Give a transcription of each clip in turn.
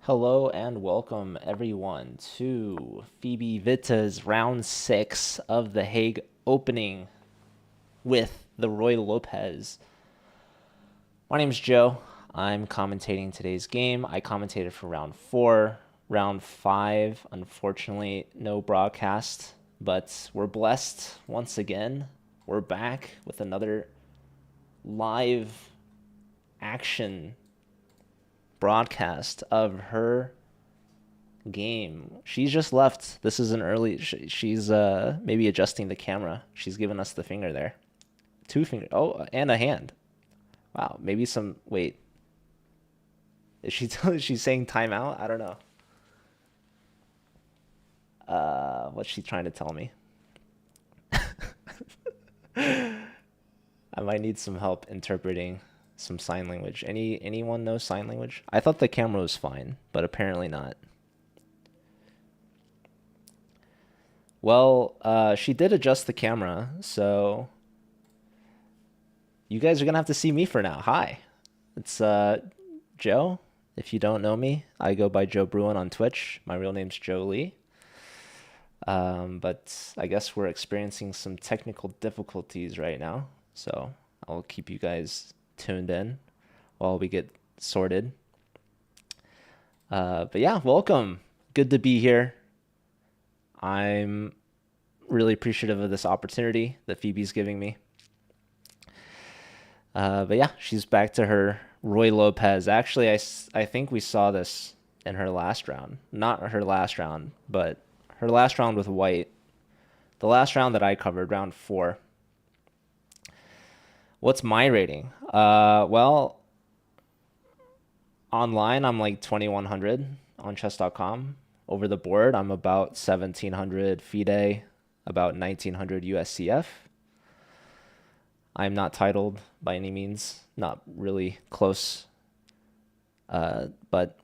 Hello and welcome everyone to Phoebe Witte's round 6 of the Hague opening with the Roy Lopez. My name's Joe. I'm commentating today's game. I commentated for round 4. Round 5, unfortunately, no broadcast, but we're blessed once again. We're back with another live action broadcast of her game. She's just left. This is an early. She's maybe adjusting the camera. She's giving us the finger there. Two fingers. Oh, and a hand. Wow. Maybe some. Wait. Is she? She's saying timeout. I don't know. What's she trying to tell me? I might need some help interpreting some sign language. Anyone know sign language? I thought the camera was fine, but apparently not. Well, she did adjust the camera, so you guys are gonna have to see me for now. Hi, it's Joe. If you don't know me, I go by Joe Bruin on Twitch. My real name's Joe Lee. But I guess we're experiencing some technical difficulties right now, so I'll keep you guys tuned in while we get sorted. But yeah, welcome. Good to be here. I'm really appreciative of this opportunity that Phoebe's giving me. But yeah, she's back to her Roy Lopez. Actually, I think we saw this in her last round. Not her last round, but her last round with Witte. The last round that I covered, round 4. What's my rating? Well, online I'm like 2100 on chess.com. Over the board, I'm about 1700 FIDE, about 1900 USCF. I'm not titled by any means, not really close. But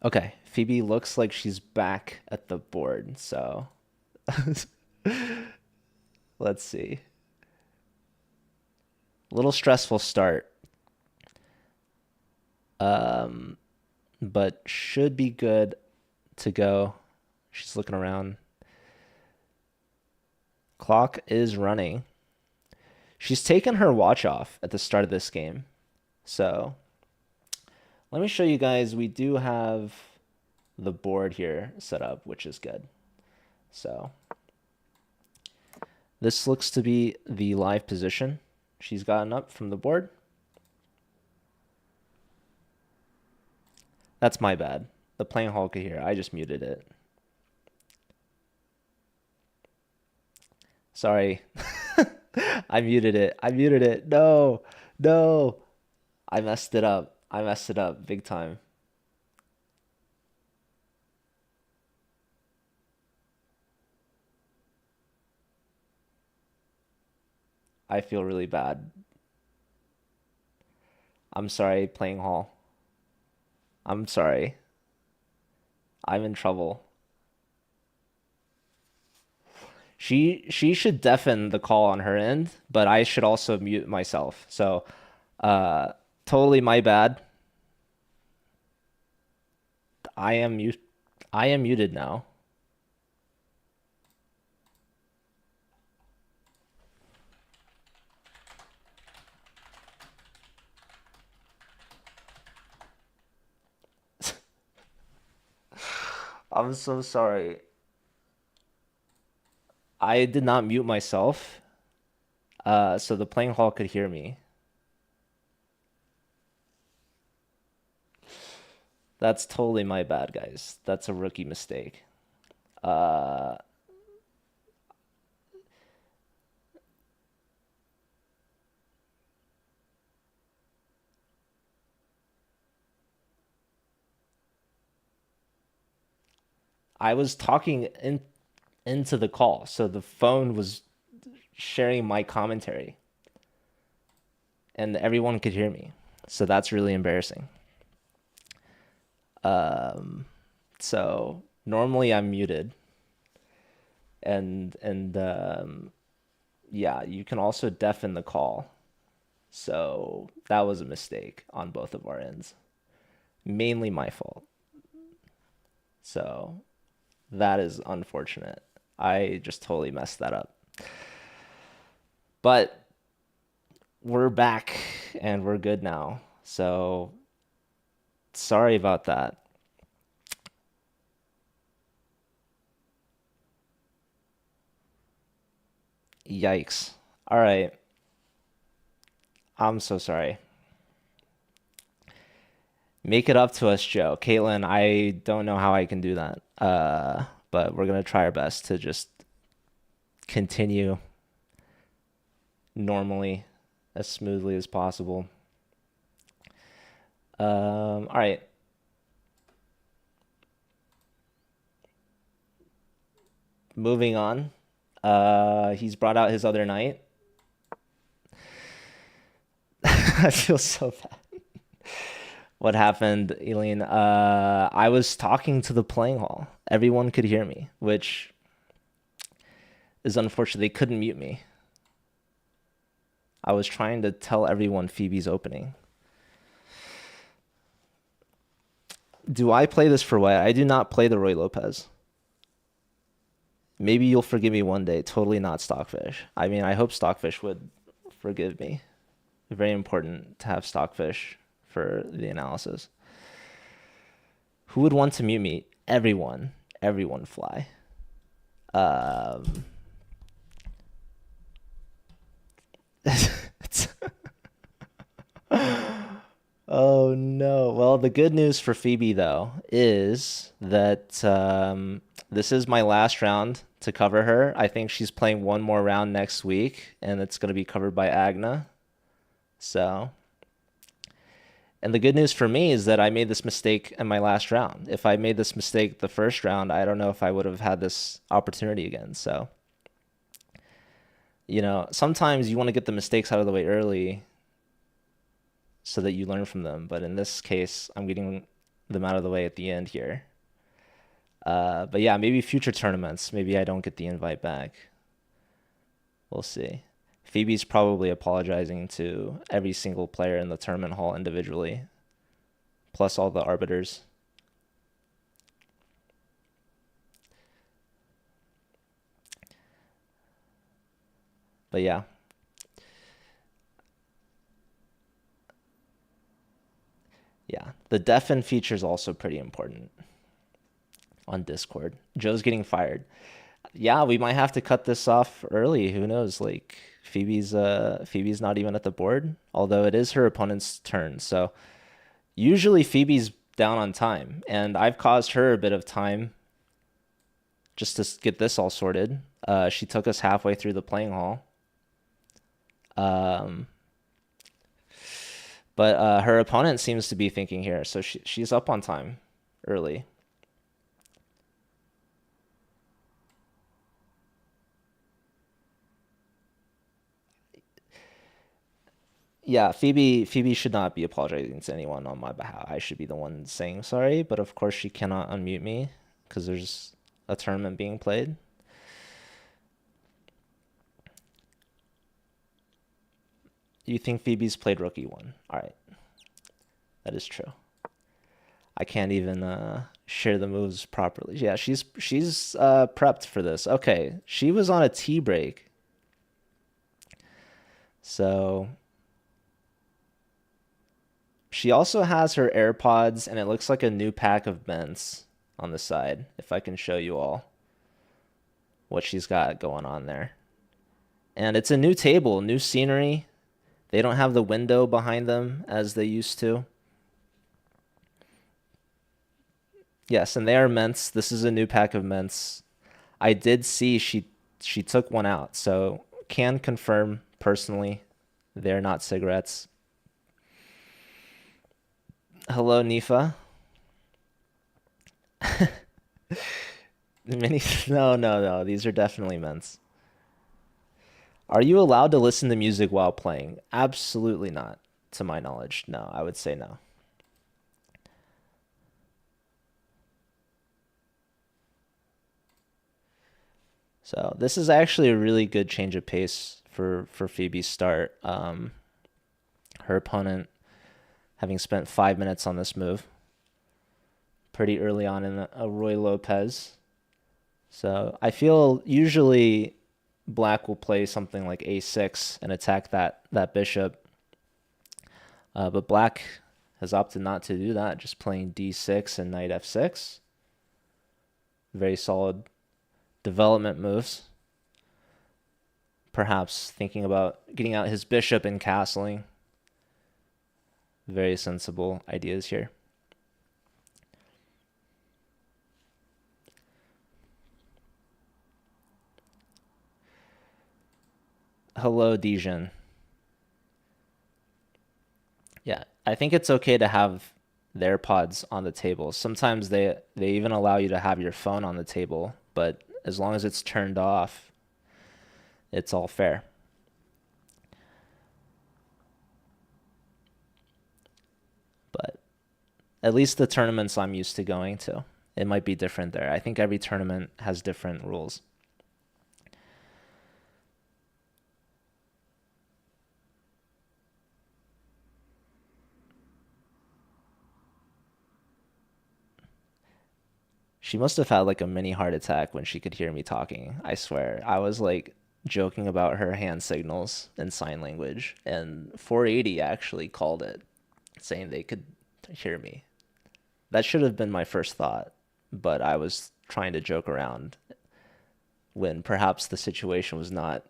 okay, Phoebe looks like she's back at the board, so let's see. A little stressful start, but should be good to go. She's looking around. Clock is running. She's taken her watch off at the start of this game. So let me show you guys. We do have the board here set up, which is good. So this looks to be the live position she's gotten up from the board. That's my bad. The playing hall could hear. I just muted it. Sorry. I muted it. I muted it. No. No. I messed it up. I messed it up big time. I feel really bad. I'm sorry, playing hall. I'm sorry. I'm in trouble. She should deafen the call on her end, but I should also mute myself. So, uh, totally my bad. I am mute. I am muted now. I'm so sorry. I did not mute myself, so the playing hall could hear me. That's totally my bad, guys. That's a rookie mistake. Uh, I was talking into the call, so the phone was sharing my commentary, and everyone could hear me. So that's really embarrassing. Um, so normally I'm muted, and yeah, you can also deafen the call. So that was a mistake on both of our ends. Mainly my fault. So that is unfortunate. I just totally messed that up. But we're back and we're good now. So sorry about that. Yikes. All right. I'm so sorry. Make it up to us, Joe. Caitlin, I don't know how I can do that. But we're gonna try our best to just continue normally as smoothly as possible. All right. Moving on. He's brought out his other knight. I feel so bad. What happened, Eileen? I was talking to the playing hall. Everyone could hear me, which is unfortunate. They couldn't mute me. I was trying to tell everyone Phoebe's opening. Do I play this for Witte? I do not play the Roy Lopez. Maybe you'll forgive me one day. Totally not Stockfish. I mean, I hope Stockfish would forgive me. Very important to have Stockfish for the analysis. Who would want to mute me? Everyone. Everyone fly. Oh no. Well, the good news for Phoebe though is that this is my last round to cover her. I think she's playing one more round next week, and it's going to be covered by Agna. So, and the good news for me is that I made this mistake in my last round. If I made this mistake the first round, I don't know if I would have had this opportunity again. So, sometimes you want to get the mistakes out of the way early so that you learn from them. But in this case, I'm getting them out of the way at the end here. But yeah, maybe future tournaments, maybe I don't get the invite back. We'll see. Phoebe's probably apologizing to every single player in the tournament hall individually, plus all the arbiters. But yeah. Yeah, the deafen feature is also pretty important on Discord. Joe's getting fired. Yeah, we might have to cut this off early. Who knows? Like Phoebe's not even at the board, although it is her opponent's turn. So usually Phoebe's down on time, and I've caused her a bit of time just to get this all sorted. She took us halfway through the playing hall. But her opponent seems to be thinking here, so she's up on time early. Yeah, Phoebe should not be apologizing to anyone on my behalf. I should be the one saying sorry, but of course she cannot unmute me because there's a tournament being played. You think Phoebe's played Rookie 1? All right. That is true. I can't even share the moves properly. Yeah, she's prepped for this. Okay, she was on a tea break. So she also has her AirPods, and it looks like a new pack of mints on the side, if I can show you all what she's got going on there. And it's a new table, new scenery. They don't have the window behind them as they used to. Yes, and they are mints. This is a new pack of mints. I did see she took one out, so can confirm personally they're not cigarettes. Hello, Nifa. No. These are definitely mints. Are you allowed to listen to music while playing? Absolutely not, to my knowledge. No, I would say no. So this is actually a really good change of pace for Phoebe's start. Her opponent, having spent 5 minutes on this move, pretty early on in a Roy Lopez. So I feel usually black will play something like a6 and attack that bishop. But black has opted not to do that, just playing d6 and knight f6. Very solid development moves. Perhaps thinking about getting out his bishop and castling. Very sensible ideas here. Hello, Dijon. Yeah, I think it's okay to have their pods on the table. Sometimes they even allow you to have your phone on the table, but as long as it's turned off, it's all fair. But at least the tournaments I'm used to going to, it might be different there. I think every tournament has different rules. She must have had like a mini heart attack when she could hear me talking. I swear. I was like joking about her hand signals and sign language, and 480 actually called it, saying they could hear me. That should have been my first thought, but I was trying to joke around when perhaps the situation was not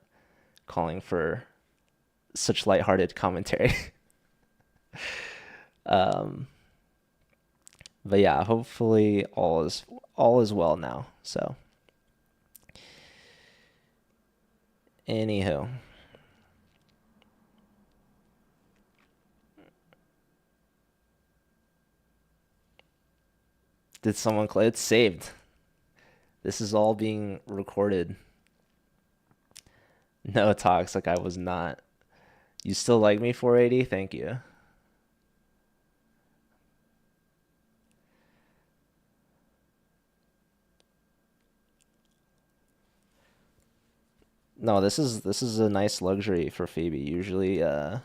calling for such lighthearted commentary. um, but yeah, hopefully all is well now. So, anywho, did someone click? It's saved. This is all being recorded. No, toxic. I was not. You still like me, 480? Thank you. No, this is a nice luxury for Phoebe. Usually, well,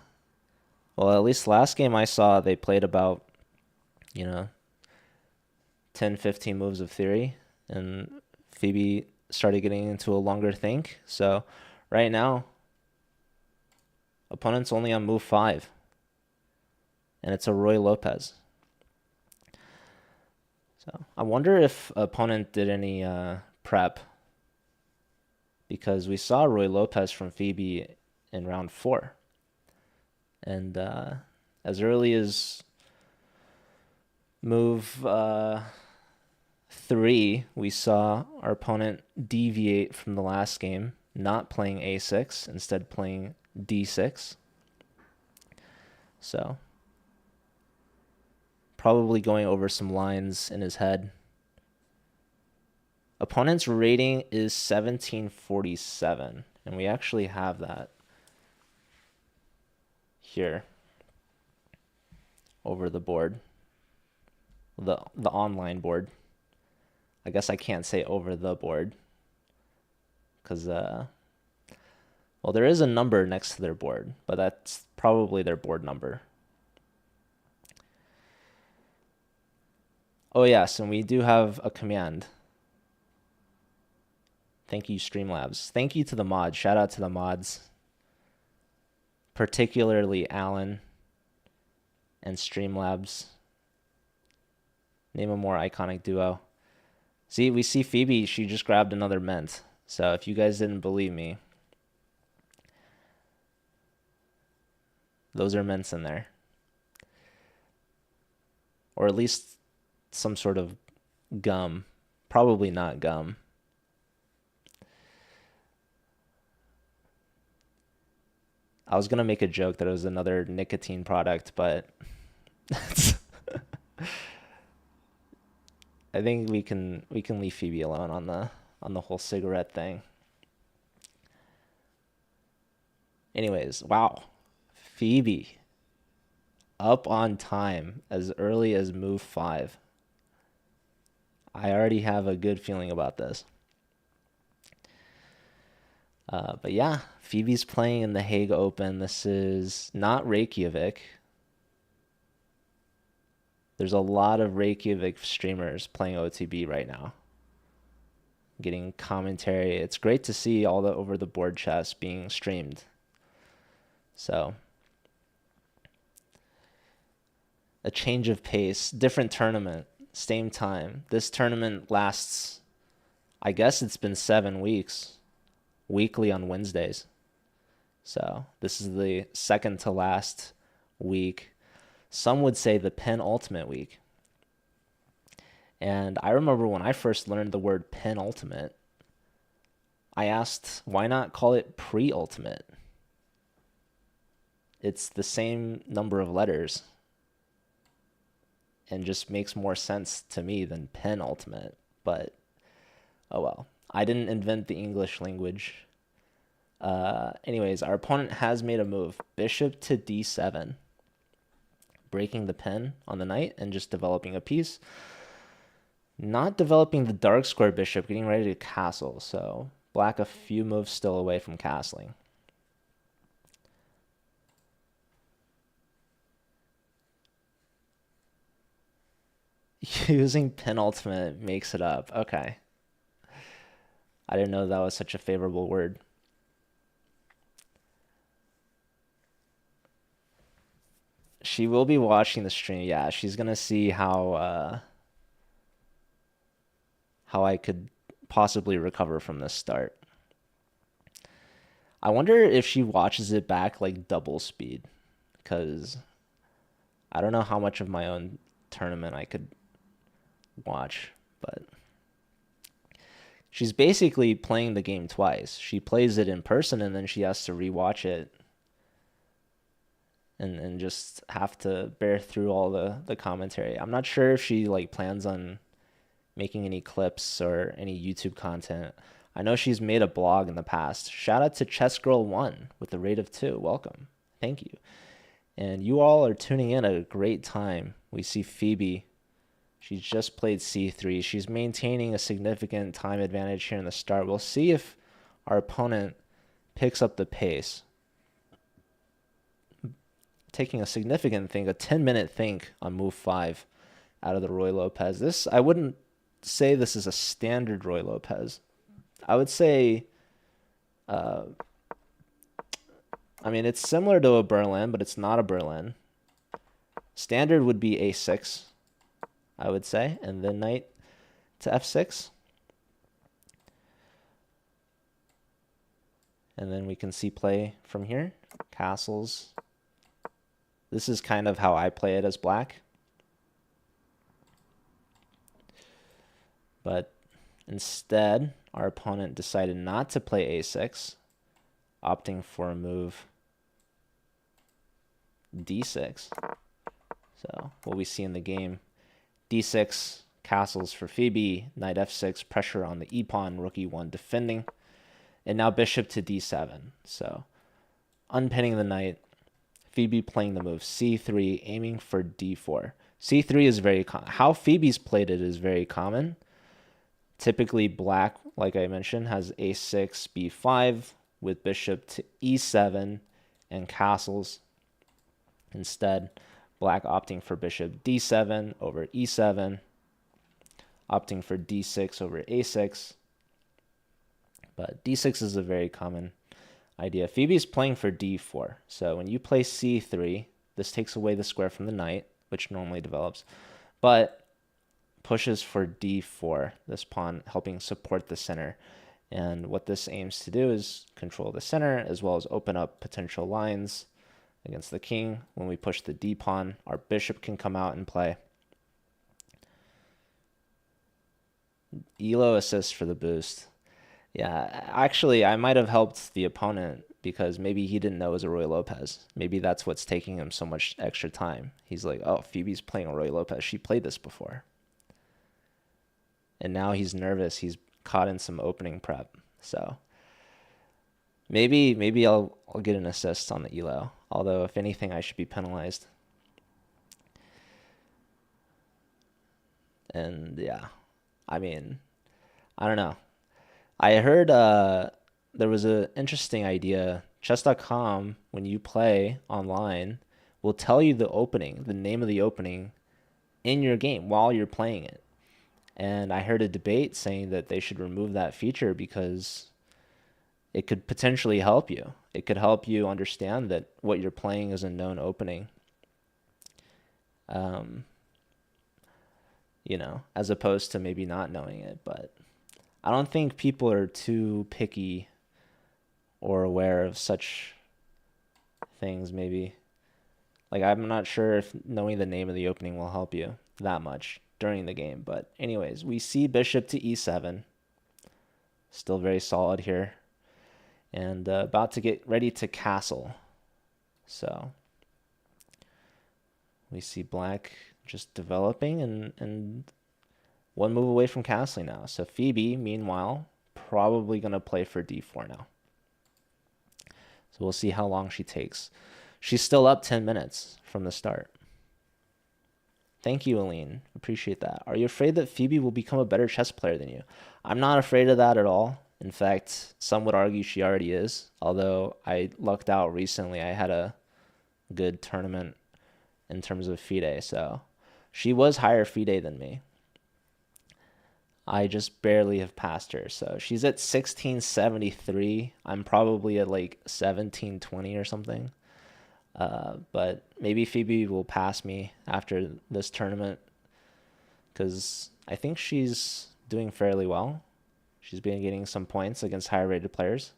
at least last game I saw they played about, you know, 10, 15 moves of theory, and Phoebe started getting into a longer think. So right now, opponent's only on move 5, and it's a Roy Lopez. So I wonder if opponent did any prep, because we saw Roy Lopez from Phoebe in round 4. And as early as move 3, we saw our opponent deviate from the last game, not playing a6, instead playing d6. So probably going over some lines in his head. Opponent's rating is 1747, and we actually have that here over the board, the online board. I guess I can't say over the board because well, there is a number next to their board, but that's probably their board number. Oh yes, and we do have a command. Thank you, Streamlabs. Thank you to the mods. Shout out to the mods, particularly Alan and Streamlabs. Name a more iconic duo. See, we see Phoebe. She just grabbed another mint. So if you guys didn't believe me, those are mints in there. Or at least some sort of gum. Probably not gum. I was gonna make a joke that it was another nicotine product, but I think we can leave Phoebe alone on the whole cigarette thing. Anyways, wow. Phoebe up on time as early as move 5. I already have a good feeling about this. But yeah, Phoebe's playing in the Hague Open. This is not Reykjavik. There's a lot of Reykjavik streamers playing OTB right now, getting commentary. It's great to see all the over the board chess being streamed. So, a change of pace, different tournament, same time. This tournament lasts, I guess it's been 7 weeks, weekly on Wednesdays. So, this is the second to last week. Some would say the penultimate week. And I remember when I first learned the word penultimate, I asked, why not call it pre-ultimate? It's the same number of letters and just makes more sense to me than penultimate. But, oh well. I didn't invent the English language. Anyways, our opponent has made a move. Bishop to d7. Breaking the pen on the knight and just developing a piece. Not developing the dark square bishop, getting ready to castle. So black a few moves still away from castling. Using penultimate makes it up. Okay. I didn't know that was such a favorable word. She will be watching the stream. Yeah, she's gonna see how I could possibly recover from this start. I wonder if she watches it back like double speed, because I don't know how much of my own tournament I could watch, but she's basically playing the game twice. She plays it in person and then she has to rewatch it and just have to bear through all the commentary. I'm not sure if she like plans on making any clips or any YouTube content. I know she's made a blog in the past. Shout out to ChessGirl1 with a rate of 2. Welcome. Thank you. And you all are tuning in at a great time. We see Phoebe. She's just played c3. She's maintaining a significant time advantage here in the start. We'll see if our opponent picks up the pace. Taking a significant think, a 10-minute think on move 5 out of the Roy Lopez. I wouldn't say this is a standard Roy Lopez. I would say, I mean, it's similar to a Berlin, but it's not a Berlin. Standard would be a6, I would say, and then knight to f6. And then we can see play from here. Castles. This is kind of how I play it as black. But instead, our opponent decided not to play a6, opting for a move d6. So what we see in the game, d6, castles for Phoebe, knight f6, pressure on the e-pawn, rook e1 defending, and now bishop to d7. So unpinning the knight, Phoebe playing the move c3, aiming for d4. c3 is very common. How Phoebe's played it is very common. Typically black, like I mentioned, has a6, b5 with bishop to e7 and castles. Instead, black opting for bishop d7 over e7, opting for d6 over a6. But d6 is a very common idea. Phoebe's playing for d4. So when you play c3, this takes away the square from the knight, which normally develops, but pushes for d4, this pawn helping support the center. And what this aims to do is control the center as well as open up potential lines against the king. When we push the d pawn, our bishop can come out and play. Elo assist for the boost. Yeah, actually, I might have helped the opponent because maybe he didn't know it was a Roy Lopez. Maybe that's what's taking him so much extra time. He's like, oh, Phoebe's playing a Roy Lopez. She played this before. And now he's nervous. He's caught in some opening prep. So maybe I'll get an assist on the Elo. Although, if anything, I should be penalized. And yeah, I mean, I don't know. I heard there was an interesting idea. Chess.com, when you play online, will tell you the opening, the name of the opening, in your game while you're playing it. And I heard a debate saying that they should remove that feature because it could potentially help you. It could help you understand that what you're playing is a known opening. Um, as opposed to maybe not knowing it. But I don't think people are too picky or aware of such things, maybe. Like, I'm not sure if knowing the name of the opening will help you that much during the game. But anyways, we see bishop to e7. Still very solid here. And about to get ready to castle. So we see black just developing and one move away from castling now. So Phoebe, meanwhile, probably going to play for d4 now. So we'll see how long she takes. She's still up 10 minutes from the start. Thank you, Aline. Appreciate that. Are you afraid that Phoebe will become a better chess player than you? I'm not afraid of that at all. In fact, some would argue she already is, although I lucked out recently. I had a good tournament in terms of FIDE, so she was higher FIDE than me. I just barely have passed her, so she's at 1673. I'm probably at like 1720 or something. But maybe Phoebe will pass me after this tournament because I think she's doing fairly well. She's been getting some points against higher rated players.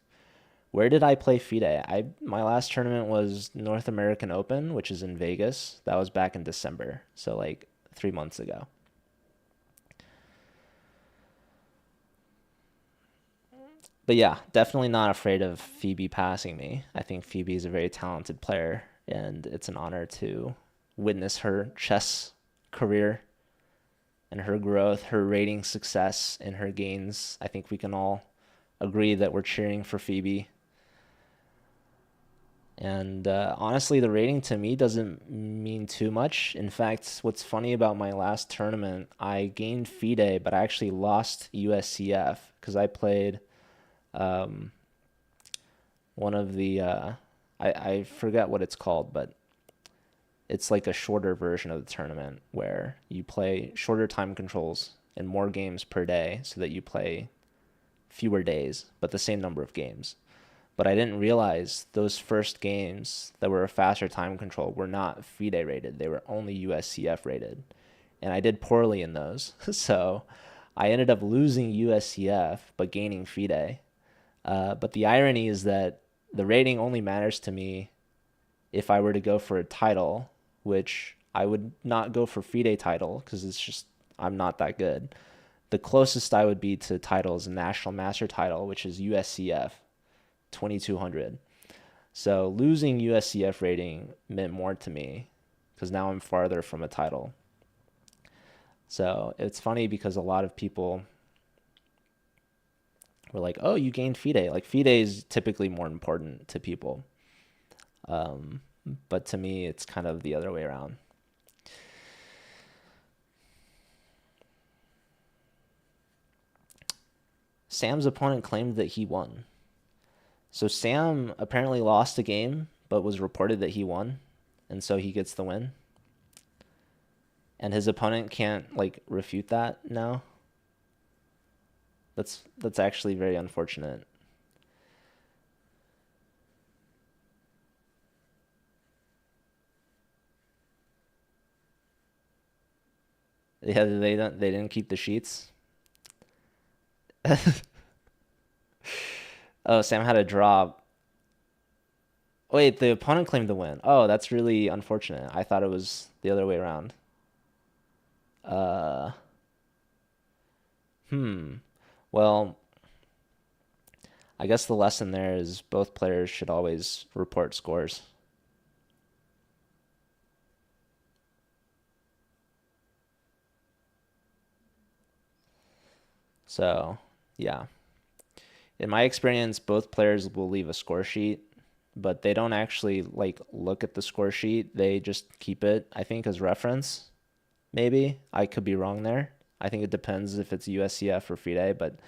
Where did I play FIDE? My last tournament was North American Open, which is in Vegas. That was back in December, so like 3 months ago. But yeah, definitely not afraid of Phoebe passing me. I think Phoebe is a very talented player, and it's an honor to witness her chess career and her growth, her rating success, and her gains. I think we can all agree that we're cheering for Phoebe. And honestly, the rating to me doesn't mean too much. In fact, what's funny about my last tournament, I gained FIDE, but I actually lost USCF because I played one of the I forget what it's called, but it's like a shorter version of the tournament where you play shorter time controls and more games per day so that you play fewer days but the same number of games. But I didn't realize those first games that were a faster time control were not FIDE rated. They were only USCF rated. And I did poorly in those. So I ended up losing USCF but gaining FIDE. But the irony is that the rating only matters to me if I were to go for a title, which I would not go for FIDE title because it's just, I'm not that good. The closest I would be to title is a National Master title, which is USCF 2200. So losing USCF rating meant more to me because now I'm farther from a title. So it's funny because a lot of people were like, oh, you gained FIDE. Like FIDE is typically more important to people. But to me, it's kind of the other way around. Sam's opponent claimed that he won. So Sam apparently lost a game, but was reported that he won, and so he gets the win. And his opponent can't like refute that now. That's actually very unfortunate. Yeah, they didn't keep the sheets. Oh, Sam had a drop. Wait, the opponent claimed the win. Oh, that's really unfortunate. I thought it was the other way around. Uh, Well, I guess the lesson there is both players should always report scores. So, yeah. In my experience, both players will leave a score sheet, but they don't actually like look at the score sheet. They just keep it, I think, as reference. Maybe. I could be wrong there. I think it depends if it's USCF or FIDE, but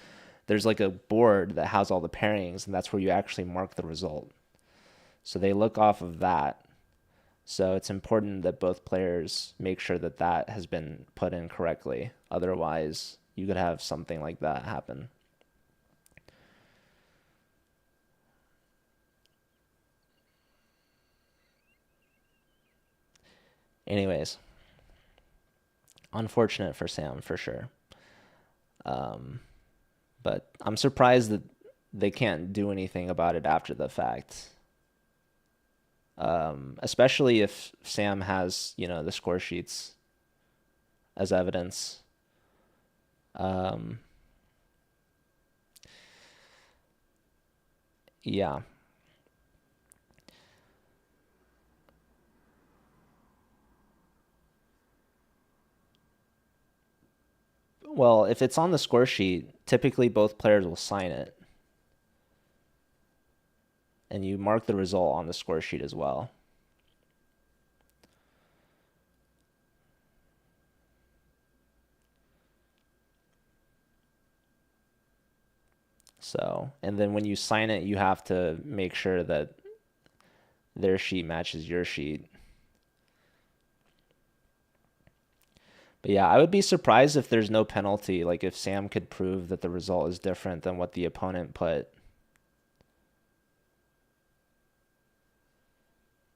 there's like a board that has all the pairings, and that's where you actually mark the result. So they look off of that. So it's important that both players make sure that that has been put in correctly. Otherwise, you could have something like that happen. Anyways, unfortunate for Sam for sure. Um, but I'm surprised that they can't do anything about it after the fact. Especially if Sam has, the score sheets as evidence. Um, yeah. Well, if it's on the score sheet, typically both players will sign it, and you mark the result on the score sheet as well. So, and then when you sign it, you have to make sure that their sheet matches your sheet. But yeah, I would be surprised if there's no penalty, like if Sam could prove that the result is different than what the opponent put.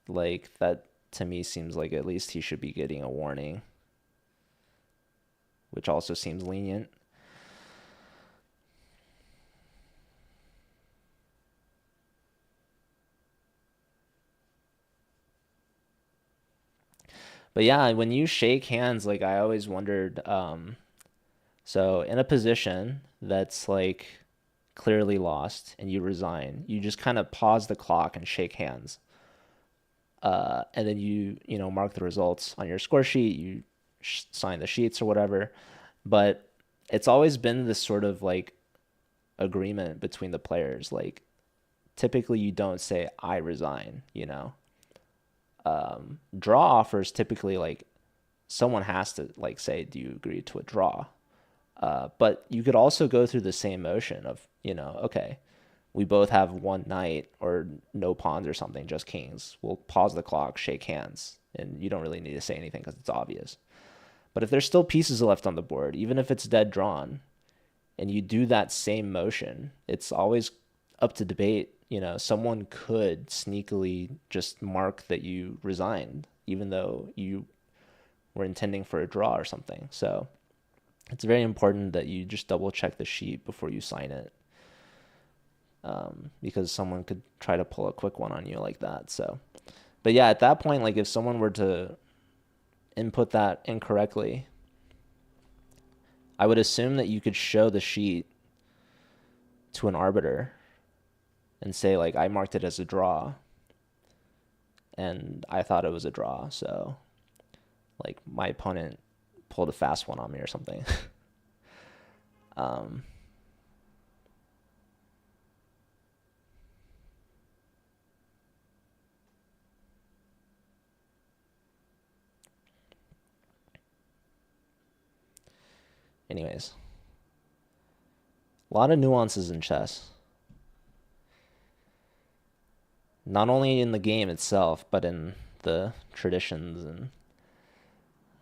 Like that to me seems like at least he should be getting a warning, which also seems lenient. But yeah, when you shake hands, like I always wondered, so in a position that's like clearly lost and you resign, you just kind of pause the clock and shake hands. And then you mark the results on your score sheet, you sign the sheets or whatever. But it's always been this sort of like agreement between the players. Like typically you don't say I resign. Draw offers typically like someone has to like say, do you agree to a draw? But you could also go through the same motion of, okay, we both have one knight or no pawns or something, just kings. We'll pause the clock, shake hands, and you don't really need to say anything because it's obvious. But if there's still pieces left on the board, even if it's dead drawn, and you do that same motion, it's always up to debate. Someone could sneakily just mark that you resigned, even though you were intending for a draw or something. So it's very important that you just double check the sheet before you sign it, because someone could try to pull a quick one on you like that. So, but yeah, at that point, like if someone were to input that incorrectly, I would assume that you could show the sheet to an arbiter and say like I marked it as a draw and I thought it was a draw, so like my opponent pulled a fast one on me or something. um Anyways, a lot of nuances in chess. Not only in the game itself, but in the traditions and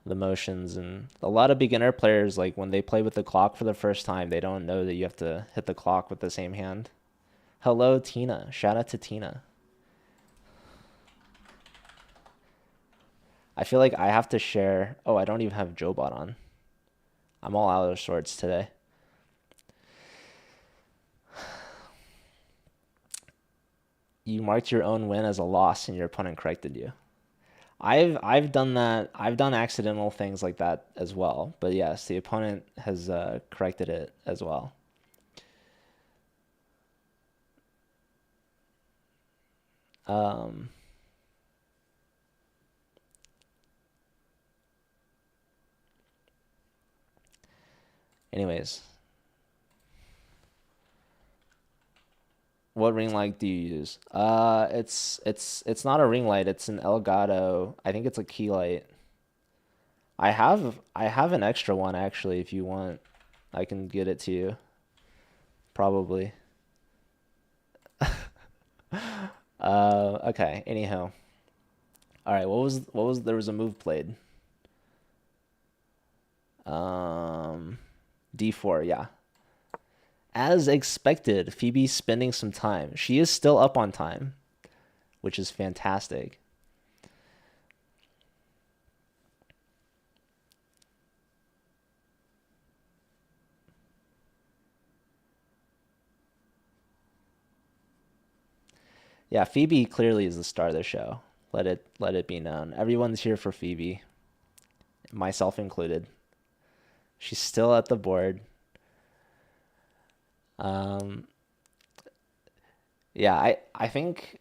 the motions. And a lot of beginner players, like when they play with the clock for the first time, they don't know that you have to hit the clock with the same hand. Hello, Tina. Shout out to Tina. I feel like I have to share. Oh, I don't even have Jobot on. I'm all out of sorts today. You marked your own win as a loss and your opponent corrected you. I've done that. I've done accidental things like that as well. But yes, the opponent has corrected it as well. Um, Anyways, what ring light do you use? It's not a ring light. It's an Elgato. I think it's a key light. I have an extra one actually. If you want, I can get it to you. Probably. Okay. Anyhow. All right, what was there was a move played. D4, yeah. As expected, Phoebe's spending some time. She is still up on time, which is fantastic. Yeah, Phoebe clearly is the star of the show. Let it be known. Everyone's here for Phoebe, myself included. She's still at the board. Um, yeah, I think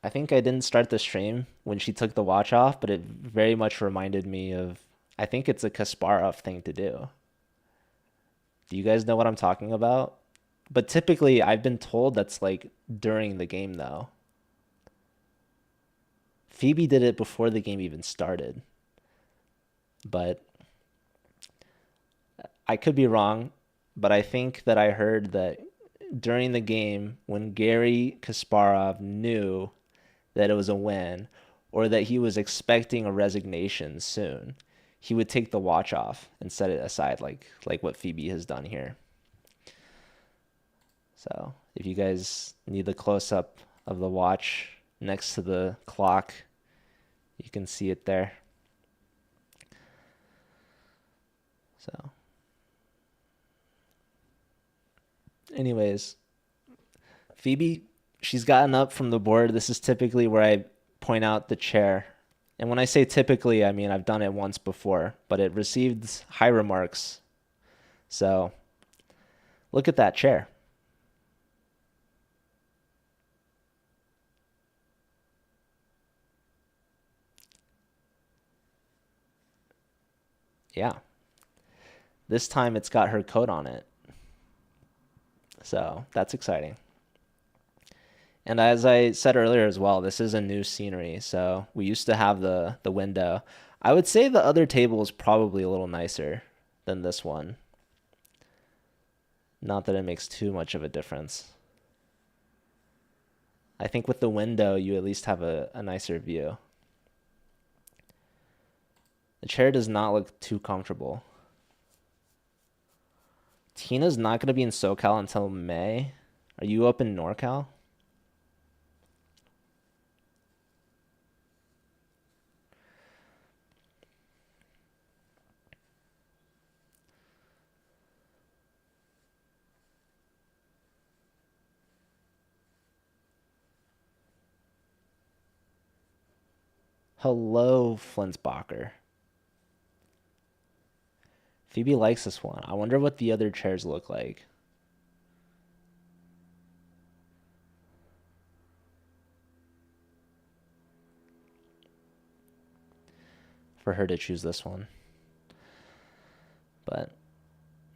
I didn't start the stream when she took the watch off, but it very much reminded me of, I think it's a Kasparov thing to do. Do you guys know what I'm talking about? But typically I've been told that's like during the game though. Phoebe did it before the game even started, but I could be wrong, but I think that I heard that during the game when Gary Kasparov knew that it was a win or that he was expecting a resignation soon, he would take the watch off and set it aside like what Phoebe has done here. So, if you guys need the close up of the watch next to the clock, you can see it there. So, anyways, Phoebe, she's gotten up from the board. This is typically where I point out the chair. And when I say typically, I mean I've done it once before, but it received high remarks. So look at that chair. Yeah. This time it's got her coat on it. So that's exciting. And as I said earlier as well, this is a new scenery. So we used to have the window. I would say the other table is probably a little nicer than this one. Not that it makes too much of a difference. I think with the window, you at least have a nicer view. The chair does not look too comfortable. Tina's not going to be in SoCal until May. Are you up in NorCal? Hello, Flinsbacher. Phoebe likes this one. I wonder what the other chairs look like. For her to choose this one. But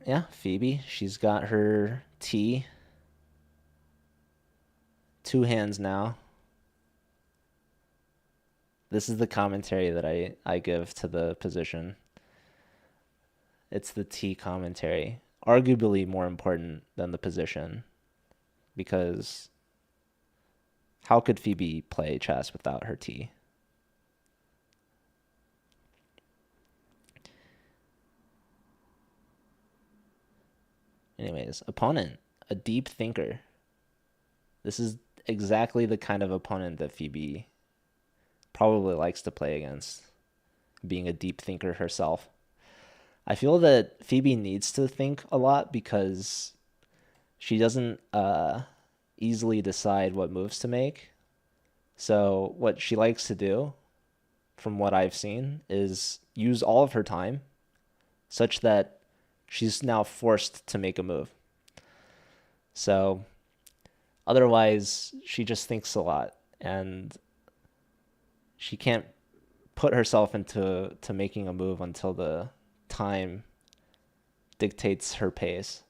yeah, Phoebe, she's got her tea. Two hands now. This is the commentary that I give to the position. It's the tea commentary. Arguably more important than the position. Because how could Phoebe play chess without her tea? Anyways, opponent, a deep thinker. This is exactly the kind of opponent that Phoebe probably likes to play against, being a deep thinker herself. I feel that Phoebe needs to think a lot because she doesn't easily decide what moves to make. So what she likes to do, from what I've seen, is use all of her time such that she's now forced to make a move. So otherwise, she just thinks a lot and she can't put herself into making a move until the time dictates her pace.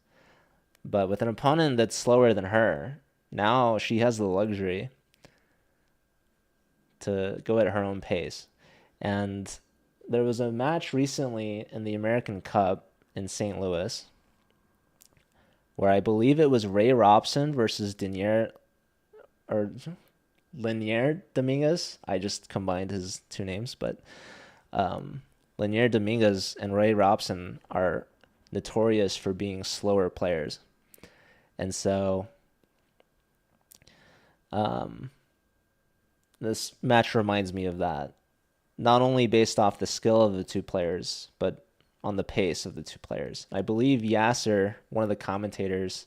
But with an opponent that's slower than her, now she has the luxury to go at her own pace. And there was a match recently in the American Cup in St. Louis where I believe it was Ray Robson versus Denier, or Linier Dominguez. I just combined his two names, but um, Linier Dominguez and Ray Robson are notorious for being slower players. And so um, this match reminds me of that, not only based off the skill of the two players, but on the pace of the two players. I believe Yasser, one of the commentators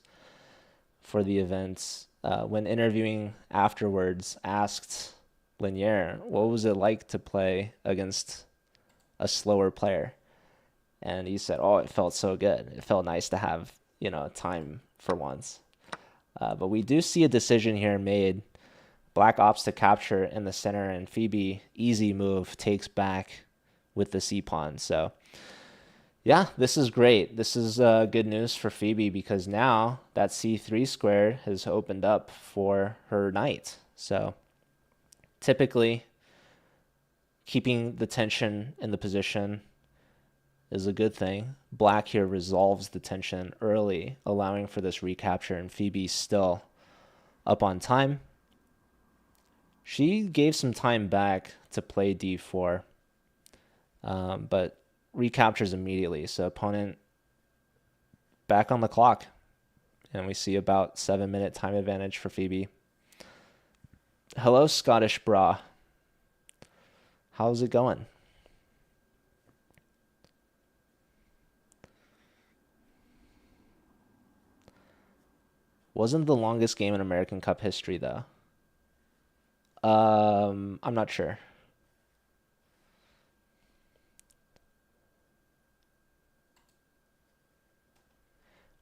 for the events, when interviewing afterwards, asked Linier, what was it like to play against a slower player? And he said, oh, it felt so good. It felt nice to have, time for once. But we do see a decision here made. Black opts to capture in the center, and Phoebe, easy move, takes back with the c-pawn. So yeah, this is great. This is good news for Phoebe because now that c3 square has opened up for her knight. So typically, keeping the tension in the position is a good thing. Black here resolves the tension early, allowing for this recapture, and Phoebe's still up on time. She gave some time back to play d4, but recaptures immediately. So opponent back on the clock, and we see about 7-minute time advantage for Phoebe. Hello, Scottish Bra. How's it going? Wasn't the longest game in American Cup history, though. I'm not sure.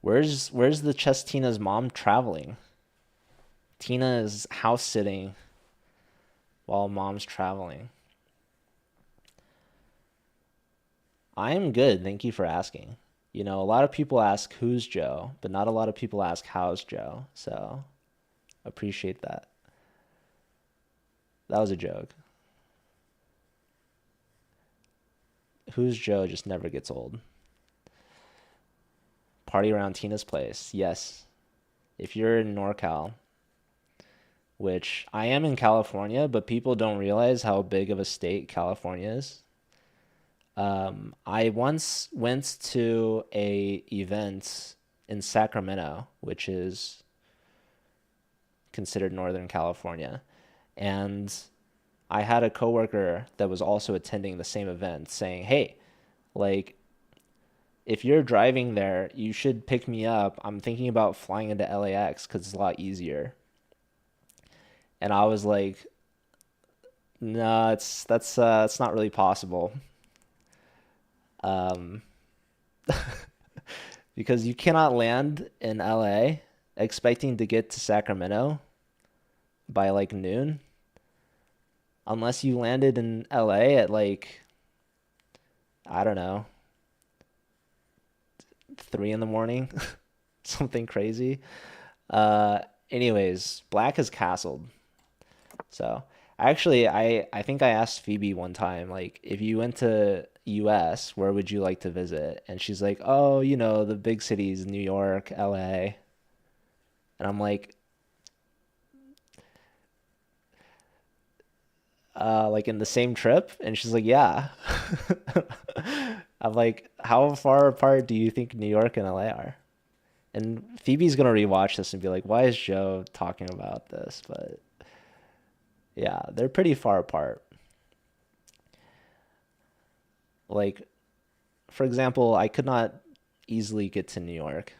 Where's the Chess Tina's mom traveling? Tina is house sitting while mom's traveling. I am good. Thank you for asking. A lot of people ask who's Joe, but not a lot of people ask how's Joe. So appreciate that. That was a joke. Who's Joe just never gets old. Party around Tina's place. Yes. If you're in NorCal, which I am in California, but people don't realize how big of a state California is. I once went to a event in Sacramento, which is considered Northern California, and I had a coworker that was also attending the same event saying, "Hey, like if you're driving there, you should pick me up. I'm thinking about flying into LAX because it's a lot easier." And I was like, "No, it's not really possible." Um, because you cannot land in LA expecting to get to Sacramento by like noon unless you landed in LA at like, I don't know, 3 in the morning, something crazy. Anyways, Black has castled. So actually, I think I asked Phoebe one time, like, if you went to US, where would you like to visit? And she's like, oh, the big cities, New York, LA. And I'm like in the same trip? And she's like, yeah. I'm like, how far apart do you think New York and LA are? And Phoebe's gonna rewatch this and be like, why is Joe talking about this? But yeah, they're pretty far apart. Like, for example, I could not easily get to New York.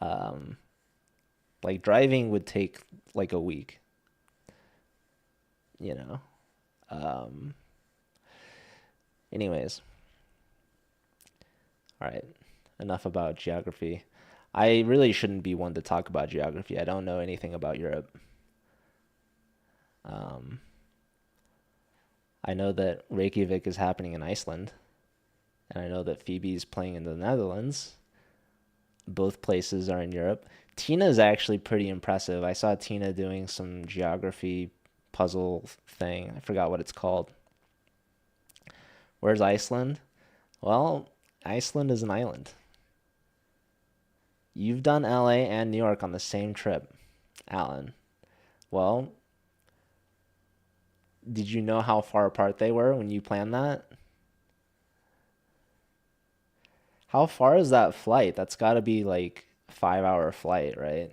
Um, like driving would take like a week, you know. Um, anyways, all right, enough about geography. I really shouldn't be one to talk about geography. I don't know anything about Europe. Um, I know that Reykjavik is happening in Iceland, and I know that Phoebe's playing in the Netherlands. Both places are in Europe. Tina is actually pretty impressive. I saw Tina doing some geography puzzle thing. I forgot what it's called. Where's Iceland? Well, Iceland is an island. You've done LA and New York on the same trip, Alan. Well, did you know how far apart they were when you planned that? How far is that flight? That's got to be like a 5 hour flight, right?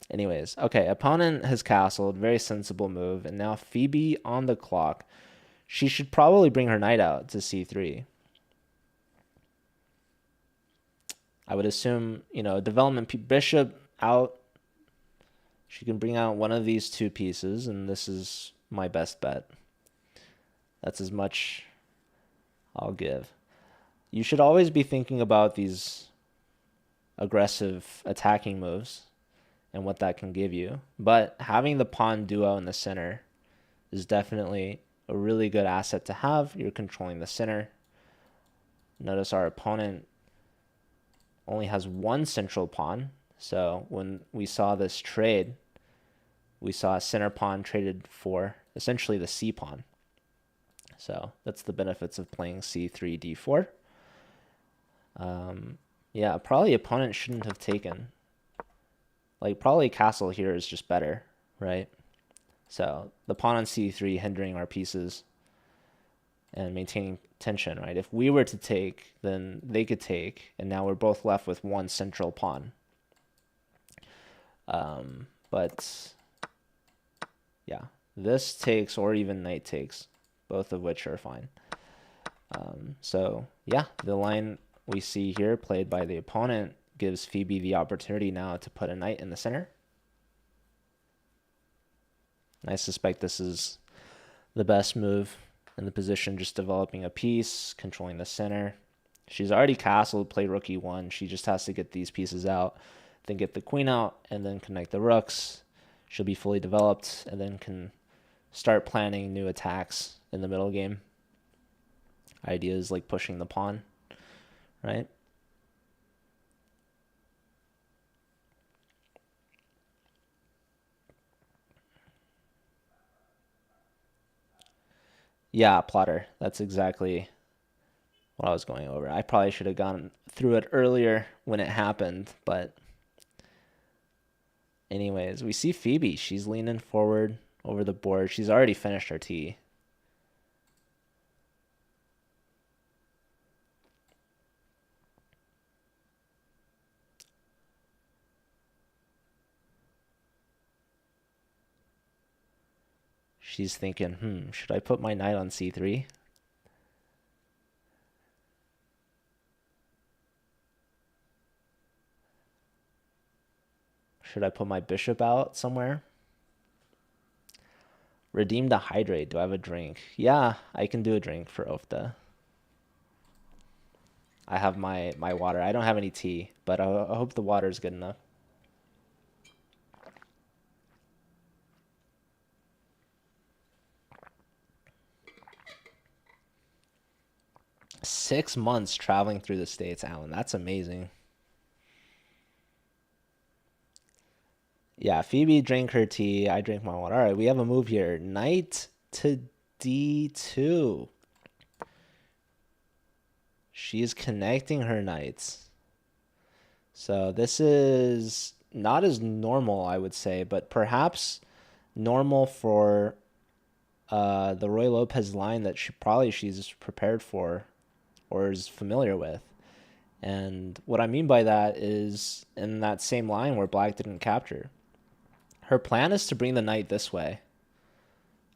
Anyways, okay, opponent has castled, very sensible move, and now Phoebe on the clock. She should probably bring her knight out to c3. I would assume, development bishop out. She can bring out one of these two pieces, and this is my best bet. That's as much I'll give. You should always be thinking about these aggressive attacking moves and what that can give you. But having the pawn duo in the center is definitely a really good asset to have. You're controlling the center. Notice our opponent only has one central pawn. So when we saw this trade, we saw a center pawn traded for essentially the c pawn. So that's the benefits of playing c3, d4. Yeah, probably opponent shouldn't have taken. Like, probably castle here is just better, right? So the pawn on c3 hindering our pieces and maintaining tension, right? If we were to take, then they could take, and now we're both left with one central pawn. But yeah, this takes or even knight takes, both of which are fine. So yeah, the line we see here played by the opponent gives Phoebe the opportunity now to put a knight in the center. I suspect this is the best move in the position, just developing a piece, controlling the center. She's already castled, play rook e1. She just has to get these pieces out, then get the queen out, and then connect the rooks. She'll be fully developed, and then can start planning new attacks in the middle game. Ideas like pushing the pawn, right? Yeah, plotter. That's exactly what I was going over. I probably should have gone through it earlier when it happened, but anyways, we see Phoebe. She's leaning forward over the board. She's already finished her tee. She's thinking, should I put my knight on c3? Should I put my bishop out somewhere? Redeem the hydrate. Do I have a drink? Yeah, I can do a drink for Ofta. I have my water. I don't have any tea, but I hope the water is good enough. Six months traveling through the States, Alan. That's amazing. Yeah, Phoebe drank her tea. I drank my water. All right, we have a move here. Knight to d2. She's connecting her knights. So this is not as normal, I would say, but perhaps normal for the Roy Lopez line that she's prepared for or is familiar with. And what I mean by that is in that same line where black didn't capture. Her plan is to bring the knight this way,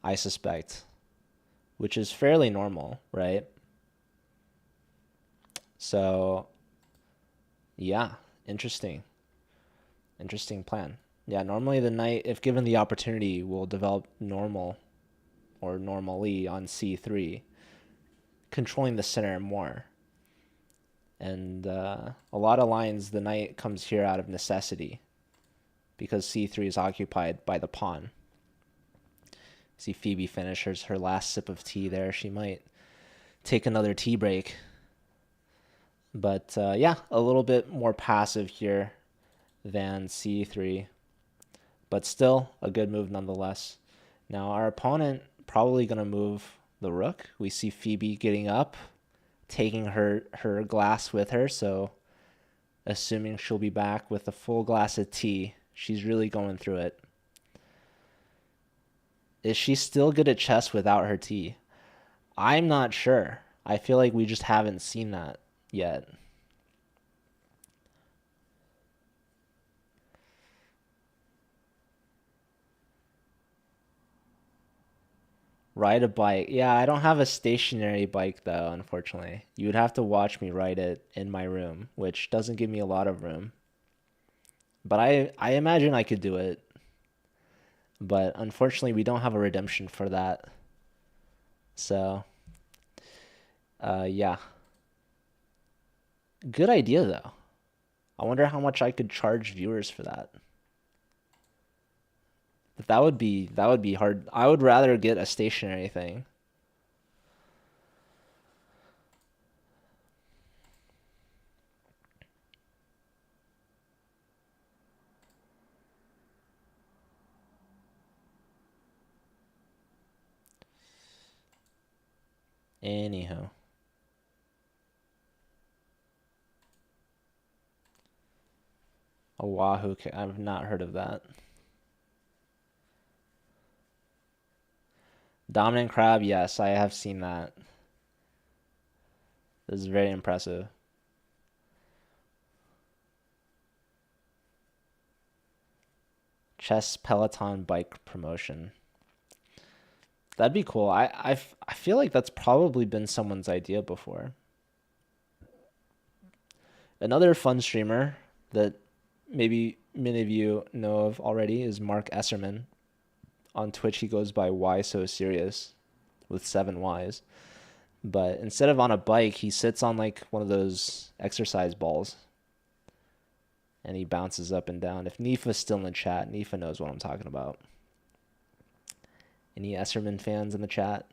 I suspect, which is fairly normal, right? So, yeah, interesting. Interesting plan. Yeah, normally the knight, if given the opportunity, will develop normal or normally on c3, controlling the center more. And a lot of lines, the knight comes here out of necessity because c3 is occupied by the pawn. See Phoebe finishes her last sip of tea there. She might take another tea break. But yeah, a little bit more passive here than c3, but still a good move nonetheless. Now our opponent probably going to move the rook. We see Phoebe getting up, taking her glass with her, so assuming she'll be back with a full glass of tea. She's really going through it. Is she still good at chess without her tea? I'm not sure. I feel like we just haven't seen that yet. Ride a bike. Yeah, I don't have a stationary bike though, unfortunately. You would have to watch me ride it in my room, which doesn't give me a lot of room. But I imagine I could do it. But unfortunately, we don't have a redemption for that. So, yeah. Good idea though. I wonder how much I could charge viewers for that. But that would be hard. I would rather get a stationary thing. Anyhow. Oahu. I've not heard of that. Dominant crab, yes, I have seen that. This is very impressive. Chess Peloton bike promotion. That'd be cool. I feel like that's probably been someone's idea before. Another fun streamer that maybe many of you know of already is Mark Esserman. On Twitch, he goes by Why So Serious with 7 Ys. But instead of on a bike, he sits on like one of those exercise balls and he bounces up and down. If Nifa's still in the chat, Nifa knows what I'm talking about. Any Esserman fans in the chat?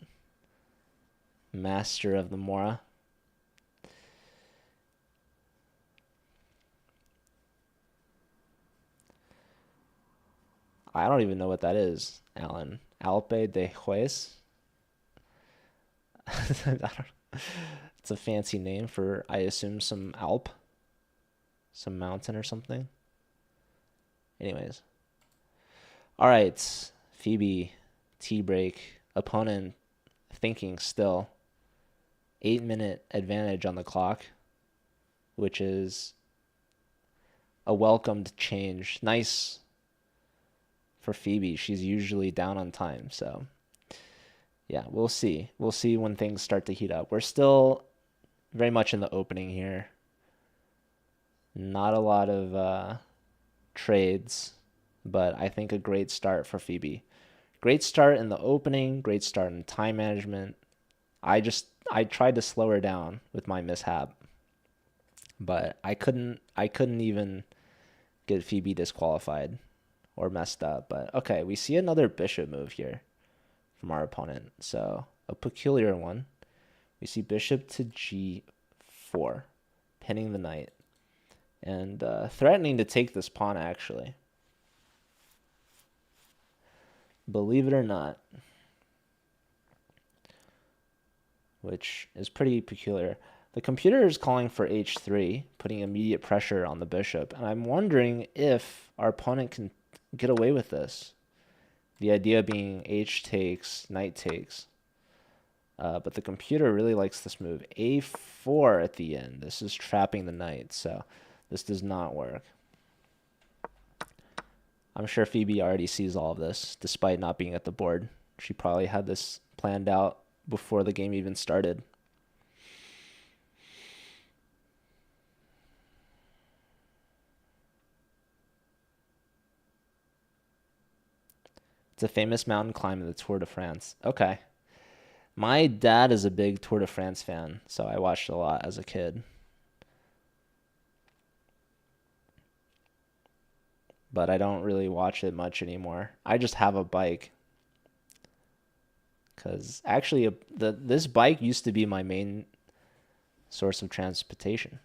Master of the Mora. I don't even know what that is, Alan. Alpe de Juez? It's a fancy name for, I assume, some Alp, some mountain or something. Anyways. All right, Phoebe, tea break. Opponent thinking still. 8-minute advantage on the clock, which is a welcomed change. Nice for Phoebe. She's usually down on time, so yeah, we'll see. We'll see when things start to heat up. We're still very much in the opening here. Not a lot of trades, but I think a great start for Phoebe. Great start in the opening, great start in time management. I tried to slow her down with my mishap, but I couldn't even get Phoebe disqualified or messed up. But okay, we see another bishop move here from our opponent. So a peculiar one. We see bishop to g4, pinning the knight, and threatening to take this pawn, actually. Believe it or not. Which is pretty peculiar. The computer is calling for h3, putting immediate pressure on the bishop, and I'm wondering if our opponent can get away with this. The idea being h takes, knight takes. But the computer really likes this move. a4 at the end. This is trapping the knight, so this does not work. I'm sure Phoebe already sees all of this, despite not being at the board. She probably had this planned out before the game even started. It's a famous mountain climb in the Tour de France. Okay. My dad is a big Tour de France fan, so I watched a lot as a kid. But I don't really watch it much anymore. I just have a bike. Because actually, this bike used to be my main source of transportation.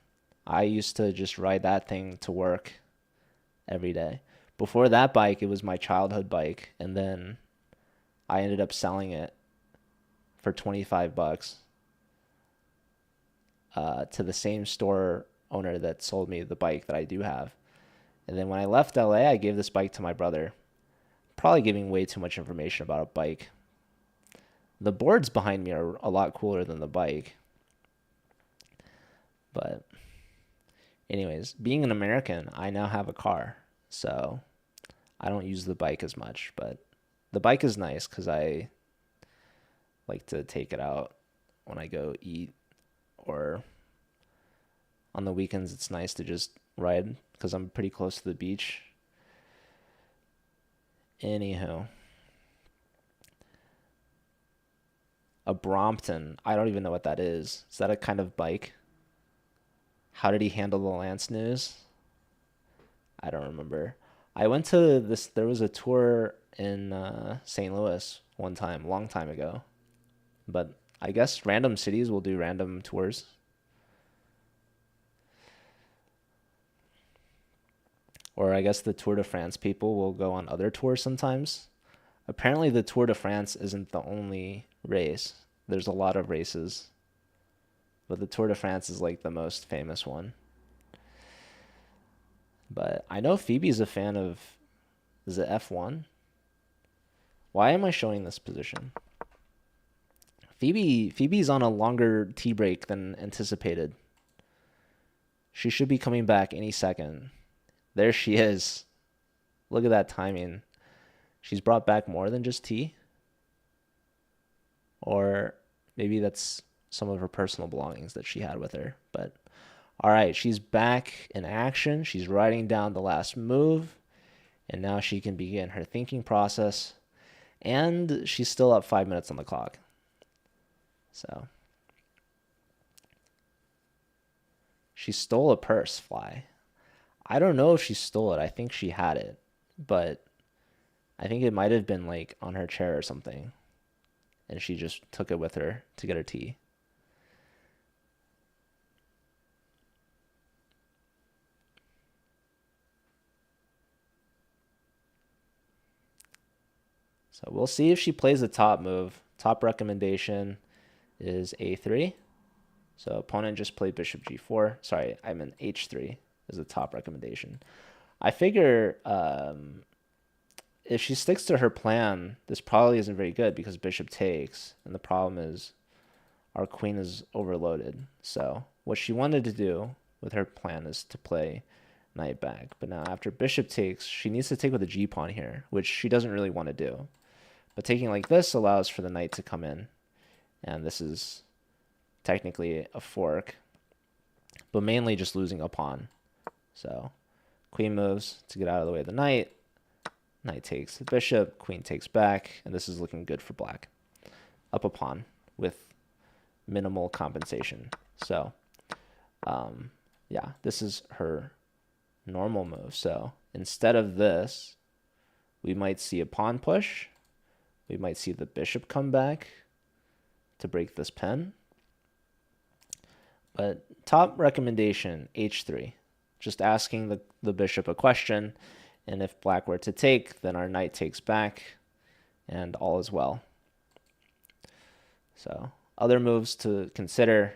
I used to just ride that thing to work every day. Before that bike, it was my childhood bike, and then I ended up selling it for $25. to the same store owner that sold me the bike that I do have. And then when I left LA, I gave this bike to my brother. Probably giving way too much information about a bike. The boards behind me are a lot cooler than the bike. But anyways, being an American, I now have a car. So I don't use the bike as much. But the bike is nice because I like to take it out when I go eat, or on the weekends it's nice to just ride because I'm pretty close to the beach. Anywho, a Brompton, I don't even know what that is. Is that a kind of bike? How did he handle the Lance news? I don't remember. I went to this, there was a tour in St. Louis one time, long time ago. But I guess random cities will do random tours. Or I guess the Tour de France people will go on other tours sometimes. Apparently the Tour de France isn't the only race. There's a lot of races. But the Tour de France is like the most famous one. But I know Phoebe's a fan of, is it F1? Why am I showing this position? Phoebe's on a longer tea break than anticipated. She should be coming back any second. There she is. Look at that timing. She's brought back more than just tea. Or maybe that's some of her personal belongings that she had with her. But all right, she's back in action. She's writing down the last move. And now she can begin her thinking process. And she's still up 5 minutes on the clock. So she stole a purse, Fly. I don't know if she stole it. I think she had it, but I think it might have been like on her chair or something, and she just took it with her to get her tea. So we'll see if she plays the top move. Top recommendation is A3. So opponent just played bishop G4. Sorry, I meant H3 is the top recommendation. I figure if she sticks to her plan, this probably isn't very good because bishop takes. And the problem is our queen is overloaded. So what she wanted to do with her plan is to play knight back. But now after bishop takes, she needs to take with a g-pawn here, which she doesn't really want to do. But taking like this allows for the knight to come in. And this is technically a fork, but mainly just losing a pawn. So queen moves to get out of the way of the knight. Knight takes the bishop, queen takes back, and this is looking good for black. Up a pawn with minimal compensation. So yeah, this is her normal move. So instead of this, we might see a pawn push. We might see the bishop come back to break this pen. But top recommendation, H3. Just asking the bishop a question, and if black were to take, then our knight takes back, and all is well. So other moves to consider.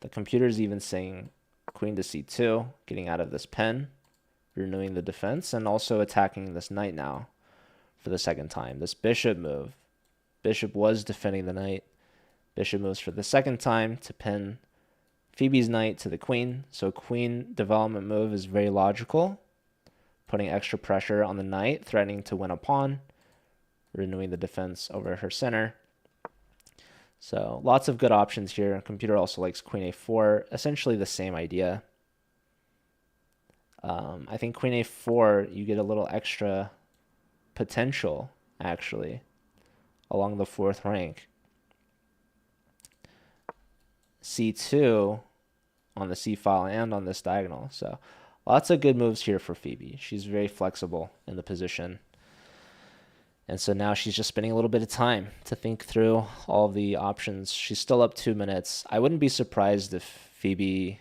The computer's even saying queen to c2, getting out of this pen, renewing the defense, and also attacking this knight now for the second time. This bishop move. Bishop was defending the knight. Bishop moves for the second time to pin Phoebe's knight to the queen. So queen development move is very logical, putting extra pressure on the knight, threatening to win a pawn, renewing the defense over her center. So lots of good options here. Computer also likes queen a4, essentially the same idea. I think queen a4, you get a little extra potential, actually, along the fourth rank. c2 on the c file and on this diagonal. So lots of good moves here for Phoebe. She's very flexible in the position. And so now she's just spending a little bit of time to think through all the options. She's still up 2 minutes. I wouldn't be surprised if Phoebe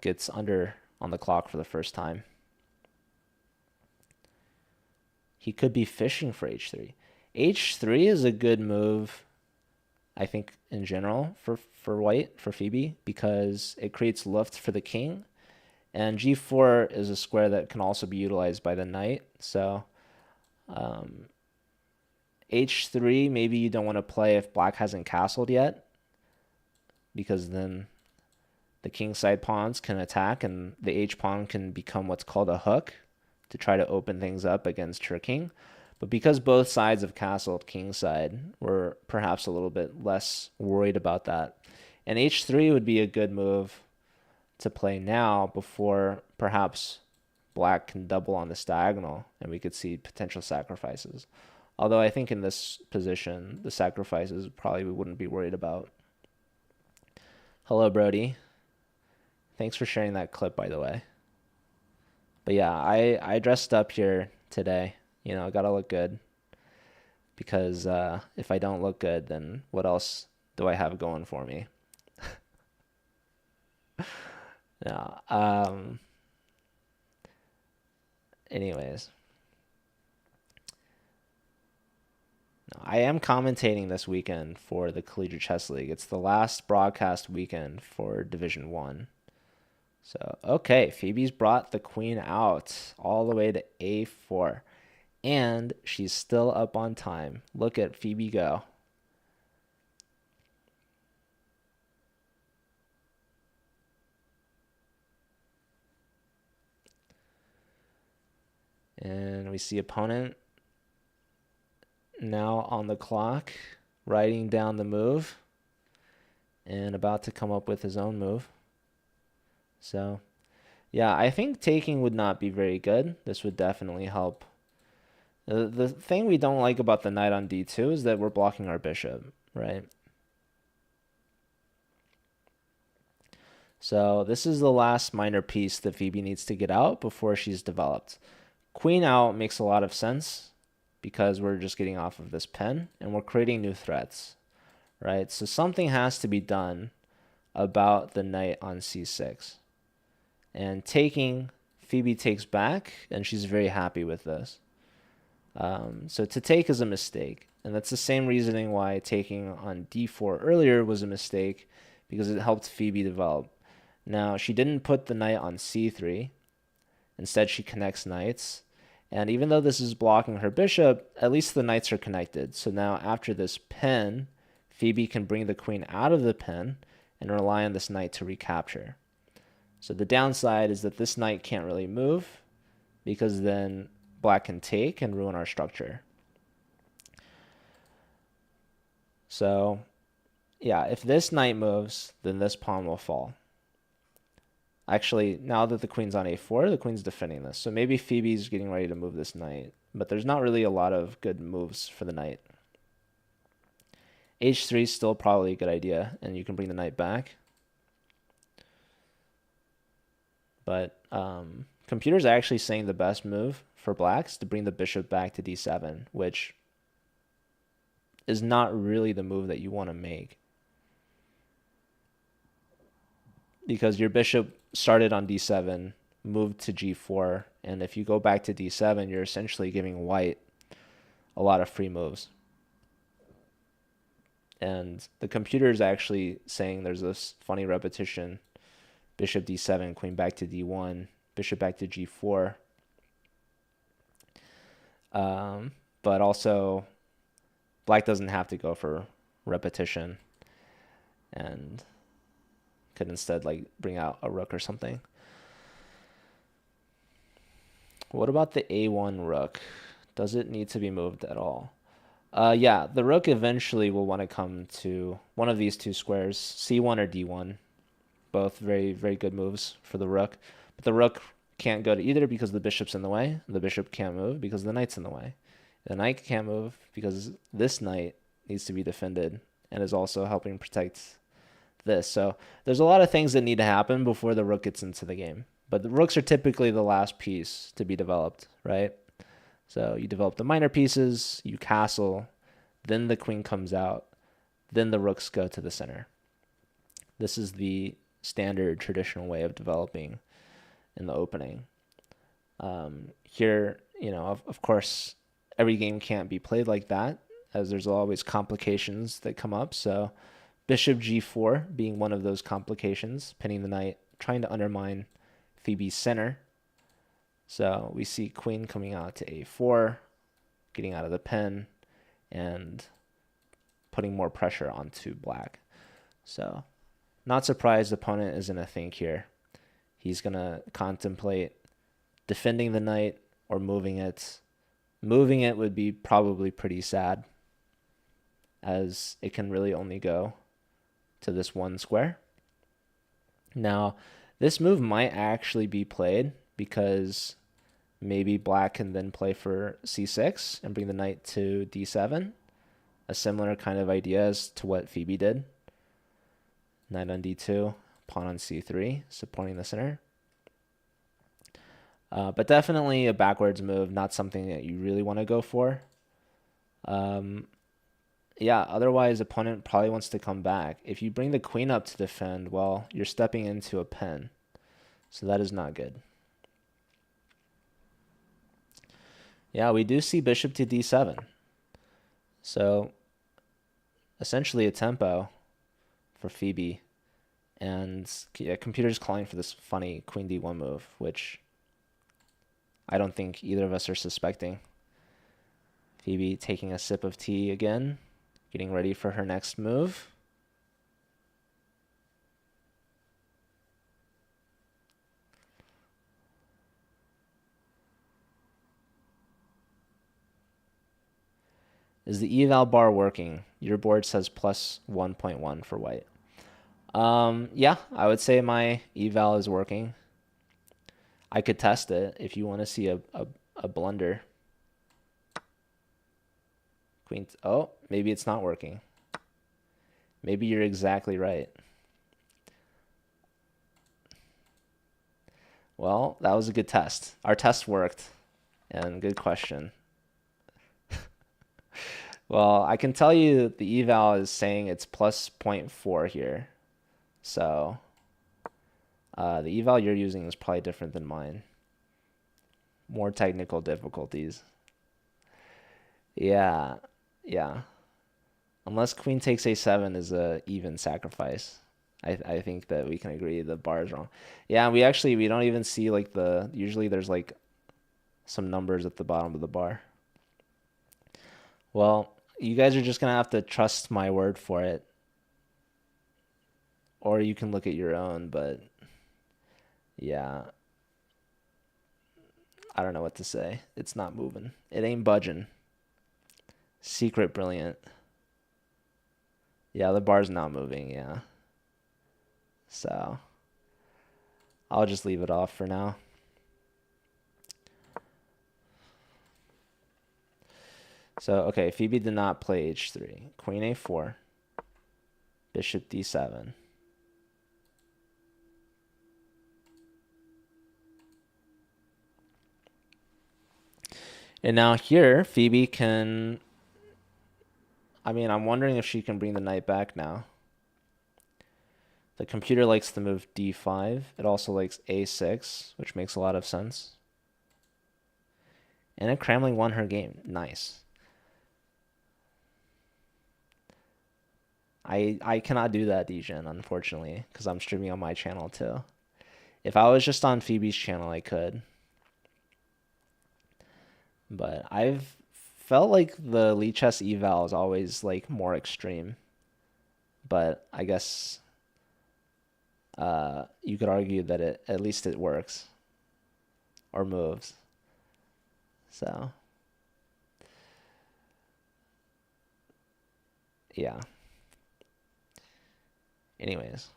gets under on the clock for the first time. He could be fishing for h3. h3 is a good move I think, in general for white, for Phoebe, because it creates luft for the king. And g4 is a square that can also be utilized by the knight. So um, h3, maybe you don't want to play if black hasn't castled yet, because then the kingside pawns can attack and the h pawn can become what's called a hook to try to open things up against her king. But because both sides have castled kingside, we're perhaps a little bit less worried about that. And h3 would be a good move to play now before perhaps black can double on this diagonal and we could see potential sacrifices. Although I think in this position, the sacrifices probably we wouldn't be worried about. Hello, Brody. Thanks for sharing that clip, by the way. But yeah, I dressed up here today. You know, I gotta look good. Because if I don't look good, then what else do I have going for me? Yeah. Anyways. I am commentating this weekend for the Collegiate Chess League. It's the last broadcast weekend for Division 1. So, okay, Phoebe's brought the queen out all the way to a4. And she's still up on time. Look at Phoebe go. And we see opponent now on the clock, writing down the move and about to come up with his own move. So, yeah, I think taking would not be very good. This would definitely help. The thing we don't like about the knight on d2 is that we're blocking our bishop, right? So this is the last minor piece that Phoebe needs to get out before she's developed. Queen out makes a lot of sense because we're just getting off of this pen and we're creating new threats, right? So something has to be done about the knight on c6. And taking, Phoebe takes back, and she's very happy with this. So to take is a mistake. And that's the same reasoning why taking on d4 earlier was a mistake, because it helped Phoebe develop. Now, she didn't put the knight on c3. Instead, she connects knights. And even though this is blocking her bishop, at least the knights are connected. So now after this pen, Phoebe can bring the queen out of the pen and rely on this knight to recapture. So the downside is that this knight can't really move, because then black can take and ruin our structure. So yeah, if this knight moves, then this pawn will fall. Actually, now that the queen's on a4, the queen's defending this. So maybe Phoebe's getting ready to move this knight, but there's not really a lot of good moves for the knight. h3 is still probably a good idea, and you can bring the knight back. But computers are actually saying the best move for blacks to bring the bishop back to d7, which is not really the move that you want to make, because your bishop started on d7, moved to g4, and if you go back to d7, you're essentially giving white a lot of free moves. And the computer is actually saying there's this funny repetition: bishop d7, queen back to d1, bishop back to g4. But also, black doesn't have to go for repetition and could instead like bring out a rook or something. What about the a1 rook? Does it need to be moved at all? Yeah, the rook eventually will want to come to one of these two squares, c1 or d1. Both very, very good moves for the rook. But the rook can't go to either because the bishop's in the way. The bishop can't move because the knight's in the way. The knight can't move because this knight needs to be defended and is also helping protect this. So there's a lot of things that need to happen before the rook gets into the game. But the rooks are typically the last piece to be developed, right? So you develop the minor pieces, you castle, then the queen comes out, then the rooks go to the center. This is the standard traditional way of developing in the opening. Here, you know, of course, every game can't be played like that. as there's always complications that come up. So bishop g4 being one of those complications, pinning the knight, trying to undermine Phoebe's center. So we see queen coming out to a4, getting out of the pin, and putting more pressure onto black. So not surprised the opponent is going to think here. He's going to contemplate defending the knight or moving it. Moving it would be probably pretty sad, as it can really only go to this one square. Now, this move might actually be played because maybe black can then play for c6 and bring the knight to d7. A similar kind of idea as to what Phoebe did. Knight on d2, pawn on c3, supporting the center. But definitely a backwards move, not something that you really want to go for. Yeah, otherwise opponent probably wants to come back. If you bring the queen up to defend, well, you're stepping into a pin. So that is not good. Yeah, we do see bishop to d7. So essentially a tempo for Phoebe. And yeah, computer's calling for this funny queen d1 move, which I don't think either of us are suspecting. Phoebe taking a sip of tea again, getting ready for her next move. Is the eval bar working? Your board says plus 1.1 for white. Yeah, I would say my eval is working. I could test it if you want to see a blunder. Queen. Oh, maybe it's not working. Maybe you're exactly right. Well, that was a good test. Our test worked. And good question. Well, I can tell you the eval is saying it's plus 0.4 here. So the eval you're using is probably different than mine. More technical difficulties. Yeah. Unless queen takes a7 is a even sacrifice. I think that we can agree the bar is wrong. Yeah, we don't even see like usually there's like some numbers at the bottom of the bar. Well, you guys are just gonna have to trust my word for it. Or you can look at your own, but yeah. I don't know what to say. It's not moving. It ain't budging. Secret brilliant. Yeah, the bar's not moving, yeah. So I'll just leave it off for now. So, okay, Phoebe did not play h3. Queen a4. Bishop d7. And now here, Phoebe can... I'm wondering if she can bring the knight back now. The computer likes the move d5. It also likes a6, which makes a lot of sense. And Cramling won her game. Nice. I cannot do that, Degen, unfortunately, because I'm streaming on my channel too. If I was just on Phoebe's channel, I could. But I've felt like the Lichess eval is always like more extreme. But I guess you could argue that at least it works or moves. So yeah. Anyways.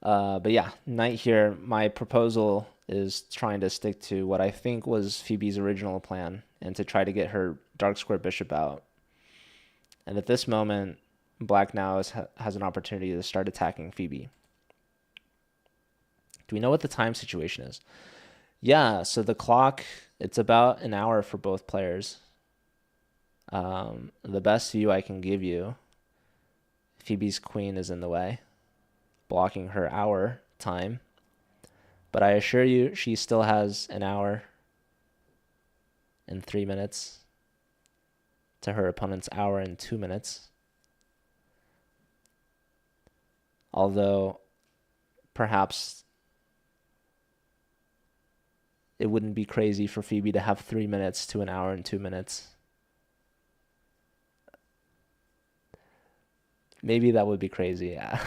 But yeah, knight here. My proposal is trying to stick to what I think was Phoebe's original plan and to try to get her dark square bishop out. And at this moment, black now has an opportunity to start attacking Phoebe. Do we know what the time situation is? Yeah, so the clock, it's about an hour for both players. The best view I can give you, Phoebe's queen is in the way, blocking her hour time. But I assure you, she still has an hour and 3 minutes to her opponent's hour and 2 minutes. Although, perhaps it wouldn't be crazy for Phoebe to have 3 minutes to an hour and 2 minutes. Maybe that would be crazy, yeah.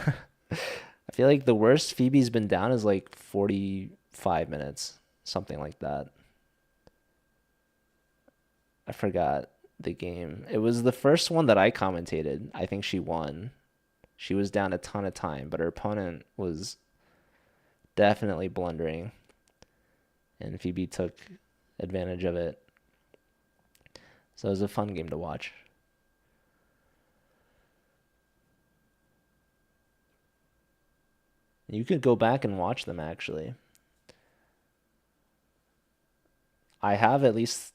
I feel like the worst Phoebe's been down is like 45 minutes, something like that. I forgot the game. It was the first one that I commentated. I think she won. She was down a ton of time, but her opponent was definitely blundering, and Phoebe took advantage of it. So it was a fun game to watch. You could go back and watch them, actually. I have at least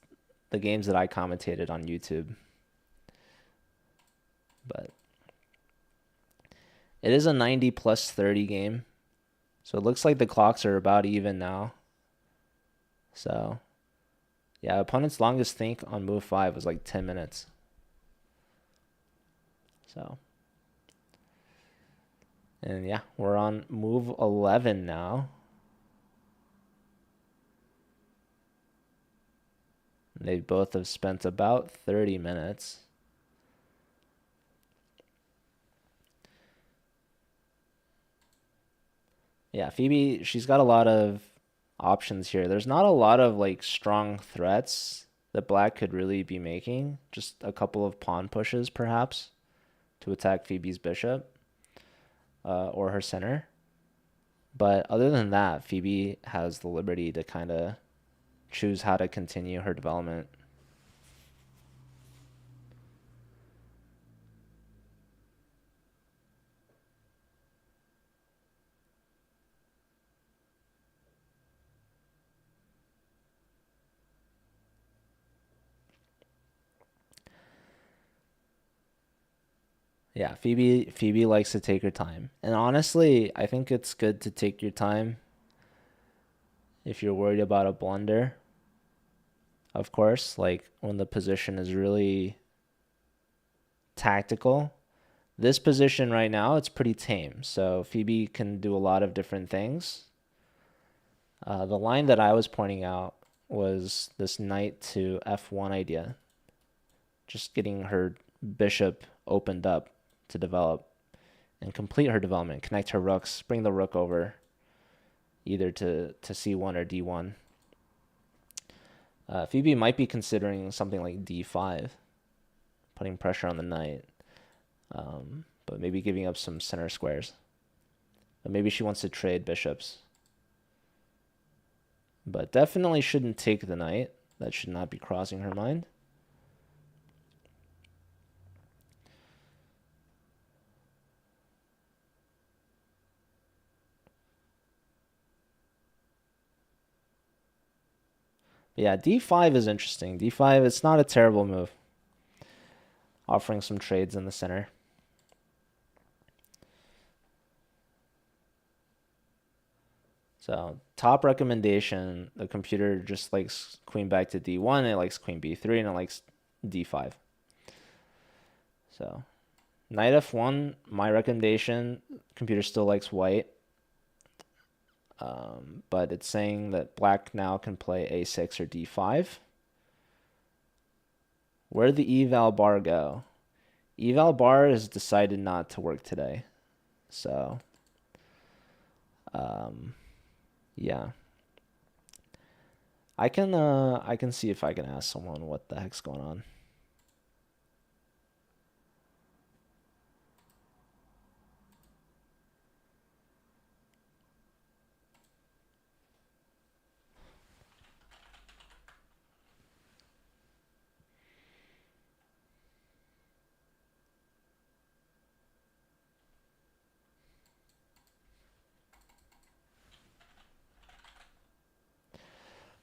the games that I commentated on YouTube. But it is a 90 plus 30 game. So it looks like the clocks are about even now. So, yeah, opponent's longest think on move 5 was like 10 minutes. So, and yeah, we're on move 11 now. They both have spent about 30 minutes. Yeah, Phoebe, she's got a lot of options here. There's not a lot of like strong threats that Black could really be making. Just a couple of pawn pushes, perhaps, to attack Phoebe's bishop or her center. But other than that, Phoebe has the liberty to kind of choose how to continue her development. Yeah, Phoebe likes to take her time. And honestly, I think it's good to take your time if you're worried about a blunder. Of course, like when the position is really tactical. This position right now, it's pretty tame. So Phoebe can do a lot of different things. The line that I was pointing out was this knight to f1 idea. Just getting her bishop opened up to develop and complete her development. Connect her rooks, bring the rook over either to c1 or d1. Phoebe might be considering something like d5, putting pressure on the knight, but maybe giving up some center squares. But maybe she wants to trade bishops. But definitely shouldn't take the knight. That should not be crossing her mind. But yeah, d5 is interesting. d5, it's not a terrible move. Offering some trades in the center. So top recommendation, the computer just likes queen back to d1, it likes queen b3, and it likes d5. So knight f1, my recommendation, computer still likes white. But it's saying that Black now can play a6 or d5. Where'd the eval bar go? Eval bar has decided not to work today. So, yeah. I can see if I can ask someone what the heck's going on.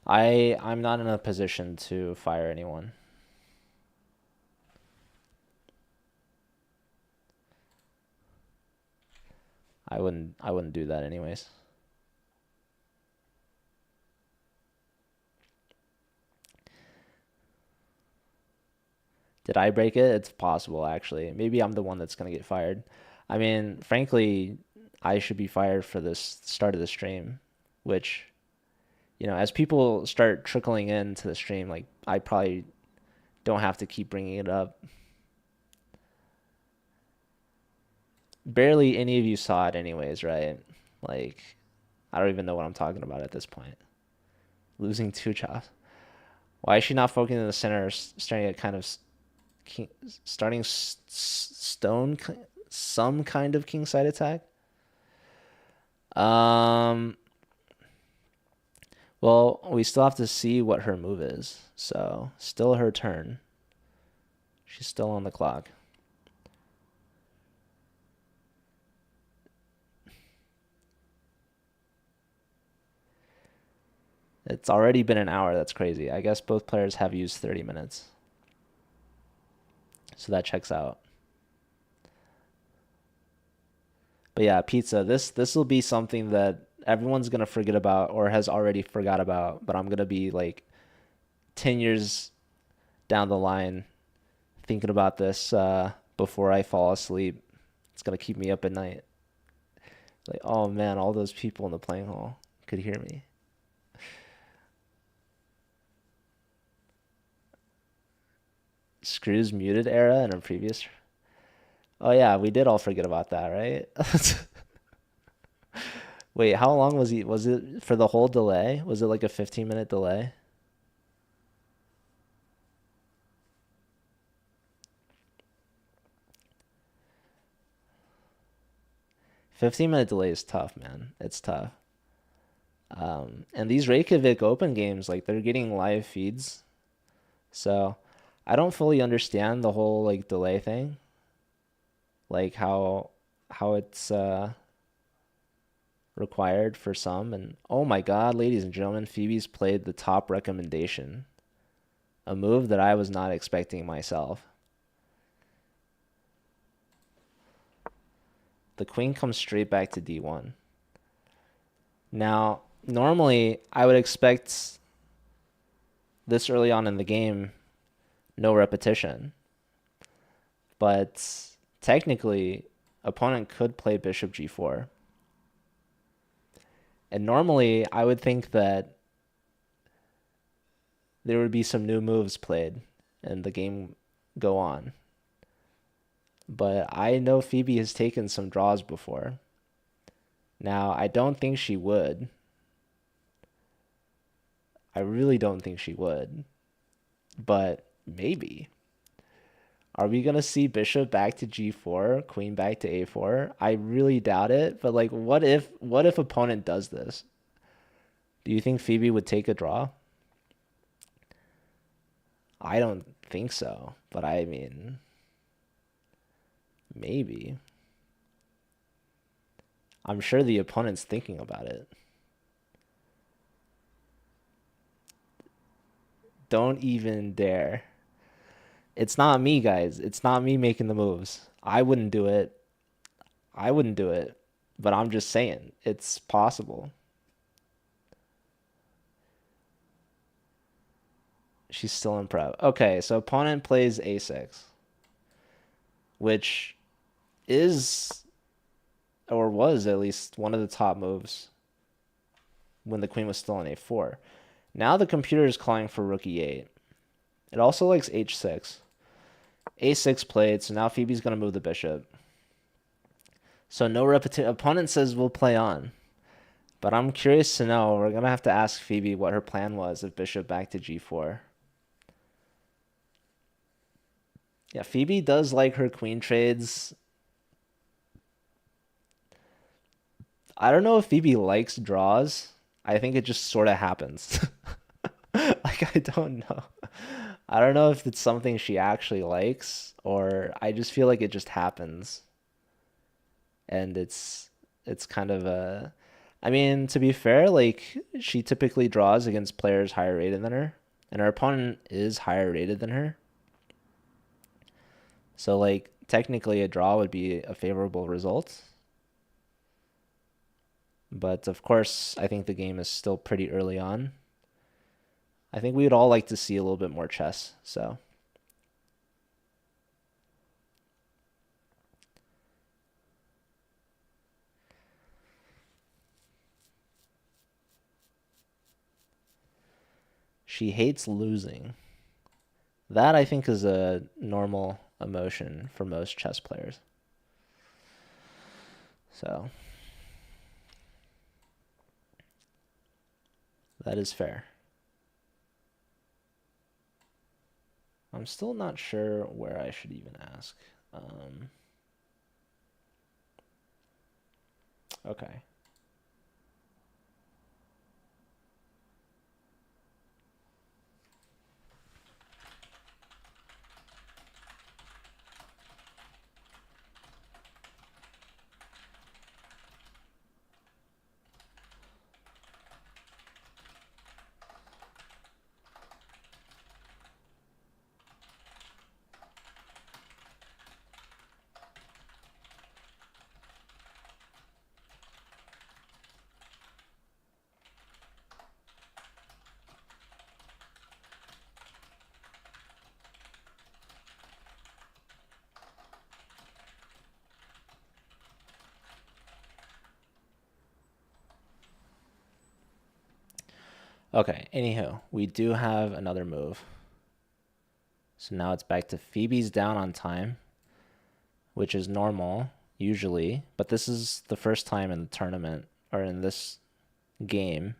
I'm not in a position to fire anyone. I wouldn't do that anyways. Did I break it? It's possible actually. Maybe I'm the one that's gonna get fired. I mean, frankly, I should be fired for this start of the stream, which, as people start trickling into the stream, like I probably don't have to keep bringing it up. Barely any of you saw it anyways, right? Like, I don't even know what I'm talking about at this point. Losing two jobs. Why is she not focusing in the center, starting at kind of king, starting stone, some kind of king side attack? Um, well, we still have to see what her move is. So, still her turn. She's still on the clock. It's already been an hour. That's crazy. I guess both players have used 30 minutes. So that checks out. But yeah, pizza. This will be something that everyone's gonna forget about or has already forgot about. But I'm gonna be like 10 years down the line thinking about this before I fall asleep. It's gonna keep me up at night. Like, oh man, all those people in the playing hall could hear me. Screws muted era in a previous. Oh yeah, we did all forget about that, right? Wait, how long was he? Was it for the whole delay? Was it like a 15-minute delay? 15-minute delay is tough, man. It's tough. And these Reykjavik Open games, like they're getting live feeds, so I don't fully understand the whole like delay thing, like how it's required for some. And oh my God, ladies and gentlemen, Phoebe's played the top recommendation, a move that I was not expecting myself. The queen comes straight back to D1. Now, normally I would expect this early on in the game, no repetition. But technically, opponent could play bishop g4. And normally I would think that there would be some new moves played and the game go on. But I know Phoebe has taken some draws before. Now, I don't think she would. I really don't think she would. But maybe. Are we going to see bishop back to g4, queen back to a4? I really doubt it, but like what if opponent does this? Do you think Phoebe would take a draw? I don't think so, but I mean, maybe. I'm sure the opponent's thinking about it. Don't even dare. It's not me, guys. It's not me making the moves. I wouldn't do it. I wouldn't do it. But I'm just saying, it's possible. She's still in prep. Okay, so opponent plays a6, which is, or was at least, one of the top moves when the queen was still on a4. Now the computer is calling for rook e8. It also likes h6. a6 played, so now Phoebe's going to move the bishop. So no repetition. Opponent says we'll play on. But I'm curious to know, we're going to have to ask Phoebe what her plan was of bishop back to g4. Yeah, Phoebe does like her queen trades. I don't know if Phoebe likes draws. I think it just sort of happens. Like, I don't know. I don't know if it's something she actually likes, or I just feel like it just happens. And it's kind of a, I mean, to be fair, like she typically draws against players higher rated than her, and her opponent is higher rated than her. So like technically a draw would be a favorable result. But of course, I think the game is still pretty early on. I think we would all like to see a little bit more chess. So she hates losing. That I think is a normal emotion for most chess players. So that is fair. I'm still not sure where I should even ask. Okay. Okay, anywho, we do have another move. So now it's back to Phoebe's down on time, which is normal usually, but this is the first time in the tournament or in this game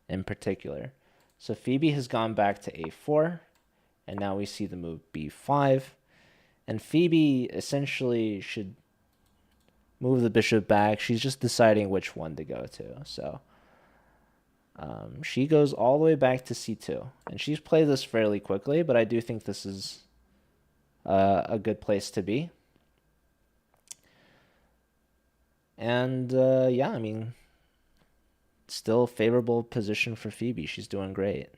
in particular. So Phoebe has gone back to a4, and now we see the move b5. And Phoebe essentially should move the bishop back. She's just deciding which one to go to. So she goes all the way back to c2. And she's played this fairly quickly, but I do think this is a good place to be. And yeah, I mean, still favorable position for Phoebe. She's doing great.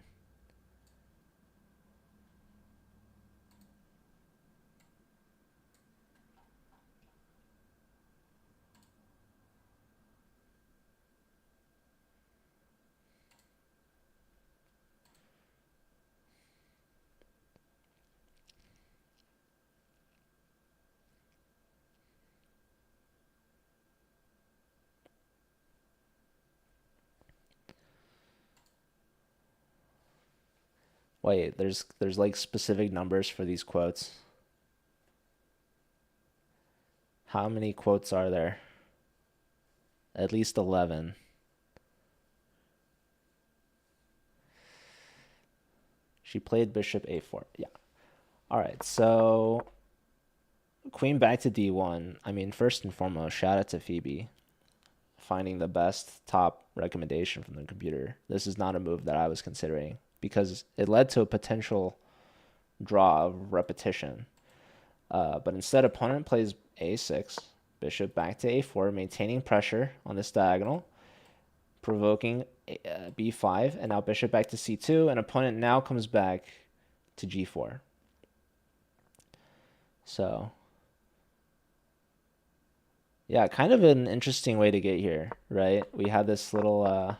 Wait, there's like specific numbers for these quotes. How many quotes are there? At least 11. She played bishop a4. Yeah. All right, so queen back to d1. I mean, first and foremost, shout out to Phoebe finding the best top recommendation from the computer. This is not a move that I was considering because it led to a potential draw of repetition. But instead, opponent plays a6, bishop back to a4, maintaining pressure on this diagonal, provoking b5, and now bishop back to c2, and opponent now comes back to g4. So, yeah, kind of an interesting way to get here, right? We have this little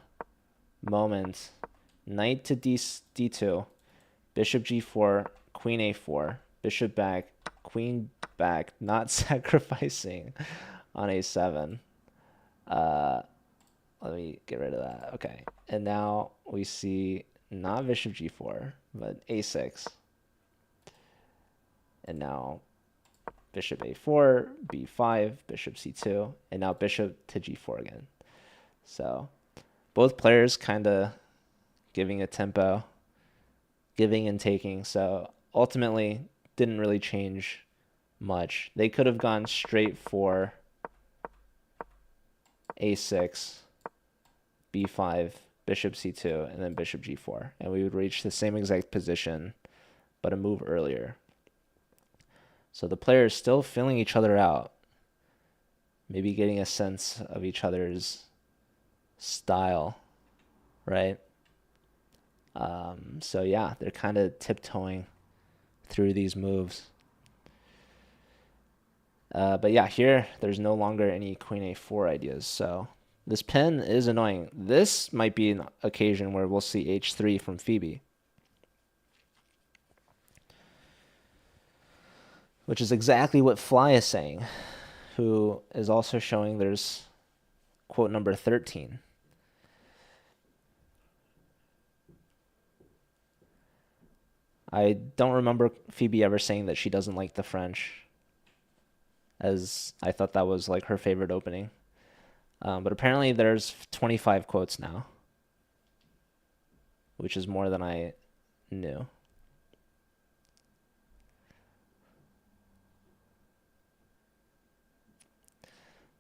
moment, knight to d2, bishop g4, queen a4, bishop back, queen back, not sacrificing on a7. Let me get rid of that. Okay. And now we see not bishop g4, but a6. And now bishop a4, b5, bishop c2, and now bishop to g4 again. So both players kind of giving a tempo, giving and taking. So ultimately didn't really change much. They could have gone straight for a6, b5, bishop c2, and then bishop g4. And we would reach the same exact position, but a move earlier. So the players still feeling each other out, maybe getting a sense of each other's style, right? So yeah, they're kind of tiptoeing through these moves. But yeah, here there's no longer any queen a4 ideas, so This pin is annoying. This might be an occasion where we'll see h3 from Phoebe, which is exactly what Fly is saying, who is also showing there's quote number 13. I don't remember Phoebe ever saying that she doesn't like the French, as I thought that was like her favorite opening. But apparently there's 25 quotes now, which is more than I knew.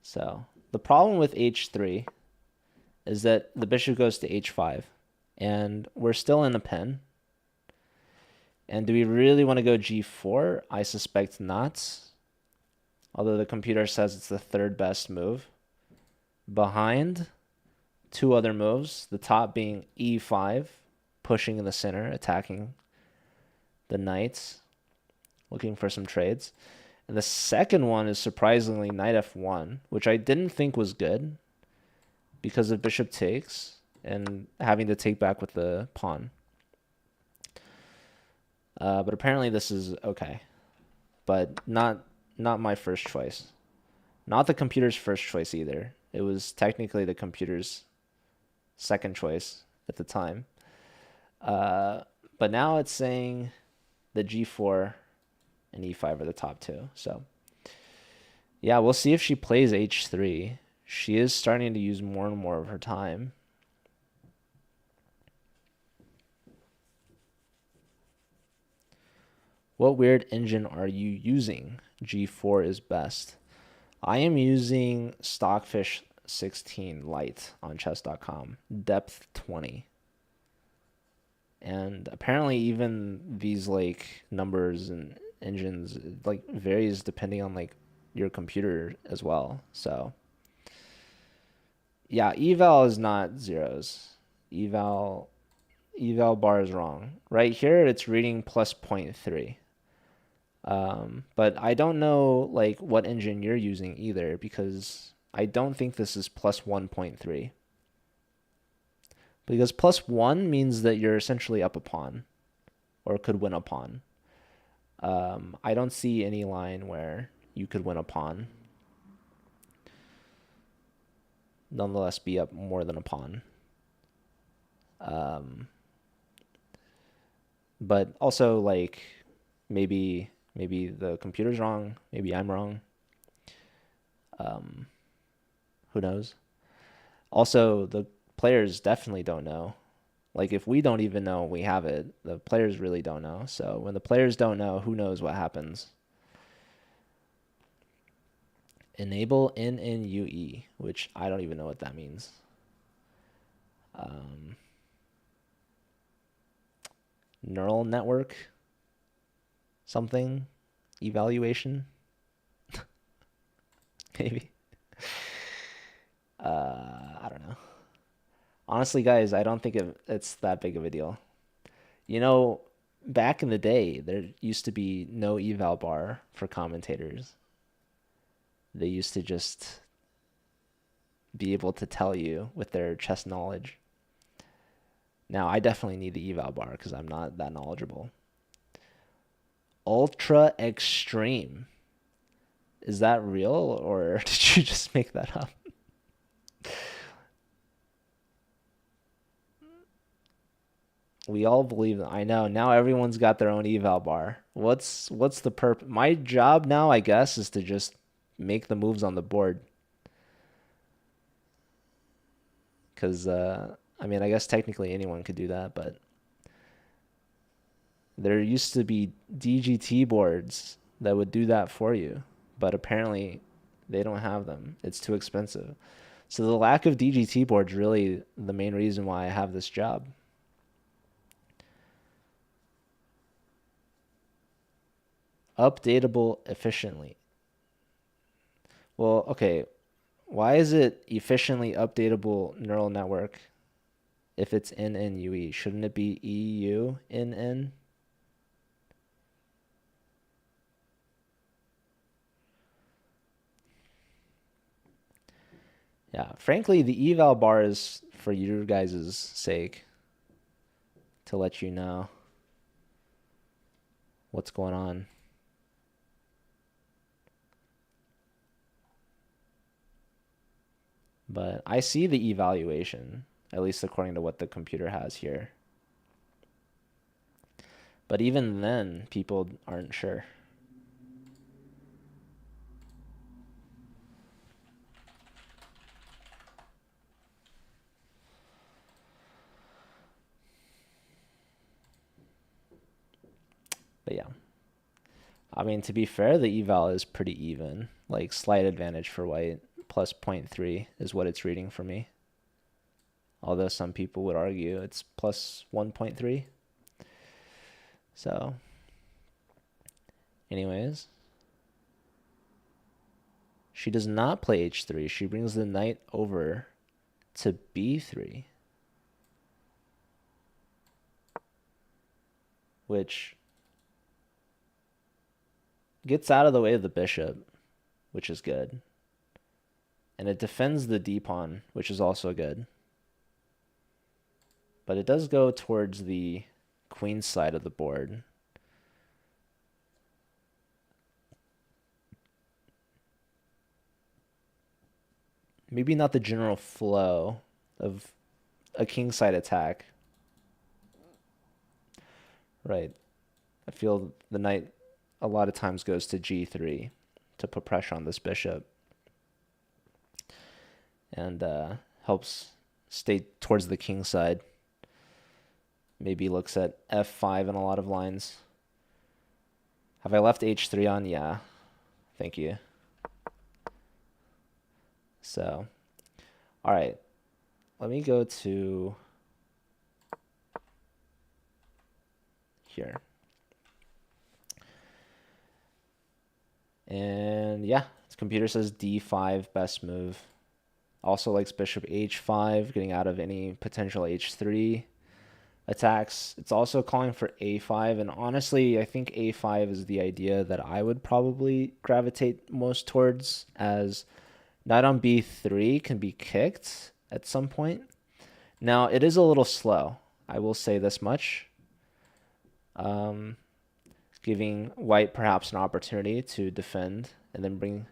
So the problem with h3 is that the bishop goes to h5, and we're still in a pin. And do we really want to go g4? I suspect not. Although the computer says it's the third best move. Behind two other moves, the top being e5, pushing in the center, attacking the knights, looking for some trades. And the second one is surprisingly knight f1, which I didn't think was good because of bishop takes and having to take back with the pawn. But apparently this is okay, but not my first choice. Not the computer's first choice either. It was technically the computer's second choice at the time. But now it's saying the g4 and e5 are the top two. So yeah, we'll see if she plays h3. She is starting to use more and more of her time. What weird engine are you using? G4 is best. I am using Stockfish 16 Lite on chess.com, depth 20. And apparently even these like numbers and engines like varies depending on like your computer as well. So yeah, eval is not zeros. Eval bar is wrong. Right here it's reading plus 0.3. But I don't know like what engine you're using either, because I don't think this is plus 1.3. Because plus 1 means that you're essentially up a pawn or could win a pawn. I don't see any line where you could win a pawn. Nonetheless, be up more than a pawn. But also like maybe the computer's wrong. Maybe I'm wrong. Who knows? Also, the players definitely don't know. Like, if we don't even know we have it, the players really don't know. So when the players don't know, who knows what happens? Enable NNUE, which I don't even know what that means. Neural network something evaluation. Maybe. I don't know. Honestly, guys, I don't think it's that big of a deal. You know, back in the day, there used to be no eval bar for commentators. They used to just be able to tell you with their chess knowledge. Now, I definitely need the eval bar because I'm not that knowledgeable. Ultra extreme. Is that real, or did you just make that up? We all believe that. I know. Now everyone's got their own eval bar. What's the purpose? My job now, I guess, is to just make the moves on the board. Because, I mean, I guess technically anyone could do that, but there used to be DGT boards that would do that for you, but apparently they don't have them. It's too expensive. So the lack of DGT boards really the main reason why I have this job. Updatable efficiently. Well, okay. Why is it efficiently updatable neural network if it's NNUE? Shouldn't it be EUNN? Yeah, frankly, the eval bar is for your guys' sake to let you know what's going on. But I see the evaluation, at least according to what the computer has here. But even then, people aren't sure. But yeah. I mean, to be fair, the eval is pretty even. Like, slight advantage for white. Plus 0.3 is what it's reading for me. Although some people would argue it's plus 1.3. So, anyways. She does not play h3. She brings the knight over to b3. Which gets out of the way of the bishop, which is good. And it defends the d-pawn, which is also good. But it does go towards the queen side of the board. Maybe not the general flow of a kingside attack. Right. I feel the knight a lot of times goes to g3 to put pressure on this bishop. And helps stay towards the king side. Maybe looks at f5 in a lot of lines. Have I left h3 on? Yeah. Thank you. So, all right. Let me go to here. And yeah, this computer says d5 best move. Also likes bishop h5, getting out of any potential h3 attacks. It's also calling for a5, and honestly, I think a5 is the idea that I would probably gravitate most towards, as knight on b3 can be kicked at some point. Now, it is a little slow. I will say this much. Giving white perhaps an opportunity to defend and then bring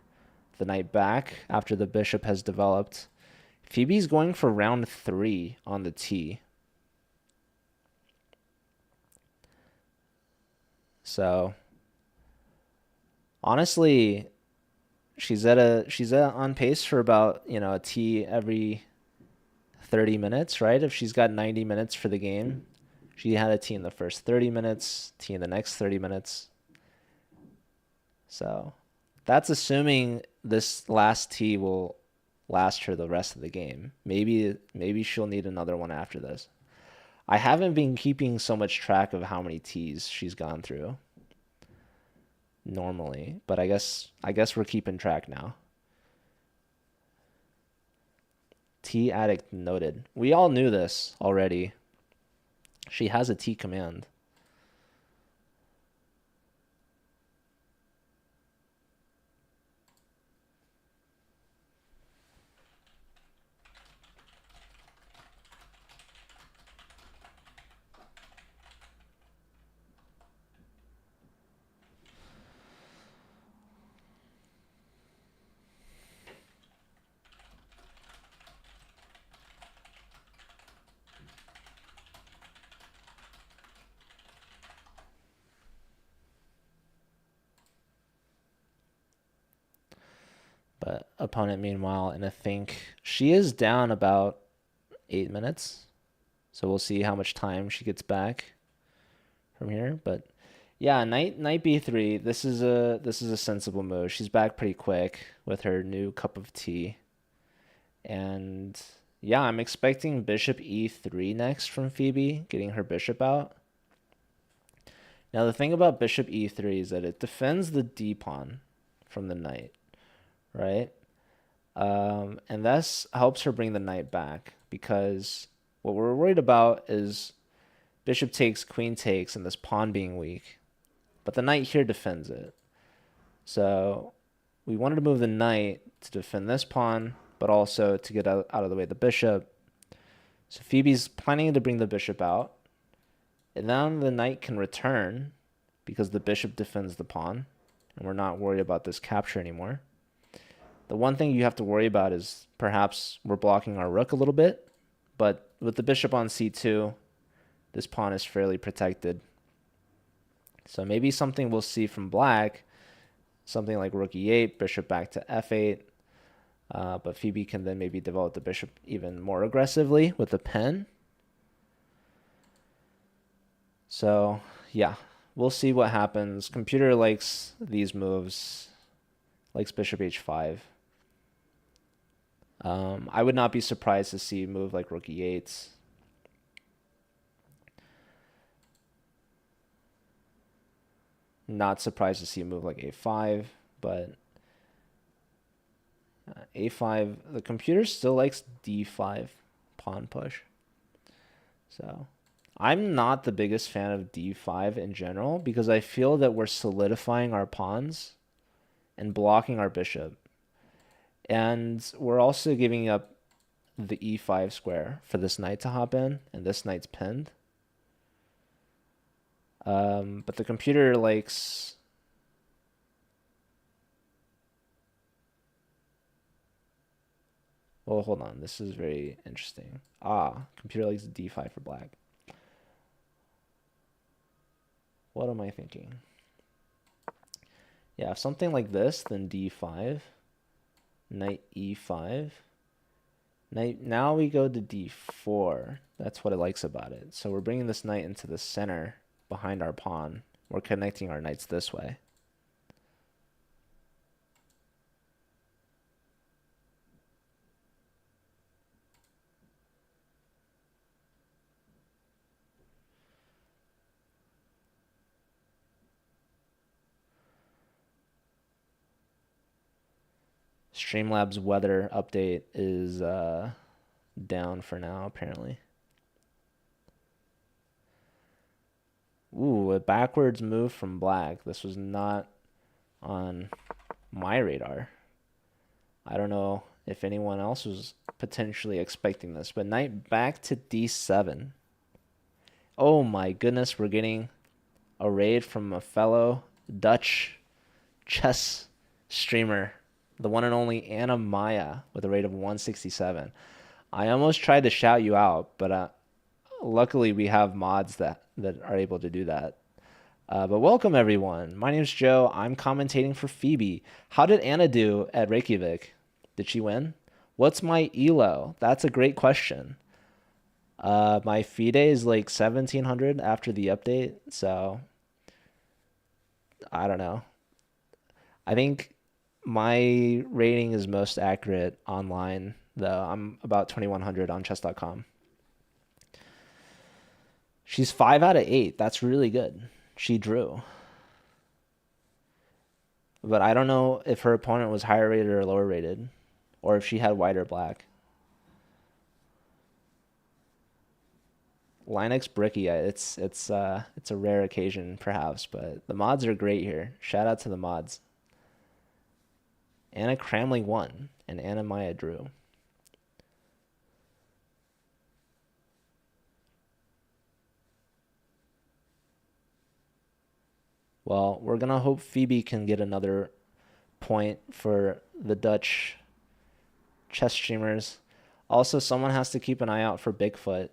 the knight back after the bishop has developed. Phoebe's going for round 3 on the T. So honestly, she's on pace for about, a T every 30 minutes, right? If she's got 90 minutes for the game, she had a T in the first 30 minutes, T in the next 30 minutes. So that's assuming this last T will last her the rest of the game. Maybe she'll need another one after this. I haven't been keeping so much track of how many T's she's gone through normally, but I guess we're keeping track now. T addict noted. We all knew this already. She has a T command. But opponent, meanwhile, in a think, she is down about 8 minutes. So we'll see how much time she gets back from here. But yeah, knight b3. This is a sensible move. She's back pretty quick with her new cup of tea. And yeah, I'm expecting bishop e3 next from Phoebe, getting her bishop out. Now the thing about bishop e3 is that it defends the d pawn from the knight, right? And this helps her bring the knight back, because what we're worried about is bishop takes, queen takes, and this pawn being weak. But the knight here defends it. So we wanted to move the knight to defend this pawn but also to get out of the way of the bishop. So Phoebe's planning to bring the bishop out. And then the knight can return because the bishop defends the pawn. And we're not worried about this capture anymore. The one thing you have to worry about is perhaps we're blocking our rook a little bit. But with the bishop on c2, this pawn is fairly protected. So maybe something we'll see from black, something like rook e8, bishop back to f8. But Phoebe can then maybe develop the bishop even more aggressively with the pen. So yeah, we'll see what happens. Computer likes these moves, likes bishop h5. I would not be surprised to see a move like rook e8. Not surprised to see a move like a5, but a5, the computer still likes d5 pawn push. So I'm not the biggest fan of d5 in general because I feel that we're solidifying our pawns and blocking our bishop. And we're also giving up the e5 square for this knight to hop in, and this knight's pinned. But the computer likes... Well, hold on. This is very interesting. Computer likes d5 for black. What am I thinking? Yeah, if something like this, then d5. Knight e5. Knight, now we go to d4. That's what it likes about it. So we're bringing this knight into the center behind our pawn. We're connecting our knights this way. Streamlabs weather update is down for now, apparently. Ooh, a backwards move from black. This was not on my radar. I don't know if anyone else was potentially expecting this, but knight back to d7. Oh my goodness, we're getting a raid from a fellow Dutch chess streamer, the one and only Anna Maya, with a rate of 167. I almost tried to shout you out, but luckily we have mods that are able to do that. But welcome everyone. My name's Joe. I'm commentating for Phoebe. How did Anna do at Reykjavik? Did she win? What's my elo? That's a great question. My FIDE is like 1700 after the update, so I don't know. I think my rating is most accurate online, though. I'm about 2100 on chess.com. She's 5 out of 8. That's really good. She drew. But I don't know if her opponent was higher rated or lower rated, or if she had white or black. Linux Bricky, it's a rare occasion perhaps, but the mods are great here. Shout out to the mods. Anna Cramley won, and Anna Maya drew. Well, we're going to hope Phoebe can get another point for the Dutch chess streamers. Also, someone has to keep an eye out for Bigfoot.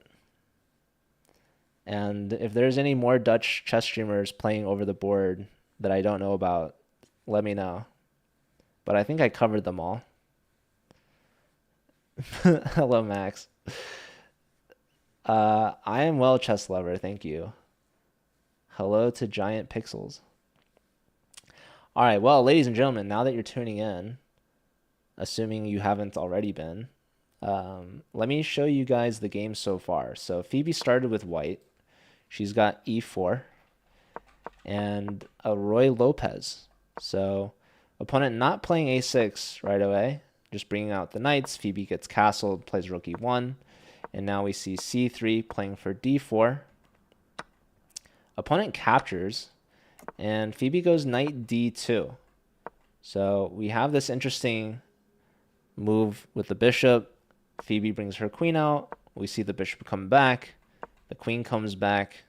And if there's any more Dutch chess streamers playing over the board that I don't know about, let me know. But I think I covered them all. Hello, Max. I am well, chess lover. Thank you. Hello to Giant Pixels. All right, well, ladies and gentlemen, now that you're tuning in, assuming you haven't already been, let me show you guys the game so far. So Phoebe started with white. She's got e4 and a Roy Lopez. So opponent not playing a6 right away, just bringing out the knights. Phoebe gets castled, plays rook e1, and now we see c3 playing for d4. Opponent captures, and Phoebe goes knight d2. So we have this interesting move with the bishop. Phoebe brings her queen out. We see the bishop come back. The queen comes back.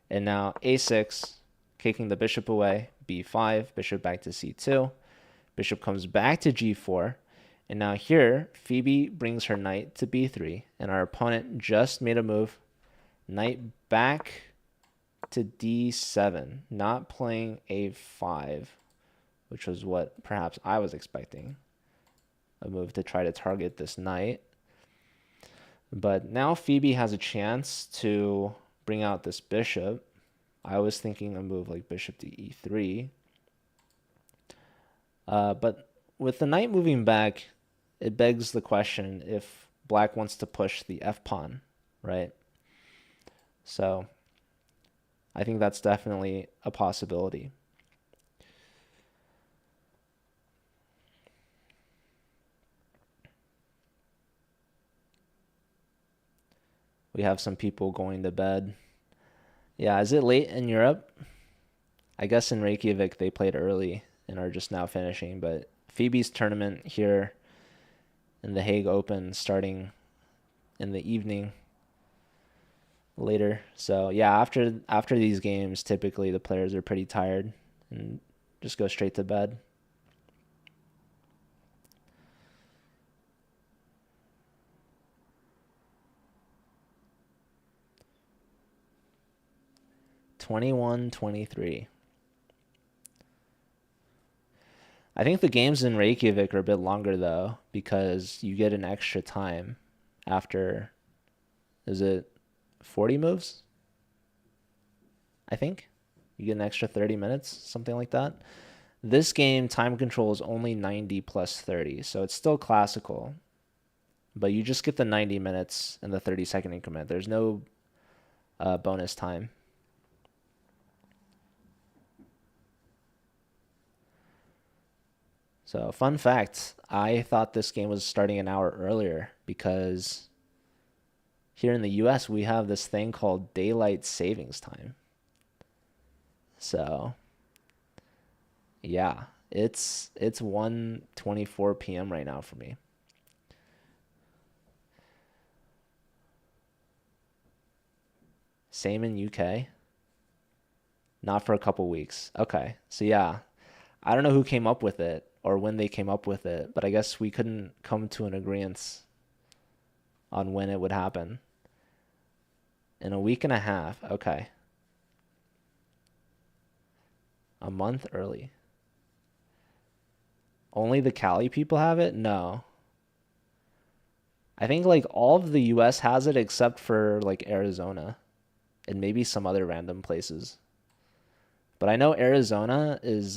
And now a6, kicking the bishop away. b5, bishop back to c2. Bishop comes back to g4. And now here, Phoebe brings her knight to b3. And our opponent just made a move. Knight back to d7. Not playing a5, which was what perhaps I was expecting. A move to try to target this knight. But now Phoebe has a chance to bring out this bishop. I was thinking a move like bishop to e3. But with the knight moving back, it begs the question if black wants to push the f-pawn, right? So I think that's definitely a possibility. We have some people going to bed. Yeah, is it late in Europe? I guess in Reykjavik they played early and are just now finishing, but Phoebe's tournament here in the Hague Open starting in the evening later. So yeah, after these games, typically the players are pretty tired and just go straight to bed. (21-23). I think the games in Reykjavik are a bit longer though, because you get an extra time after, is it 40 moves? I think you get an extra 30 minutes, something like that. This game, time control is only 90 plus 30, so it's still classical, but you just get the 90 minutes in the 30-second increment. There's no bonus time. So, fun fact, I thought this game was starting an hour earlier because here in the US we have this thing called daylight savings time. So, yeah, it's 1:24 p.m. right now for me. Same in UK. Not for a couple weeks. Okay. So yeah, I don't know who came up with it or when they came up with it, but I guess we couldn't come to an agreement on when it would happen. In a week and a half. Okay. A month early. Only the Cali people have it? No. I think like all of the US has it except for like Arizona and maybe some other random places. But I know Arizona is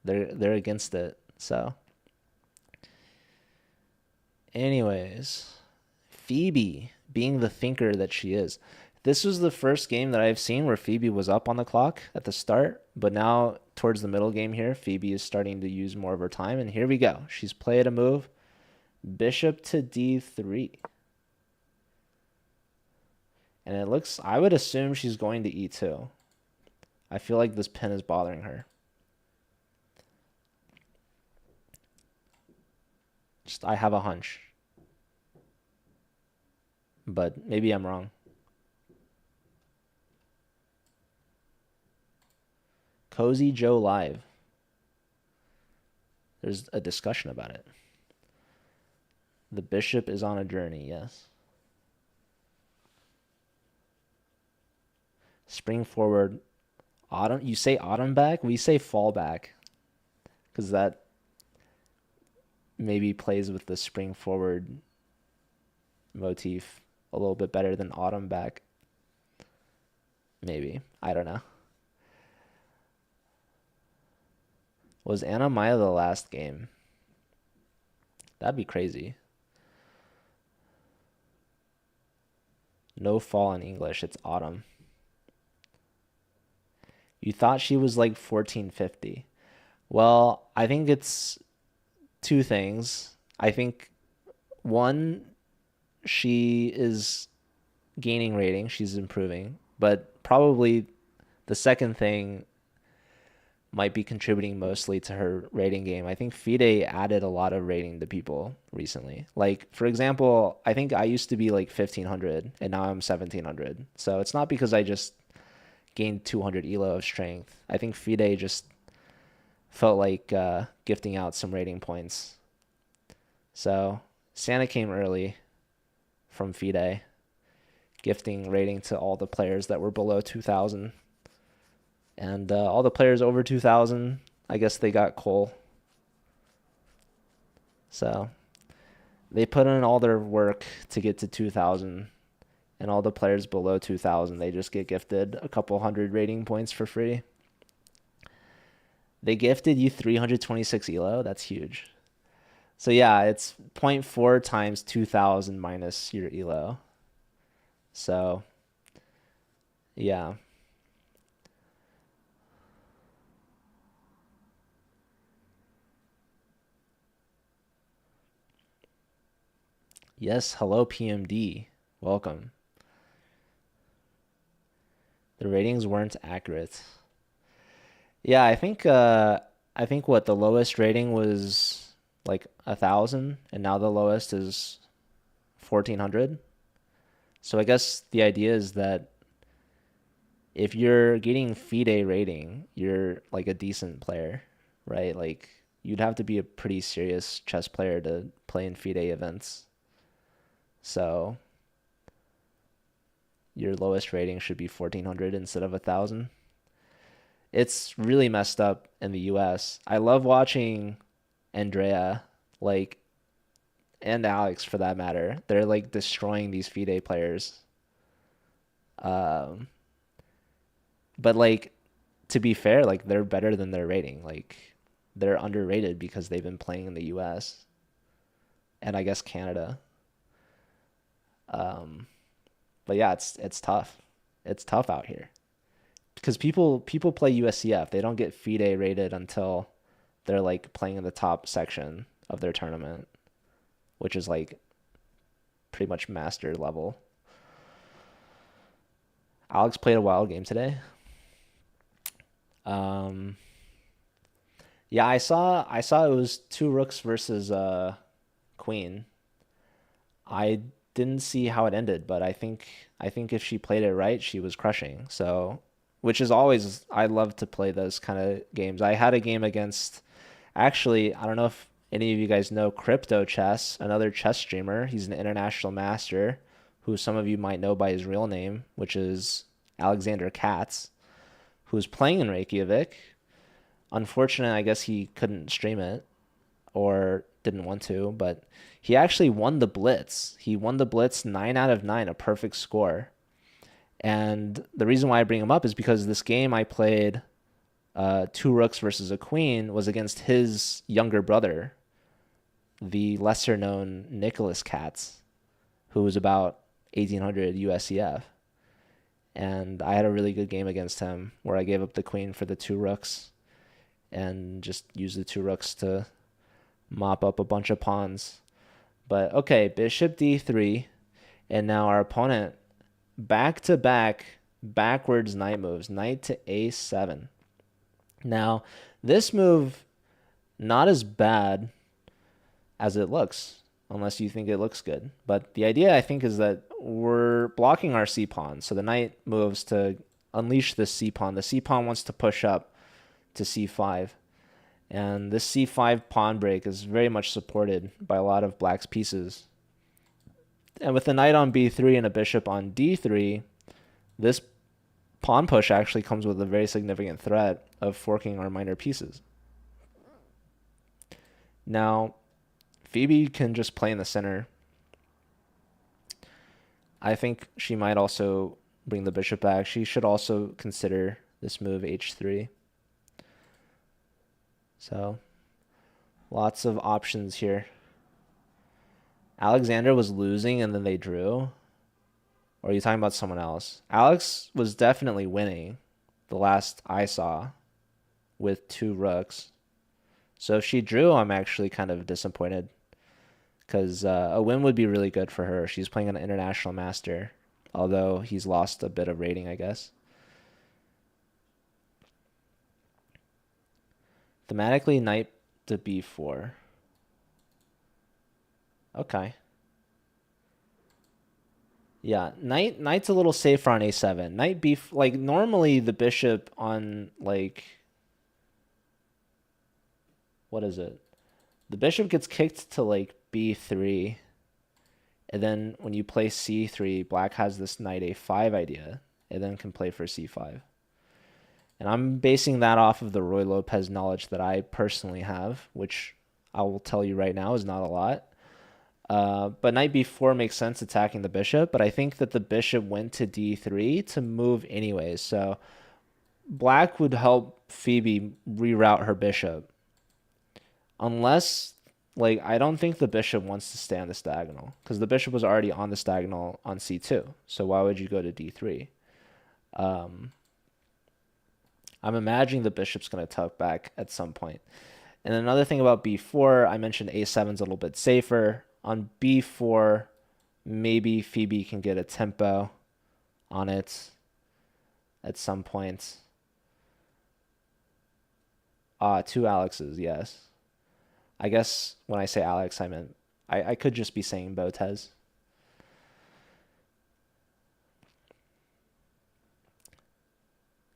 they're against it. So anyways, Phoebe being the thinker that she is. This was the first game that I've seen where Phoebe was up on the clock at the start, but now towards the middle game here, Phoebe is starting to use more of her time, and here we go. She's played a move, bishop to d3. And it looks, I would assume she's going to e2. I feel like this pin is bothering her. Just, I have a hunch. But maybe I'm wrong. Cozy Joe Live. There's a discussion about it. The bishop is on a journey, yes. Spring forward. Autumn. You say autumn back? We say fall back. Because that maybe plays with the spring forward motif a little bit better than autumn back. Maybe. I don't know. Was Anna Maya the last game? That'd be crazy. No fall in English. It's autumn. You thought she was like 1450. Well, I think it's two things. I think one, she is gaining rating, she's improving, but probably the second thing might be contributing mostly to her rating game. I think Fide added a lot of rating to people recently. Like, for example, I think I used to be like 1500 and now I'm 1700. So it's not because I just gained 200 elo of strength. I think Fide just felt like gifting out some rating points. So Santa came early from Fide, gifting rating to all the players that were below 2000. And all the players over 2000, I guess they got Cole. So they put in all their work to get to 2000. And all the players below 2000, they just get gifted a couple hundred rating points for free. They gifted you 326 elo. That's huge. So yeah, it's zero point 0.4 times 2000 minus your elo. So yeah. Yes, hello PMD. Welcome. The ratings weren't accurate. Yeah, I think what the lowest rating was like 1,000 and now the lowest is 1,400. So I guess the idea is that if you're getting FIDE rating, you're like a decent player, right? Like you'd have to be a pretty serious chess player to play in FIDE events. So your lowest rating should be 1,400 instead of 1,000. It's really messed up in the US. I love watching Andrea, like, and Alex for that matter. They're like destroying these FIDE players. Um, but like to be fair, like they're better than their rating. Like they're underrated because they've been playing in the US and I guess Canada. Um, but yeah, it's tough. It's tough out here because people play USCF. They don't get FIDE rated until they're like playing in the top section of their tournament, which is like pretty much master level. Alex played a wild game today. Um, yeah, I saw it was two rooks versus queen. I didn't see how it ended, but I think if she played it right, she was crushing. So, which is always I love to play those kind of games. I had a game against actually, I don't know if any of you guys know Crypto Chess, another chess streamer. He's an international master who some of you might know by his real name, which is Alexander Katz, who was playing in Reykjavik. Unfortunately, I guess he couldn't stream it or didn't want to, but he actually won the Blitz. He won the Blitz 9 out of 9, a perfect score. And the reason why I bring him up is because this game I played, two rooks versus a queen, was against his younger brother, the lesser known Nicholas Katz, who was about 1800 USCF. And I had a really good game against him where I gave up the queen for the two rooks and just used the two rooks to mop up a bunch of pawns. But okay, bishop d3, and now our opponent back to back backwards knight moves, knight to a7. Now, this move not as bad as it looks, unless you think it looks good. But the idea I think is that we're blocking our c pawn, so the knight moves to unleash this c pawn. The c pawn wants to push up to c5. And this c5 pawn break is very much supported by a lot of black's pieces. And with the knight on b3 and a bishop on d3, this pawn push actually comes with a very significant threat of forking our minor pieces. Now, Phoebe can just play in the center. I think she might also bring the bishop back. She should also consider this move h3. So, lots of options here. Alexander was losing and then they drew. Or are you talking about someone else? Alex was definitely winning the last I saw with two rooks. So if she drew, I'm actually kind of disappointed because a win would be really good for her. She's playing an international master, although he's lost a bit of rating, I guess. Thematically, knight to b4. Okay. Yeah, knight's a little safer on a7. Knight b, like normally the bishop on like, what is it? The bishop gets kicked to like b3, and then when you play c3, black has this knight a5 idea, and then can play for c5. And I'm basing that off of the Roy Lopez knowledge that I personally have, which I will tell you right now is not a lot. But knight b4 makes sense attacking the bishop, but I think that the bishop went to d3 to move anyways. So black would help Phoebe reroute her bishop. Unless, like, I don't think the bishop wants to stay on this diagonal because the bishop was already on this diagonal on c2. So why would you go to d3? I'm imagining the bishop's going to tuck back at some point. And another thing about b4, I mentioned a7's a little bit safer. On b4, maybe Phoebe can get a tempo on it at some point. Two Alexes, yes. I guess when I say Alex, I meant I could just be saying Botez.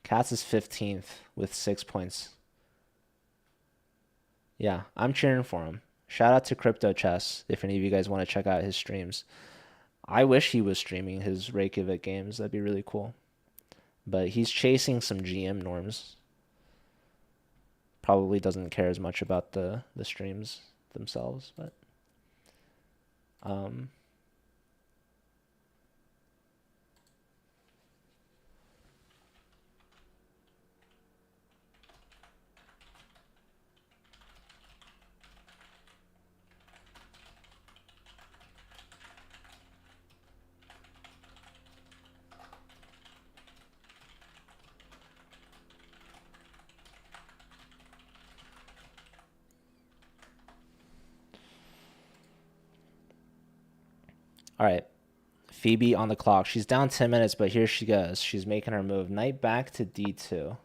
Katz is 15th with 6 points. Yeah, I'm cheering for him. Shout out to Crypto Chess if any of you guys want to check out his streams. I wish he was streaming his Reykjavik games. That'd be really cool. But he's chasing some GM norms. Probably doesn't care as much about the streams themselves, but all right. Phoebe on the clock. She's down 10 minutes, but here she goes. She's making her move. Knight back to d2.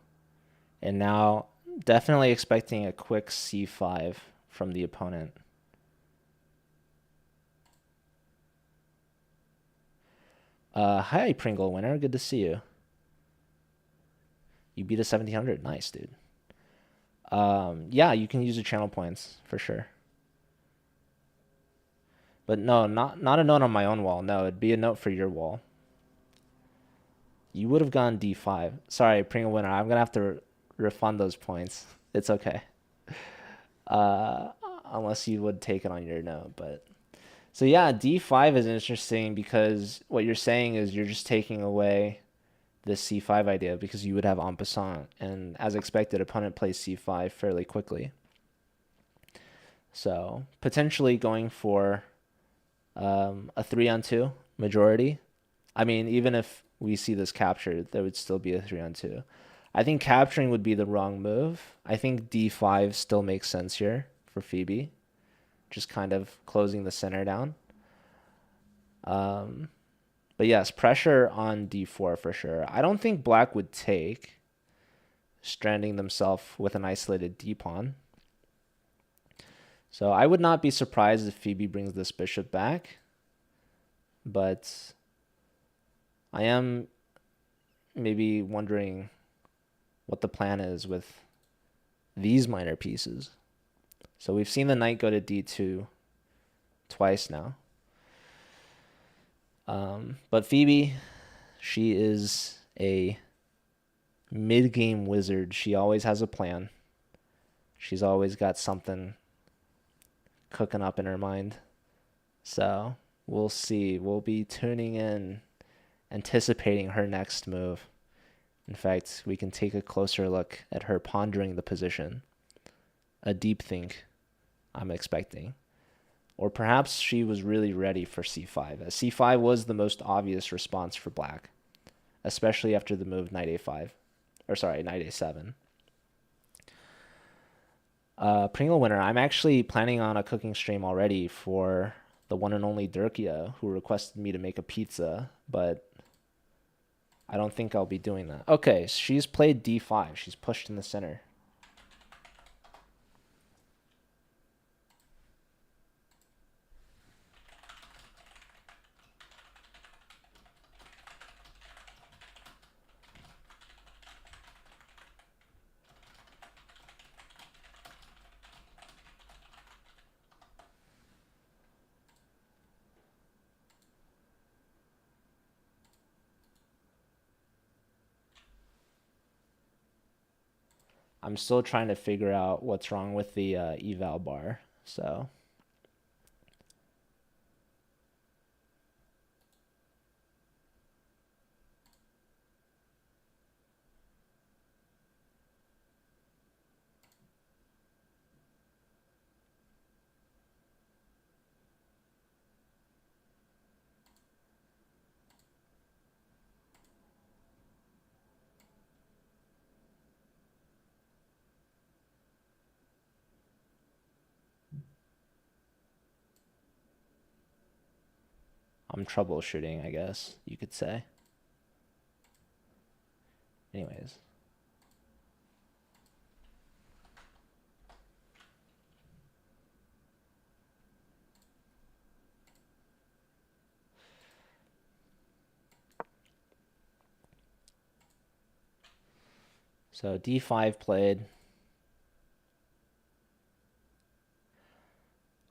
And now definitely expecting a quick c5 from the opponent. Hi, Pringle winner. Good to see you. You beat a 1700. Nice, dude. Yeah, you can use your channel points for sure. But no, not a note on my own wall. No, it'd be a note for your wall. You would have gone d5. Sorry, Pringle winner. I'm going to have to refund those points. It's okay. Unless you would take it on your note. But so yeah, d5 is interesting because what you're saying is you're just taking away this c5 idea because you would have en passant. And as expected, opponent plays c5 fairly quickly. So potentially going for a 3-on-2 majority. I mean, even if we see this captured, there would still be a 3-on-2. I think capturing would be the wrong move. I think d5 still makes sense here for Phoebe. Just kind of closing the center down. But yes, pressure on d4 for sure. I don't think black would take, stranding themselves with an isolated d-pawn. So I would not be surprised if Phoebe brings this bishop back. But I am maybe wondering what the plan is with these minor pieces. So we've seen the knight go to d2 twice now. But Phoebe, she is a mid-game wizard. She always has a plan. She's always got something cooking up in her mind. So we'll see. We'll be tuning in, anticipating her next move. In fact, we can take a closer look at her pondering the position. A deep think, I'm expecting. Or perhaps she was really ready for c5, as c5 was the most obvious response for black, especially after the move knight a5, or sorry, knight a7. Pringle winner, I'm actually planning on a cooking stream already for the one and only Durkia, who requested me to make a pizza, but I don't think I'll be doing that. Okay, she's played d5. She's pushed in the center. I'm still trying to figure out what's wrong with the eval bar. So I'm troubleshooting, I guess you could say. Anyways. So d5 played.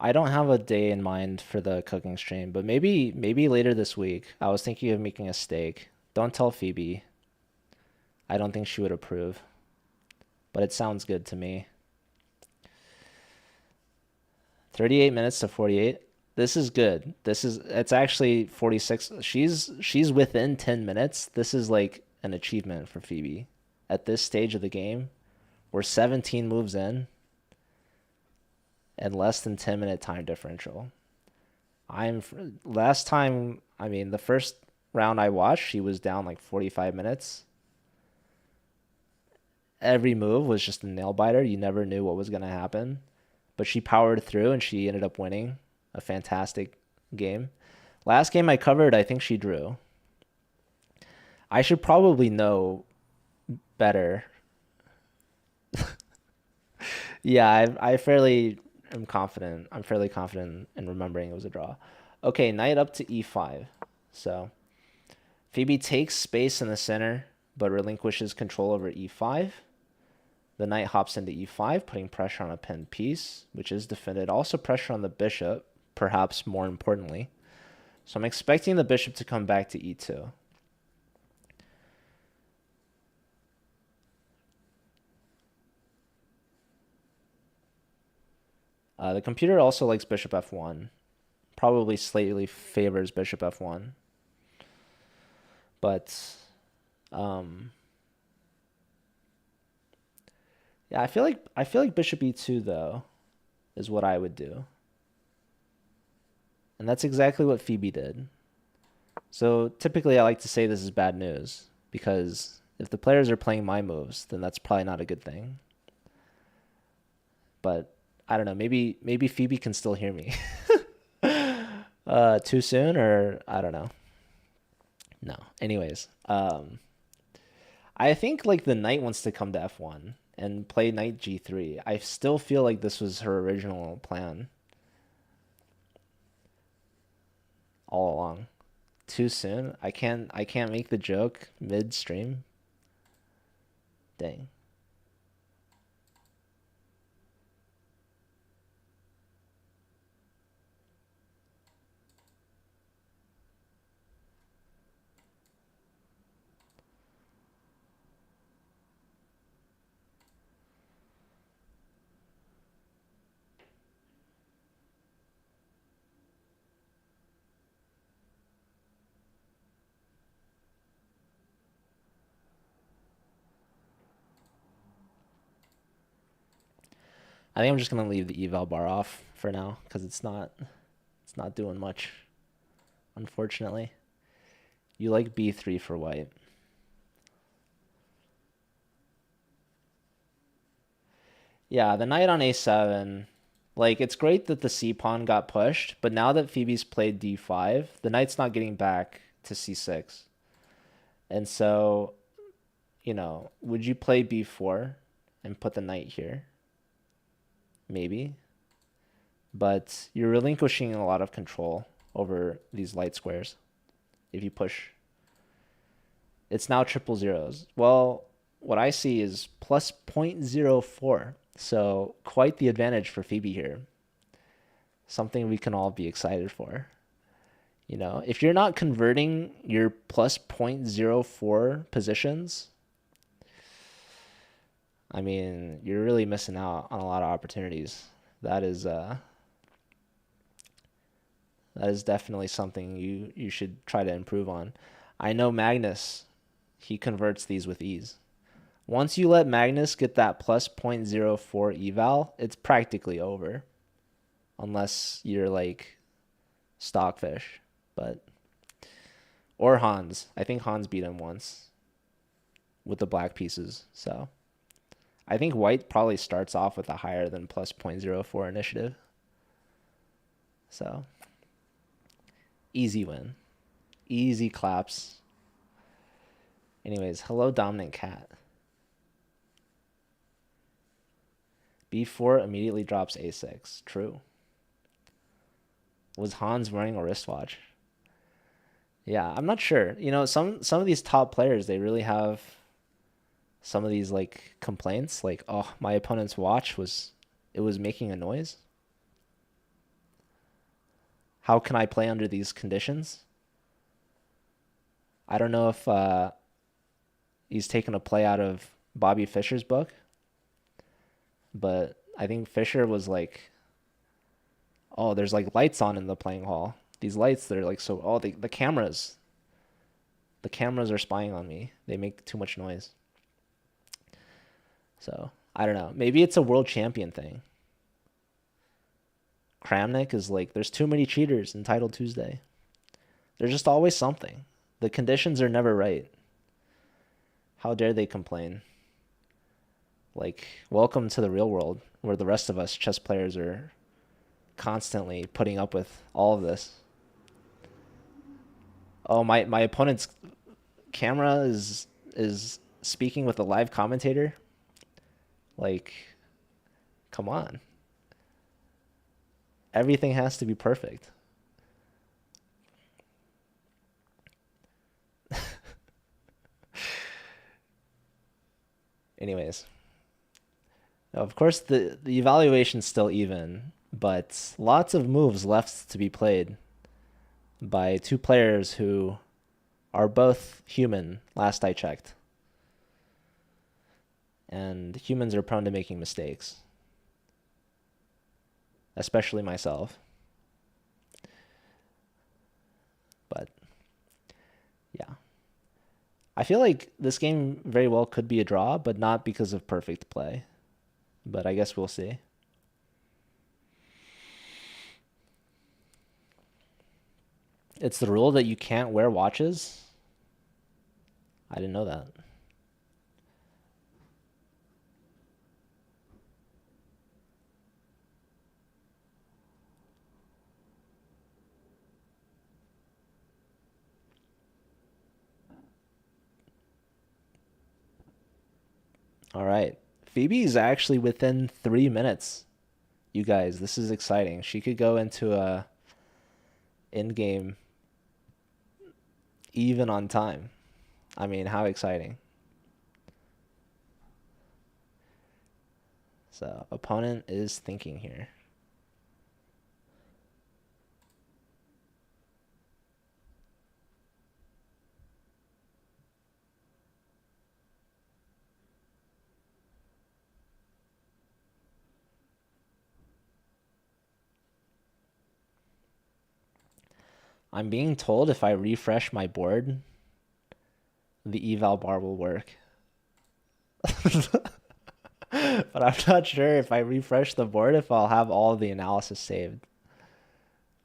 I don't have a day in mind for the cooking stream, but maybe later this week. I was thinking of making a steak. Don't tell Phoebe. I don't think she would approve, but it sounds good to me. 38 minutes to 48. This is good. It's actually 46. She's within 10 minutes. This is like an achievement for Phoebe. At this stage of the game, we're 17 moves in and less than 10-minute time differential. Last time, I mean, the first round I watched, she was down like 45 minutes. Every move was just a nail biter. You never knew what was going to happen. But she powered through and she ended up winning a fantastic game. Last game I covered, I think she drew. I should probably know better. Yeah, I fairly am confident. I'm fairly confident in remembering it was a draw. Okay, knight up to e5. So Phoebe takes space in the center, but relinquishes control over e5. The knight hops into e5, putting pressure on a pinned piece, which is defended. Also pressure on the bishop, perhaps more importantly. So I'm expecting the bishop to come back to e2. The computer also likes bishop f1. Probably slightly favors bishop f1. But yeah, I feel like bishop e2 though is what I would do. And that's exactly what Phoebe did. So typically I like to say this is bad news because if the players are playing my moves, then that's probably not a good thing. But I don't know, maybe Phoebe can still hear me. Too soon or I don't know. No. Anyways, I think like the knight wants to come to f1 and play knight g3. I still feel like this was her original plan all along. Too soon? I can't make the joke midstream. Dang. I think I'm just gonna leave the eval bar off for now because it's not doing much, unfortunately. You like b3 for white. Yeah, the knight on a7. Like, it's great that the c pawn got pushed, but now that Phoebe's played d5, the knight's not getting back to c6. And so, would you play b4 and put the knight here? Maybe. But you're relinquishing a lot of control over these light squares if you push. It's now triple zeros. Well, what I see is plus 0.04. So quite the advantage for Phoebe here. Something we can all be excited for. If you're not converting your plus 0.04 positions, I mean, you're really missing out on a lot of opportunities. That is uh that is definitely something you should try to improve on. I know Magnus, he converts these with ease. Once you let Magnus get that plus 0.04 eval, it's practically over. Unless you're like Stockfish. But or Hans. I think Hans beat him once with the black pieces. So I think White probably starts off with a higher than plus plus point zero 0.04 initiative. So easy win. Easy claps. Anyways, hello Dominant Cat. B4 immediately drops A6. True. Was Hans wearing a wristwatch? Yeah, I'm not sure. Some of these top players, they really have some of these like complaints, like, oh, my opponent's watch was making a noise. How can I play under these conditions? I don't know if he's taken a play out of Bobby Fischer's book, but I think Fischer was like, oh, there's like lights on in the playing hall. These lights, they're like so, oh, the cameras. The cameras are spying on me. They make too much noise. So, I don't know. Maybe it's a world champion thing. Kramnik is like, there's too many cheaters in Title Tuesday. There's just always something. The conditions are never right. How dare they complain? Like, welcome to the real world where the rest of us chess players are constantly putting up with all of this. Oh, my opponent's camera is speaking with a live commentator. Like, come on. Everything has to be perfect. Anyways, of course the evaluation's still even, but lots of moves left to be played by two players who are both human, last I checked. And humans are prone to making mistakes, especially myself. But yeah. I feel like this game very well could be a draw, but not because of perfect play. But I guess we'll see. It's the rule that you can't wear watches? I didn't know that. All right. Phoebe is actually within 3 minutes. You guys, this is exciting. She could go into a in-game even on time. I mean, how exciting. So, opponent is thinking here. I'm being told if I refresh my board, the eval bar will work. But I'm not sure if I refresh the board if I'll have all the analysis saved.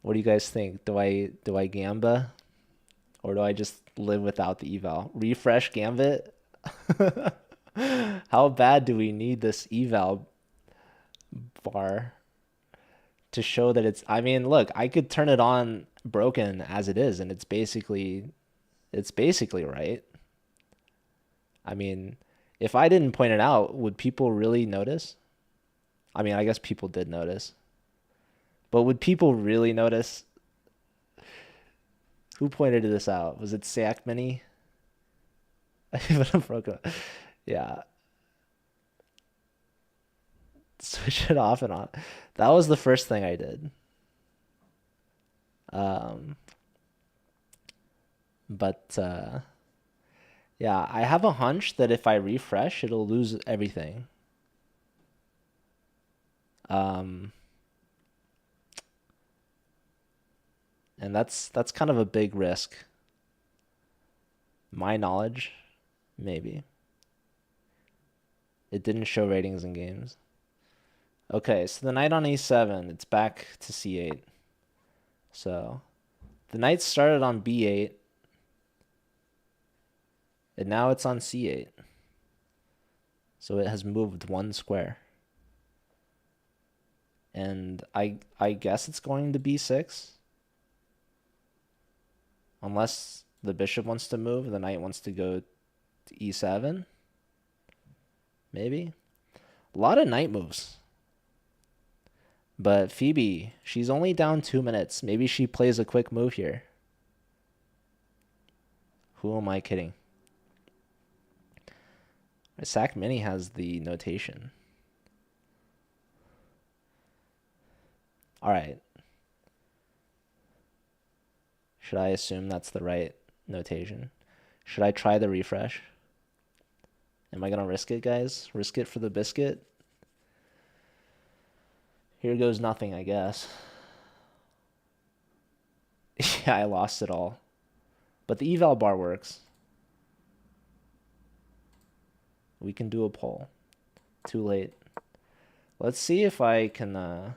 What do you guys think? Do I gamba or do I just live without the eval? Refresh gambit? How bad do we need this eval bar to show that it's, I mean, look, I could turn it on broken as it is and it's basically right. I mean, if I didn't point it out, would people really notice? I mean, I guess people did notice. But would people really notice? Who pointed this out? Was it Sackmany? Yeah. Switch it off and on. That was the first thing I did. Um, but yeah, I have a hunch that if I refresh, it'll lose everything. Um, and that's kind of a big risk. My knowledge, maybe. It didn't show ratings in games. Okay, so the knight on e7, it's back to c8. So the knight started on b8, and now it's on c8. So it has moved one square. And I guess it's going to b6. Unless the bishop wants to move, the knight wants to go to e7. Maybe. A lot of knight moves. But Phoebe, she's only down 2 minutes. Maybe she plays a quick move here. Who am I kidding? Sack Mini has the notation. All right. Should I assume that's the right notation? Should I try the refresh? Am I going to risk it, guys? Risk it for the biscuit? Here goes nothing, I guess. Yeah, I lost it all. But the eval bar works. We can do a poll. Too late. Let's see if I can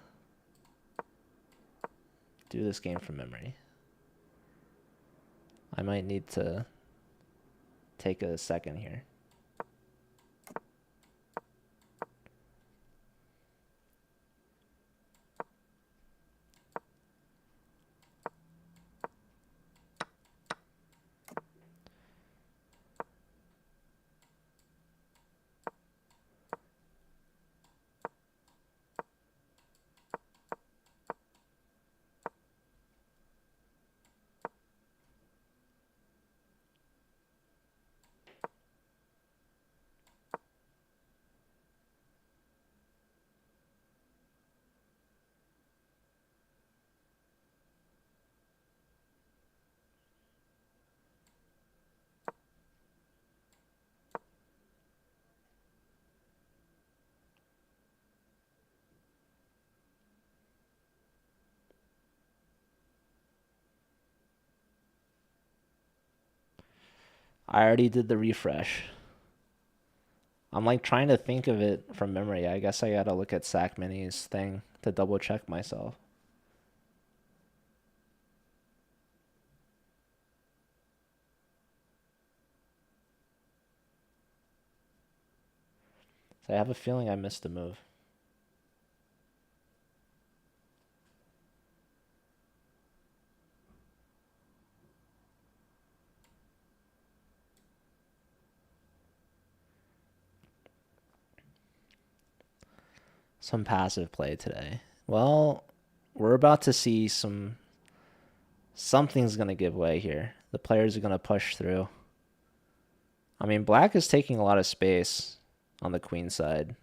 do this game from memory. I might need to take a second here. I already did the refresh. I'm like trying to think of it from memory. I guess I gotta look at Sack Mini's thing to double check myself. So I have a feeling I missed a move. Some passive play today. Well, we're about to see something's gonna give way here. The players are gonna push through. I mean, black is taking a lot of space on the queen side.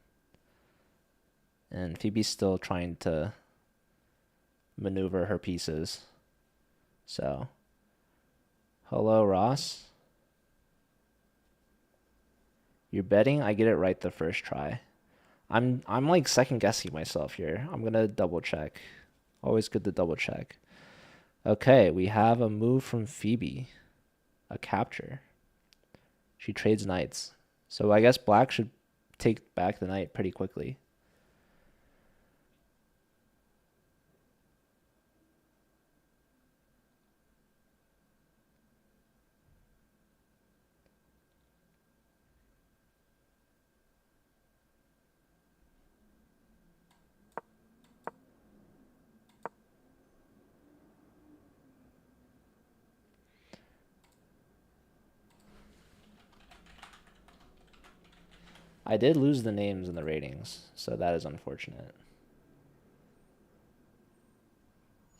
And Phoebe's still trying to maneuver her pieces. So, hello, Ross. You're betting I get it right the first try. I'm like second guessing myself here. I'm gonna double check. Always good to double check. Okay, we have a move from Phoebe. A capture. She trades knights. So I guess black should take back the knight pretty quickly. I did lose the names in the ratings, so that is unfortunate.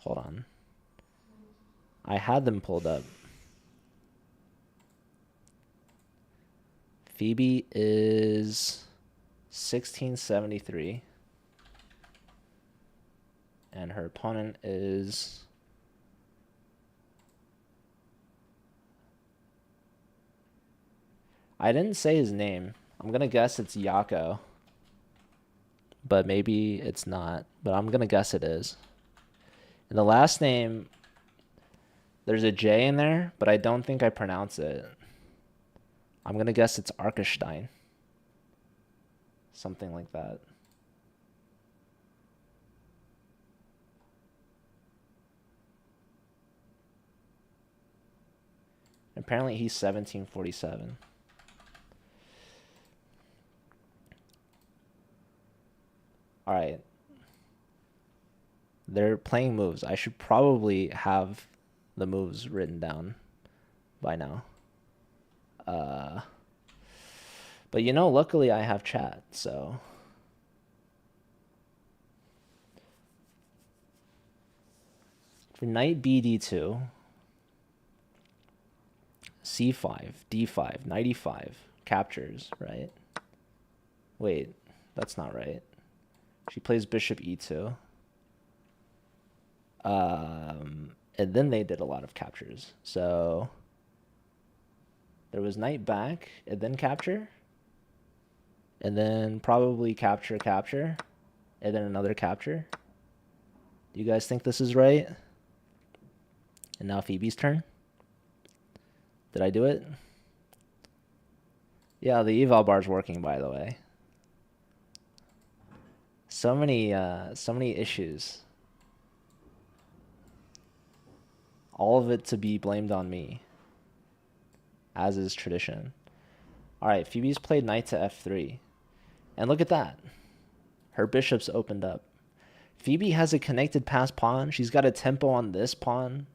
Hold on. I had them pulled up. Phoebe is 1673. And her opponent is... I didn't say his name. I'm going to guess it's Yako. but maybe it's not. But I'm gonna guess it is. And the last name, there's a J in there, but I don't think I pronounce it. I'm gonna guess it's Arkenstein. Something like that. Apparently he's 1747. All right. They're playing moves. I should probably have the moves written down by now. But you know, luckily I have chat, so. For knight bd2, c5, d5, knight e5, captures, right? Wait, that's not right. She plays bishop e2. And then they did a lot of captures. So there was knight back, and then capture, and then probably capture, capture, and then another capture. Do you guys think this is right? And now Phoebe's turn. Did I do it? Yeah, the eval bar's working, by the way. So many issues. All of it to be blamed on me, as is tradition. All right, Phoebe's played knight to f3. And look at that. Her bishop's opened up. Phoebe has a connected pass pawn. She's got a tempo on this pawn.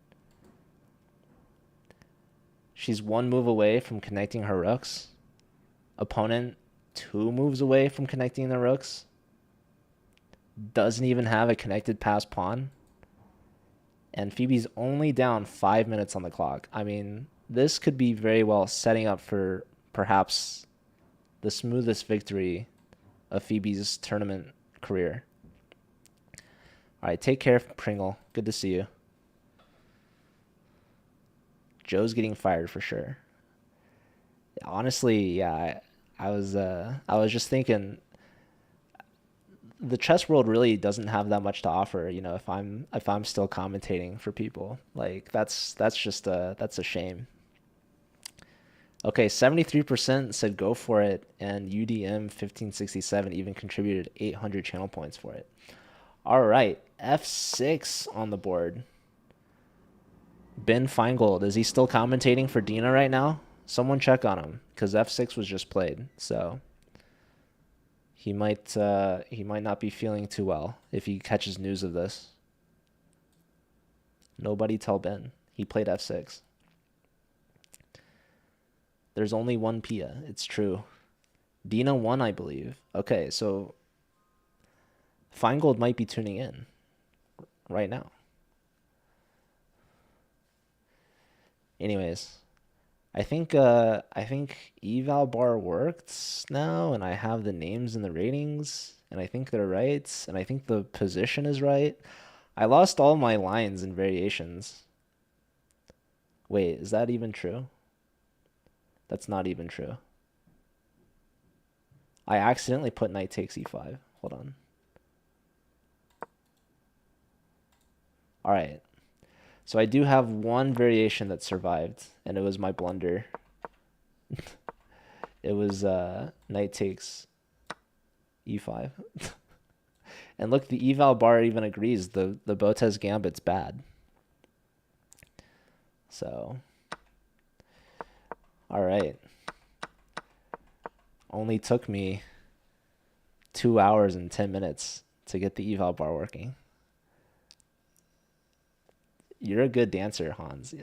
She's one move away from connecting her rooks. Opponent 2 moves away from connecting the rooks. Doesn't even have a connected pass pawn. And Phoebe's only down 5 minutes on the clock. I mean, this could be very well setting up for perhaps the smoothest victory of Phoebe's tournament career. All right, take care, Pringle. Good to see you. Joe's getting fired for sure. Honestly, yeah, I was just thinking the chess world really doesn't have that much to offer, you know, if I'm still commentating for people. Like that's a shame. Okay, 73% said go for it, and UDM 1567 even contributed 800 channel points for it. All right, F6 on the board. Ben Feingold, is he still commentating for Dina right now? Someone check on him, because F6 was just played, so he might not be feeling too well if he catches news of this. Nobody tell Ben. He played F6. There's only one Pia. It's true. Dina won, I believe. Okay, so Feingold might be tuning in right now. Anyways, I think eval bar worked now, and I have the names and the ratings, and I think they're right, and I think the position is right. I lost all my lines and variations. Wait, is that even true? That's not even true. I accidentally put knight takes e5. Hold on. All right. So I do have one variation that survived, and it was my blunder. It was knight takes e5. And look, the eval bar even agrees the Botez gambit's bad. So, all right. Only took me 2 hours and 10 minutes to get the eval bar working. You're a good dancer, Hans.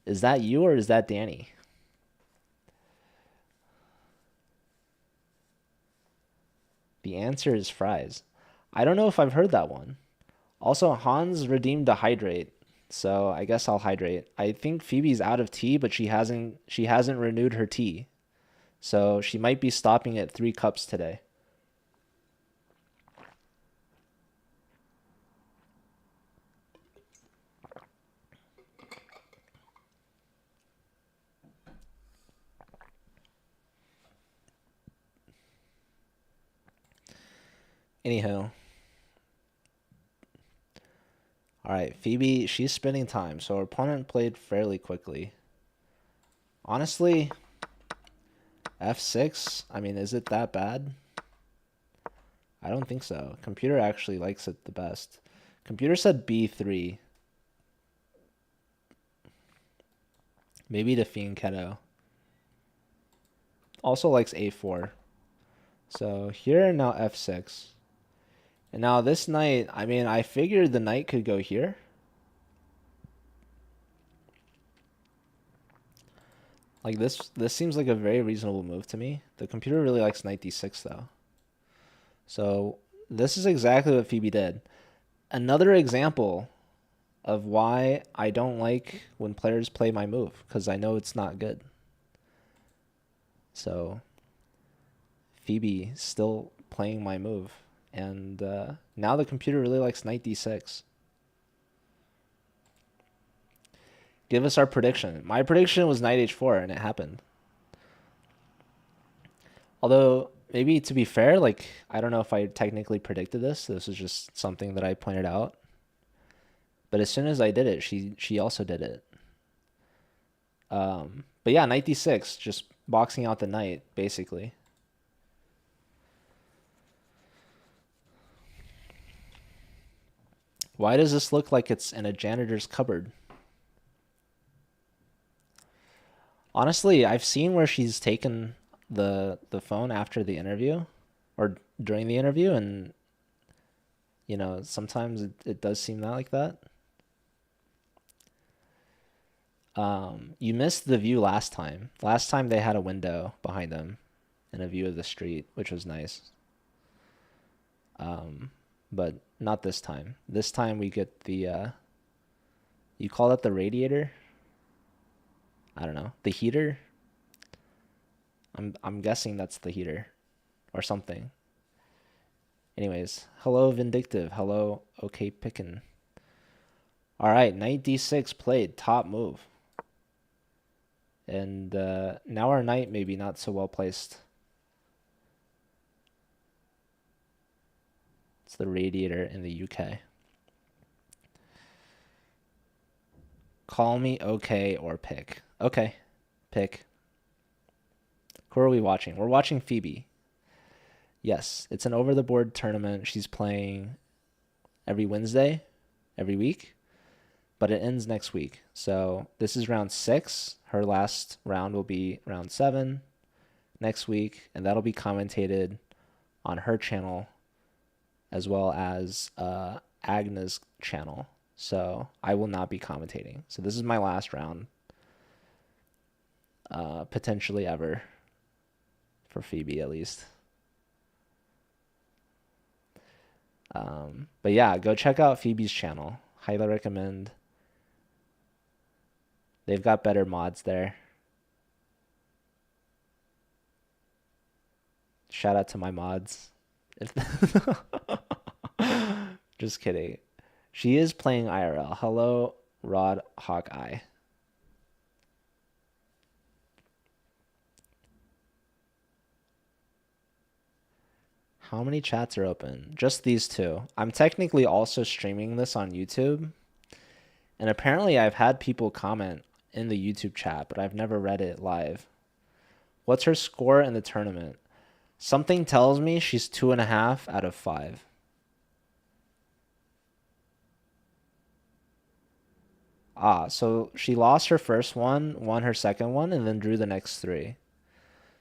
Is that you or is that Danny? The answer is fries. I don't know if I've heard that one. Also, Hans redeemed a hydrate, so I guess I'll hydrate. I think Phoebe's out of tea, but she hasn't renewed her tea. So she might be stopping at 3 cups today. Anywho. Alright, Phoebe, she's spending time, so her opponent played fairly quickly. Honestly, f6, I mean, is it that bad? I don't think so. Computer actually likes it the best. Computer said b3. Maybe the Fianchetto. Also likes a4. So here, now f6. And now this knight, I mean, I figured the knight could go here. Like this seems like a very reasonable move to me. The computer really likes knight d6 though. So this is exactly what Phoebe did. Another example of why I don't like when players play my move, because I know it's not good. So Phoebe still playing my move. And now the computer really likes knight d6. Give us our prediction. My prediction was knight h4, and it happened. Although, maybe to be fair, like, I don't know if I technically predicted this. This is just something that I pointed out. But as soon as I did it, she also did it. But yeah, knight d6, just boxing out the knight, basically. Why does this look like it's in a janitor's cupboard? Honestly, I've seen where she's taken the phone after the interview or during the interview, and you know, sometimes it does seem that like that. You missed the view last time. Last time they had a window behind them and a view of the street, which was nice. But not this time. This time we get the you call that the radiator? I don't know. The heater? I'm guessing that's the heater or something. Anyways, hello Vindictive. Hello OK Pickin'. All right, knight d6 played, top move. And now our knight maybe not so well placed. It's the radiator in the UK. Call me OK or pick. Okay, pick. Who are we watching? We're watching Phoebe. Yes, it's an over-the-board tournament. She's playing every Wednesday, every week, but it ends next week. So this is round 6. Her last round will be round 7 next week, and that'll be commentated on her channel as well as Agna's channel. So I will not be commentating. So this is my last round, potentially ever, for Phoebe at least. But yeah, go check out Phoebe's channel. Highly recommend. They've got better mods there. Shout out to my mods. Just kidding. She is playing IRL. Hello, Rod Hawkeye. How many chats are open? Just these two. I'm technically also streaming this on YouTube. And apparently I've had people comment in the YouTube chat, but I've never read it live. What's her score in the tournament? Something tells me she's 2.5 out of 5. Ah, so she lost her first one, won her second one, and then drew the next 3.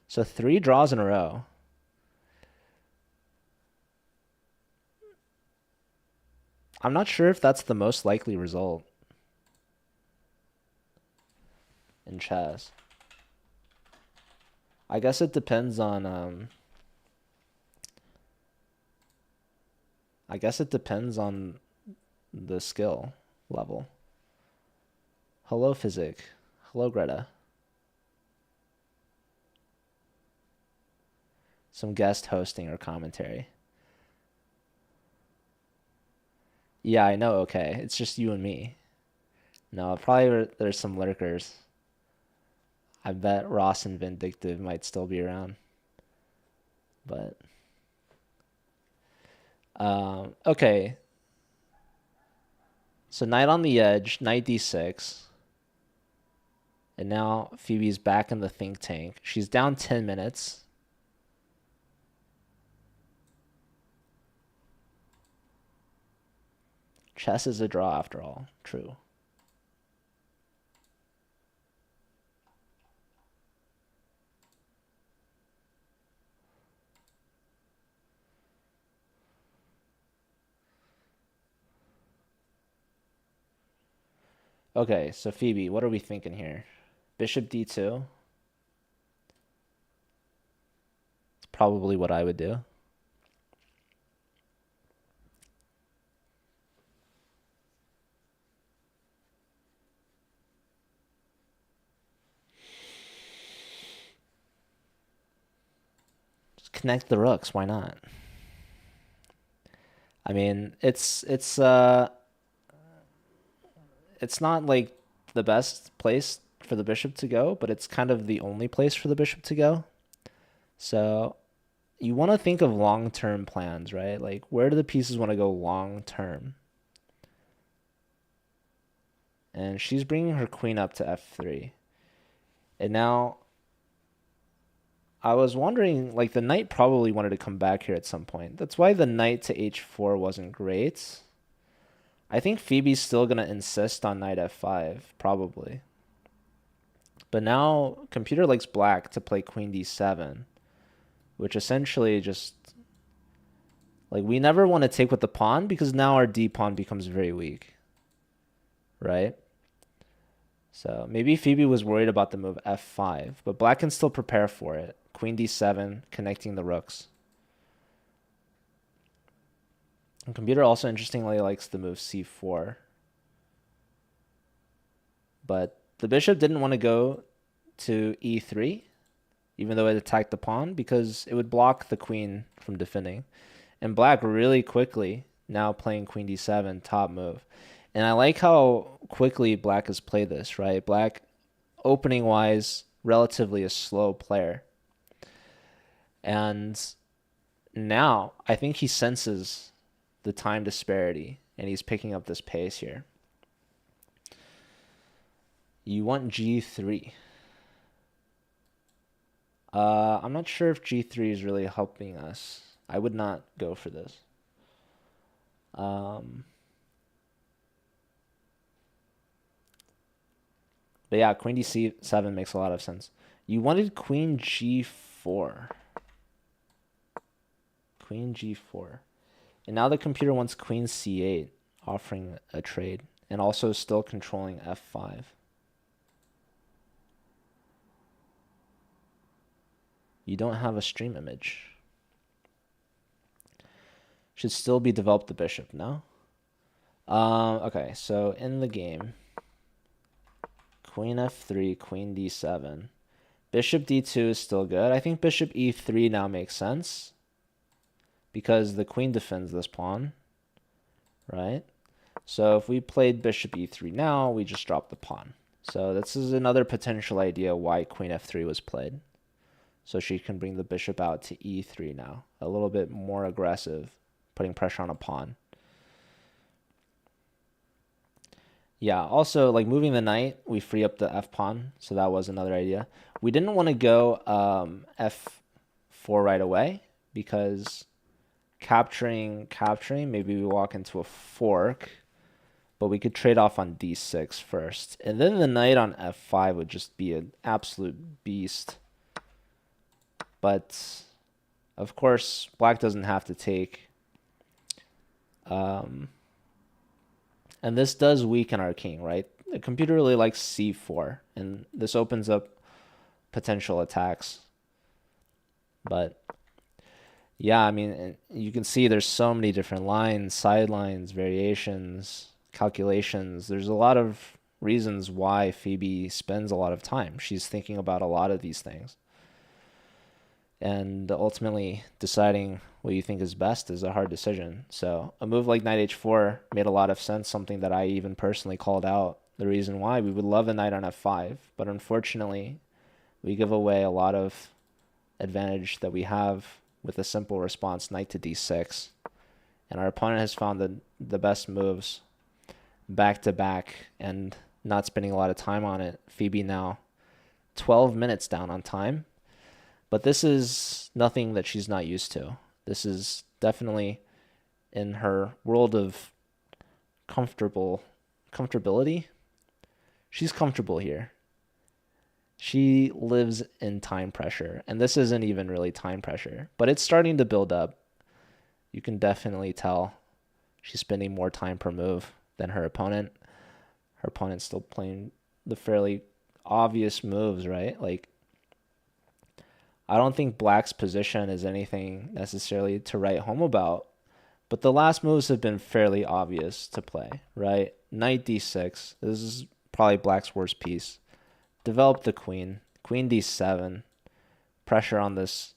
So 3 draws in a row. I'm not sure if that's the most likely result in chess. I guess it depends on the skill level. Hello Physic. Hello Greta. Some guest hosting or commentary. Yeah, I know, okay. It's just you and me. No, probably there's some lurkers. I bet Ross and Vindictive might still be around. But Okay. So knight on the edge, knight d6. And now Phoebe's back in the think tank. She's down 10 minutes. Chess is a draw after all. True. Okay, so Phoebe, what are we thinking here? Bishop d2. It's probably what I would do. Just connect the rooks, why not? I mean, it's not like the best place for the bishop to go, but it's kind of the only place for the bishop to go. So you want to think of long-term plans, right? Like, where do the pieces want to go long-term? And she's bringing her queen up to f3. And now I was wondering, like, the knight probably wanted to come back here at some point. That's why the knight to h4 wasn't great. I think Phoebe's still going to insist on knight f5, probably. But now computer likes black to play queen d7, which essentially just, like, we never want to take with the pawn because now our d pawn becomes very weak, right? So maybe Phoebe was worried about the move f5, but black can still prepare for it. Queen d7, connecting the rooks. And computer also interestingly likes the move c4. But the bishop didn't want to go to e3, even though it attacked the pawn, because it would block the queen from defending. And black really quickly now playing queen d7, top move. And I like how quickly black has played this, right? Black, opening wise, relatively a slow player. And now I think he senses the time disparity and he's picking up this pace here. You want g3. I'm not sure if g3 is really helping us. I would not go for this. But yeah, queen d7 makes a lot of sense. You wanted queen g4. Queen g4. And now the computer wants queen c8, offering a trade, and also still controlling f5. You don't have a stream image. Should still be developed the bishop, no? Okay, so in the game, queen f3, queen d7. Bishop d2 is still good. I think bishop e3 now makes sense because the queen defends this pawn, right? So if we played bishop e3 now, we just drop the pawn. So this is another potential idea why queen f3 was played. So she can bring the bishop out to e3 now. A little bit more aggressive, putting pressure on a pawn. Yeah, also, like, moving the knight, we free up the f-pawn, so that was another idea. We didn't want to go f4 right away, because capturing, maybe we walk into a fork, but we could trade off on d6 first. And then the knight on f5 would just be an absolute beast. But, of course, black doesn't have to take. And this does weaken our king, right? The computer really likes c4, and this opens up potential attacks. But, yeah, I mean, you can see there's so many different lines, sidelines, variations, calculations. There's a lot of reasons why Phoebe spends a lot of time. She's thinking about a lot of these things. And ultimately, deciding what you think is best is a hard decision. So a move like knight h4 made a lot of sense, something that I even personally called out. The reason why we would love a knight on f5, but unfortunately, we give away a lot of advantage that we have with a simple response, knight to d6. and our opponent has found the best moves back to back and not spending a lot of time on it. Phoebe now 12 minutes down on time, but this is nothing that she's not used to. This is definitely in her world of comfortability. She's comfortable here. She lives in time pressure, and this isn't even really time pressure, but it's starting to build up. You can definitely tell she's spending more time per move than her opponent. Her opponent's still playing the fairly obvious moves, right? Like, I don't think black's position is anything necessarily to write home about, but the last moves have been fairly obvious to play, right? Knight d6. This is probably black's worst piece. Develop the queen. Queen d7. Pressure on this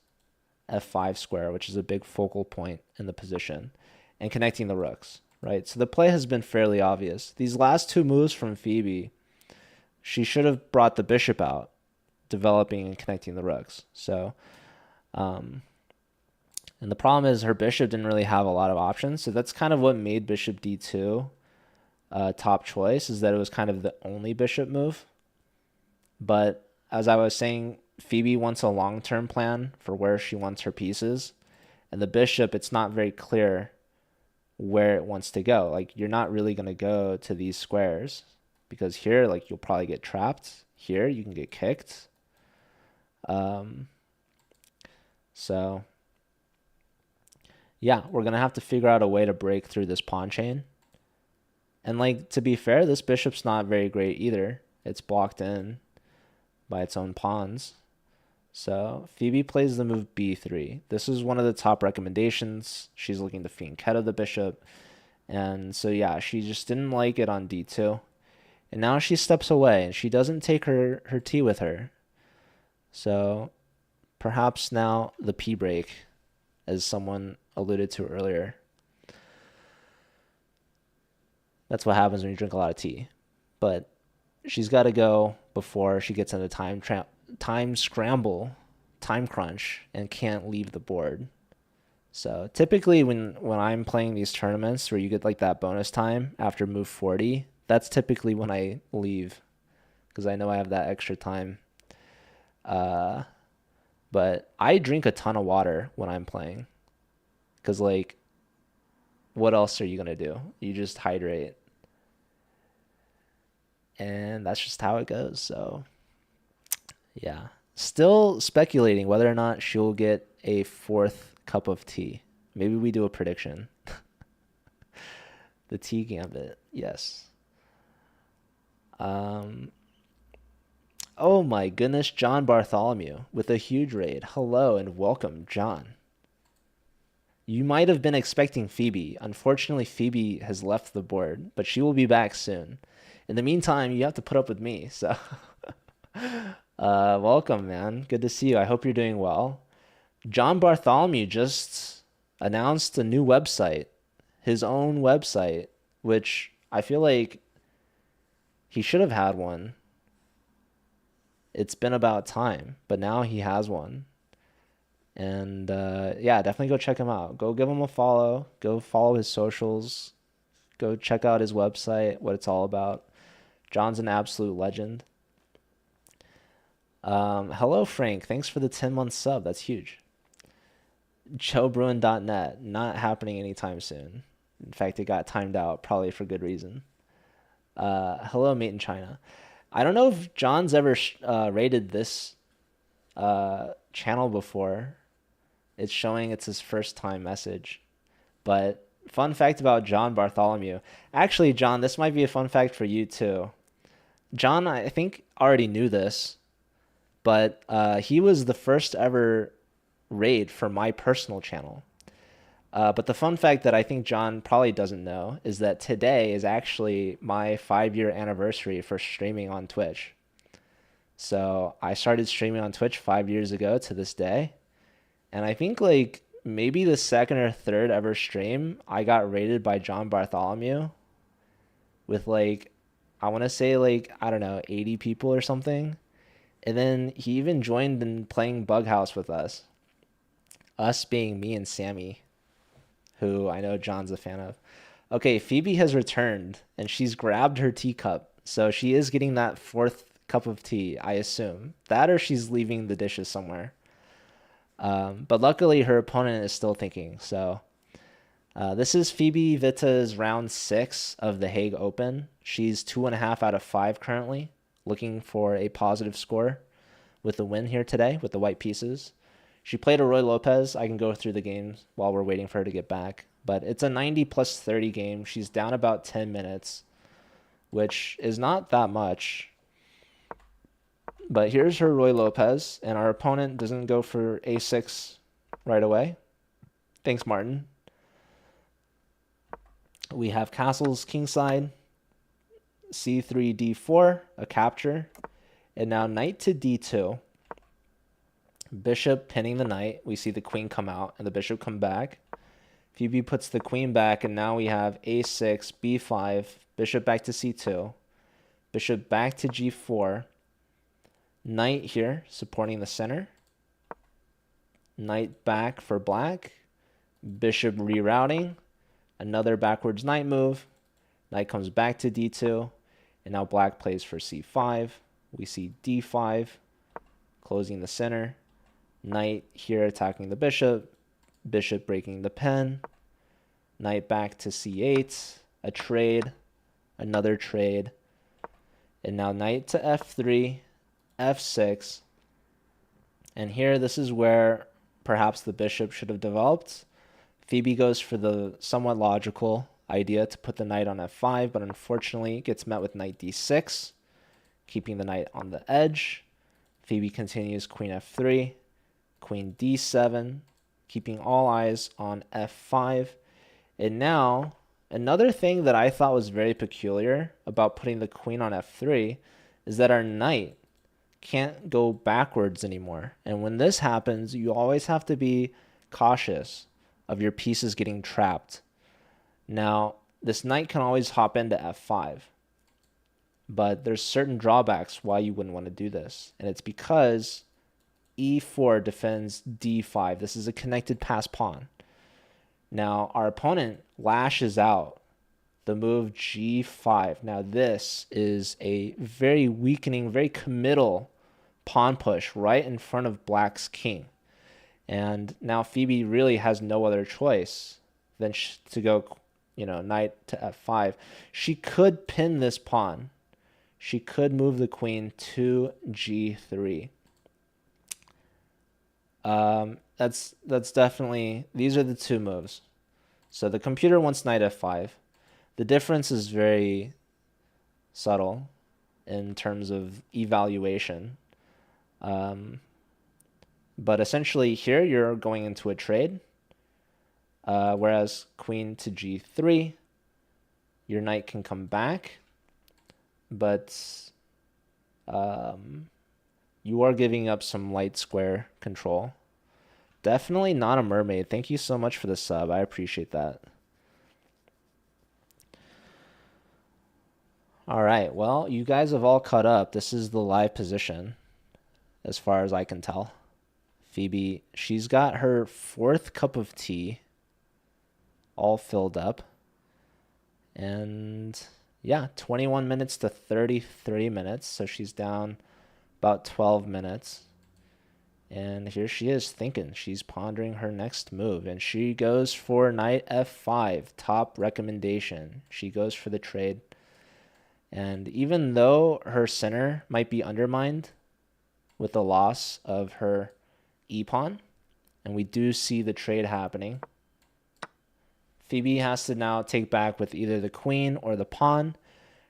f5 square, which is a big focal point in the position, and connecting the rooks, right? So the play has been fairly obvious. These last two moves from Phoebe, she should have brought the bishop out, developing and connecting the rooks. So, and the problem is her bishop didn't really have a lot of options. So that's kind of what made bishop d2 top choice, is that it was kind of the only bishop move. But as I was saying, Phoebe wants a long-term plan for where she wants her pieces. And the bishop, it's not very clear where it wants to go. Like, you're not really going to go to these squares, because here, like, you'll probably get trapped. Here, you can get kicked. So, yeah, we're going to have to figure out a way to break through this pawn chain. And, like, to be fair, this bishop's not very great either. It's blocked in by its own pawns. So Phoebe plays the move b3. This is one of the top recommendations. She's looking to fianchetto the bishop. And so, yeah, she just didn't like it on d2. And now she steps away, and she doesn't take her t with her. So perhaps now the p break, as someone alluded to earlier. That's what happens when you drink a lot of tea. But she's got to go before she gets into time scramble, time crunch, and can't leave the board. So typically when I'm playing these tournaments where you get like that bonus time after move 40, that's typically when I leave, because I know I have that extra time. But I drink a ton of water when I'm playing, because, like, what else are you going to do? You just hydrate. And that's just how it goes. So, yeah. Still speculating whether or not she'll get a fourth cup of tea. Maybe we do a prediction. The tea gambit. Yes. Oh my goodness, John Bartholomew with a huge raid. Hello and welcome, John. You might have been expecting Phoebe. Unfortunately, Phoebe has left the board, but she will be back soon. In the meantime, you have to put up with me. So, welcome, man. Good to see you. I hope you're doing well. John Bartholomew just announced a new website, his own website, which I feel like he should have had one. It's been about time, but now he has one. And yeah, definitely go check him out. Go give him a follow. Go follow his socials. Go check out his website, what it's all about. John's an absolute legend. Hello, Frank. Thanks for the 10-month sub. That's huge. JoeBruin.net. Not happening anytime soon. In fact, it got timed out, probably for good reason. Hello, Mate in China. I don't know if John's ever rated this channel before. It's showing it's his first time message. But fun fact about John Bartholomew. Actually, John, this might be a fun fact for you too. John, I think, already knew this, but he was the first ever raid for my personal channel. But the fun fact that I think John probably doesn't know is that today is actually my 5-year anniversary for streaming on Twitch. So I started streaming on Twitch 5 years ago to this day. And I think like maybe the second or third ever stream, I got rated by John Bartholomew with like, I want to say like, I don't know, 80 people or something. And then he even joined in playing Bug House with us. Us being me and Sammy. who I know John's a fan of. Okay, Phoebe has returned and she's grabbed her teacup. So she is getting that fourth cup of tea, I assume. That or she's leaving the dishes somewhere. But luckily her opponent is still thinking. So this is Phoebe Witte's round 6 of the Hague Open. She's 2.5 out of 5 currently, looking for a positive score with the win here today with the white pieces. She played a Roy Lopez. I can go through the games while we're waiting for her to get back. But it's a 90 plus 30 game. She's down about 10 minutes, which is not that much. But here's her Roy Lopez, and our opponent doesn't go for a6 right away. Thanks, Martin. We have castles kingside, c3, d4, a capture, and now knight to d2. Bishop pinning the knight. We see the queen come out and the bishop come back. Phoebe puts the queen back, and now we have a6, b5, bishop back to c2, bishop back to g4, knight here supporting the center, knight back for black, bishop rerouting, another backwards knight move, knight comes back to d2, and now black plays for c5. We see d5, closing the center, knight here attacking the bishop, bishop breaking the pen, knight back to c8, a trade, another trade, and now knight to f3, f6, and here this is where perhaps the bishop should have developed. Phoebe goes for the somewhat logical idea to put the knight on f5, but unfortunately gets met with knight d6, keeping the knight on the edge. Phoebe continues queen f3, queen d7, keeping all eyes on f5. And now, another thing that I thought was very peculiar about putting the queen on f3 is that our knight can't go backwards anymore. And when this happens, you always have to be cautious of your pieces getting trapped. Now, this knight can always hop into f5, but there's certain drawbacks why you wouldn't want to do this. And it's because e4 defends d5. This is a connected pass pawn. Now, our opponent lashes out the move g5. Now, this is a very weakening, very committal pawn push right in front of black's king. And now Phoebe really has no other choice than to go, knight to f5. She could pin this pawn. She could move the queen to g3. That's definitely, these are the two moves. So the computer wants knight f5. The difference is very subtle in terms of evaluation. But essentially here you're going into a trade, whereas queen to g3, your knight can come back, but you are giving up some light square control. Definitely not a mermaid. Thank you so much for the sub. I appreciate that. All right. Well, you guys have all caught up. This is the live position as far as I can tell. Phoebe, she's got her fourth cup of tea all filled up. And yeah, 21 minutes to 33 minutes. So she's down about 12 minutes. And here she is thinking. She's pondering her next move. And she goes for knight f5, top recommendation. She goes for the trade. And even though her center might be undermined with the loss of her e-pawn, and we do see the trade happening, Phoebe has to now take back with either the queen or the pawn.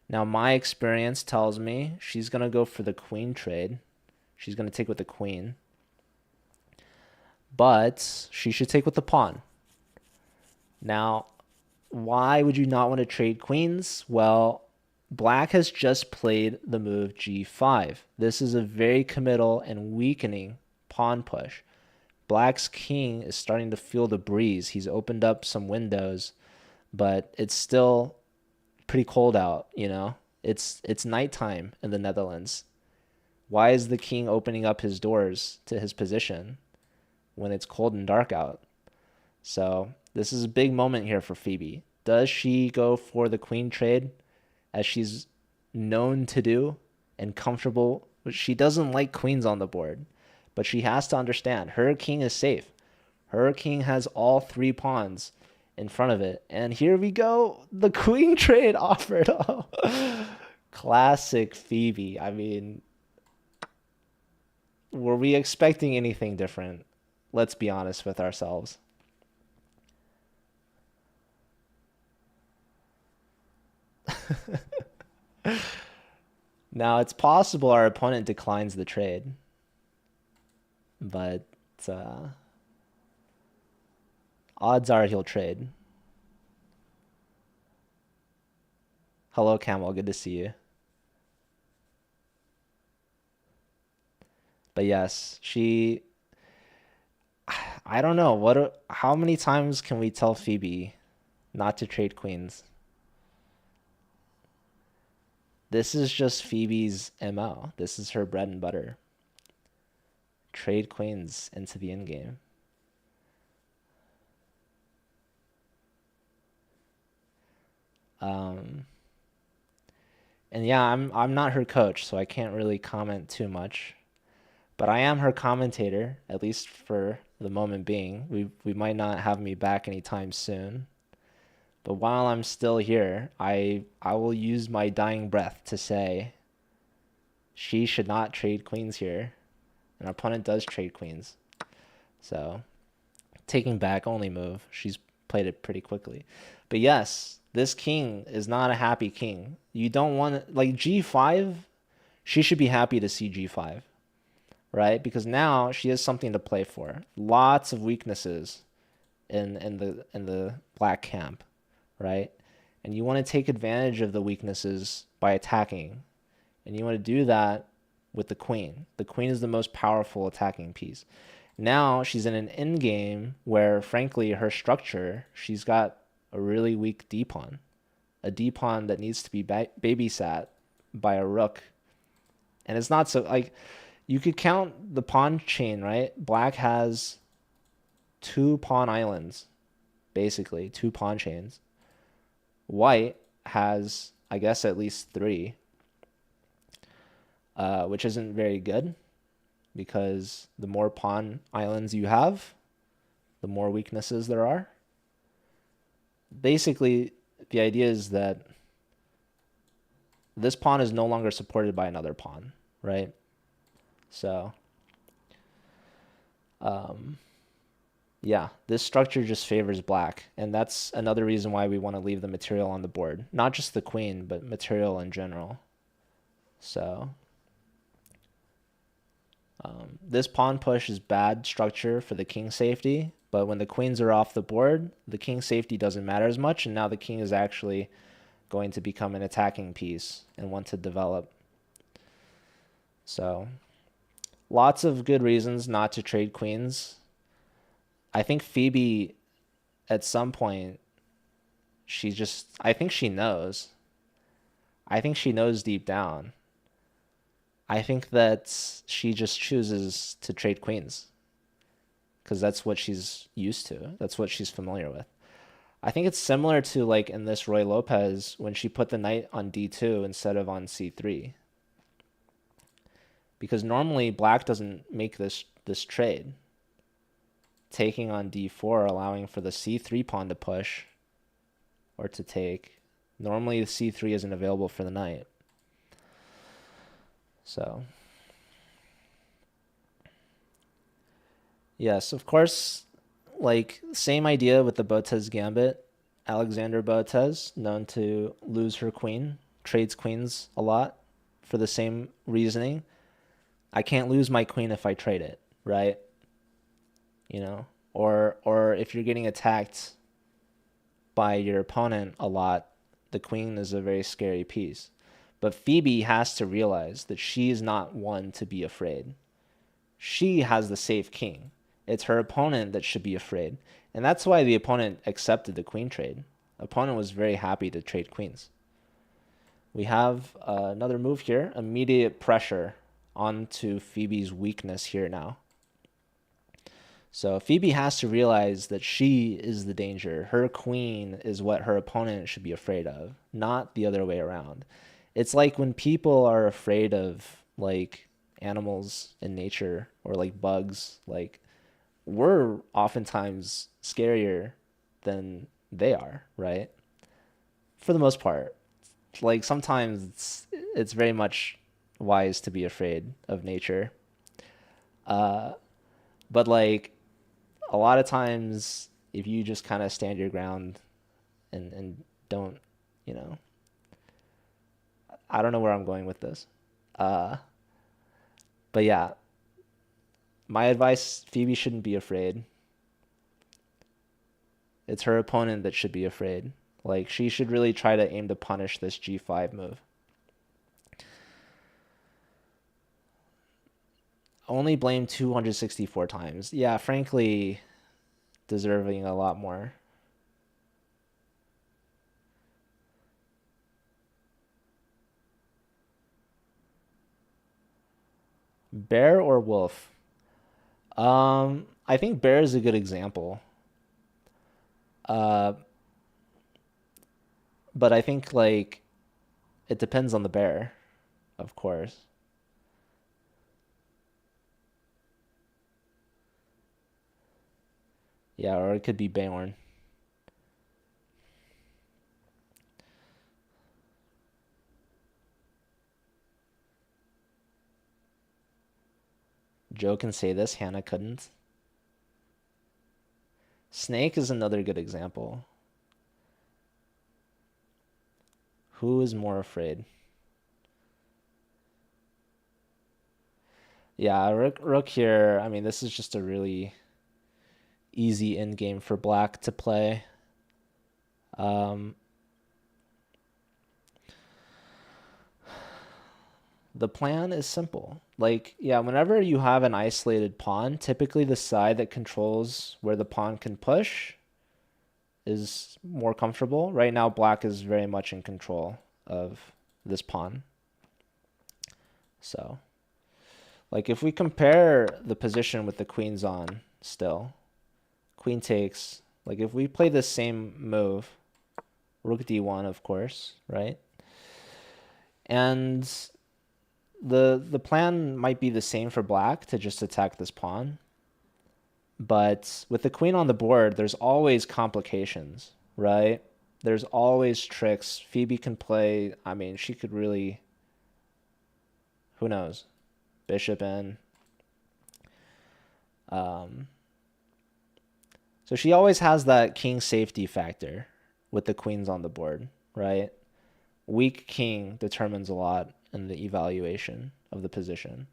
Now, my experience tells me she's going to go for the queen trade. She's going to take with the queen. But she should take with the pawn. Now, why would you not want to trade queens? Well, black has just played the move g5. This is a very committal and weakening pawn push. Black's king is starting to feel the breeze. He's opened up some windows, but it's still pretty cold out, It's nighttime in the Netherlands. Why is the king opening up his doors to his position when it's cold and dark out? So This is a big moment here for Phoebe. Does she go for the queen trade as she's known to do and comfortable? She doesn't like queens on the board, but she has to understand her king is safe. Her king has all three pawns in front of it. And here we go. The queen trade offered. Oh, classic Phoebe. I mean, were we expecting anything different? Let's be honest with ourselves. Now, it's possible our opponent declines the trade, but uh, odds are he'll trade. Hello, Camel. Good to see you. But yes, she. I don't know. How many times can we tell Phoebe not to trade queens? This is just Phoebe's MO. This is her bread and butter. Trade queens into the endgame. Um, and yeah, I'm not her coach, so I can't really comment too much. But I am her commentator, at least for the moment being. We might not have me back anytime soon. But while I'm still here, I will use my dying breath to say she should not trade queens here. An opponent does trade queens. So taking back only move. She's played it pretty quickly. But yes, this king is not a happy king. You don't want like G5, she should be happy to see G5, right? Because now she has something to play for. Lots of weaknesses in the black camp, right? And you want to take advantage of the weaknesses by attacking. And you want to do that with the queen. The queen is the most powerful attacking piece. Now she's in an end game where, frankly, her structure, she's got a really weak d pawn, a d pawn that needs to be babysat by a rook. And it's not so like you could count the pawn chain, right? Black has two pawn islands, basically two pawn chains. White has, I guess, at least three, which isn't very good because the more pawn islands you have, the more weaknesses there are. Basically, the idea is that this pawn is no longer supported by another pawn, right? So, yeah, this structure just favors black, and that's another reason why we want to leave the material on the board. Not just the queen, but material in general. So, this pawn push is bad structure for the king safety, but when the queens are off the board, the king safety doesn't matter as much, and now the king is actually going to become an attacking piece and want to develop. So, lots of good reasons not to trade queens. I think Phoebe, at some point, I think she knows. I think she knows deep down. I think that she just chooses to trade queens because that's what she's used to. That's what she's familiar with. I think it's similar to like in this Roy Lopez when she put the knight on d2 instead of on c3. Because normally black doesn't make this trade. Taking on d4, allowing for the c3 pawn to push or to take. Normally the c3 isn't available for the knight. So, yes, of course, like same idea with the Botez Gambit. Alexander Botez, known to lose her queen, trades queens a lot for the same reasoning. I can't lose my queen if I trade it, right? You know, or if you're getting attacked by your opponent a lot, the queen is a very scary piece. But Phoebe has to realize that she is not one to be afraid. She has the safe king. It's her opponent that should be afraid. And that's why the opponent accepted the queen trade. Opponent was very happy to trade queens. We have another move here. Immediate pressure onto Phoebe's weakness here now. So Phoebe has to realize that she is the danger. Her queen is what her opponent should be afraid of, not the other way around. It's like when people are afraid of like animals in nature or like bugs, like we're oftentimes scarier than they are, right? For the most part. Like sometimes it's very much wise to be afraid of nature. Uh, but like a lot of times if you just kind of stand your ground and don't, you know, I don't know where I'm going with this. Uh, but yeah, my advice, Phoebe shouldn't be afraid. It's her opponent that should be afraid. Like she should really try to aim to punish this G5 move. Only blame 264 times. Yeah, frankly, deserving a lot more. Bear or wolf? I think bear is a good example. Uh, but I think like it depends on the bear, of course. Yeah, or it could be Bayorn. Joe can say this, Hannah couldn't. Snake is another good example. Who is more afraid? Yeah, rook here. I mean, this is just a really easy end game for black to play. Um, the plan is simple. Like, yeah, whenever you have an isolated pawn, typically the side that controls where the pawn can push is more comfortable. Right now, black is very much in control of this pawn. So, like, if we compare the position with the queen's on still, queen takes, like, if we play this same move, rook d1, of course, right? And the plan might be the same for black to just attack this pawn. But with the queen on the board, there's always complications, right? There's always tricks. Phoebe can play, I mean, she could really, who knows? Bishop in. Um, so she always has that king safety factor with the queens on the board, right? Weak king determines a lot in the evaluation of the position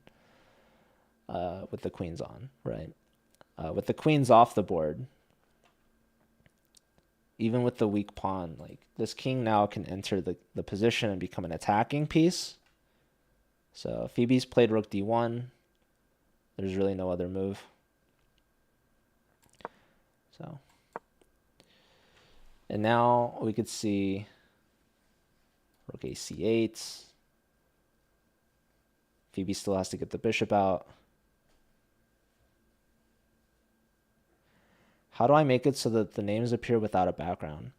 with the queens on, right? With the queens off the board, even with the weak pawn, like this king now can enter the position and become an attacking piece. So Phoebe's played rook d1. There's really no other move. So, and now we could see rook a c8. Phoebe still has to get the bishop out. How do I make it so that the names appear without a background?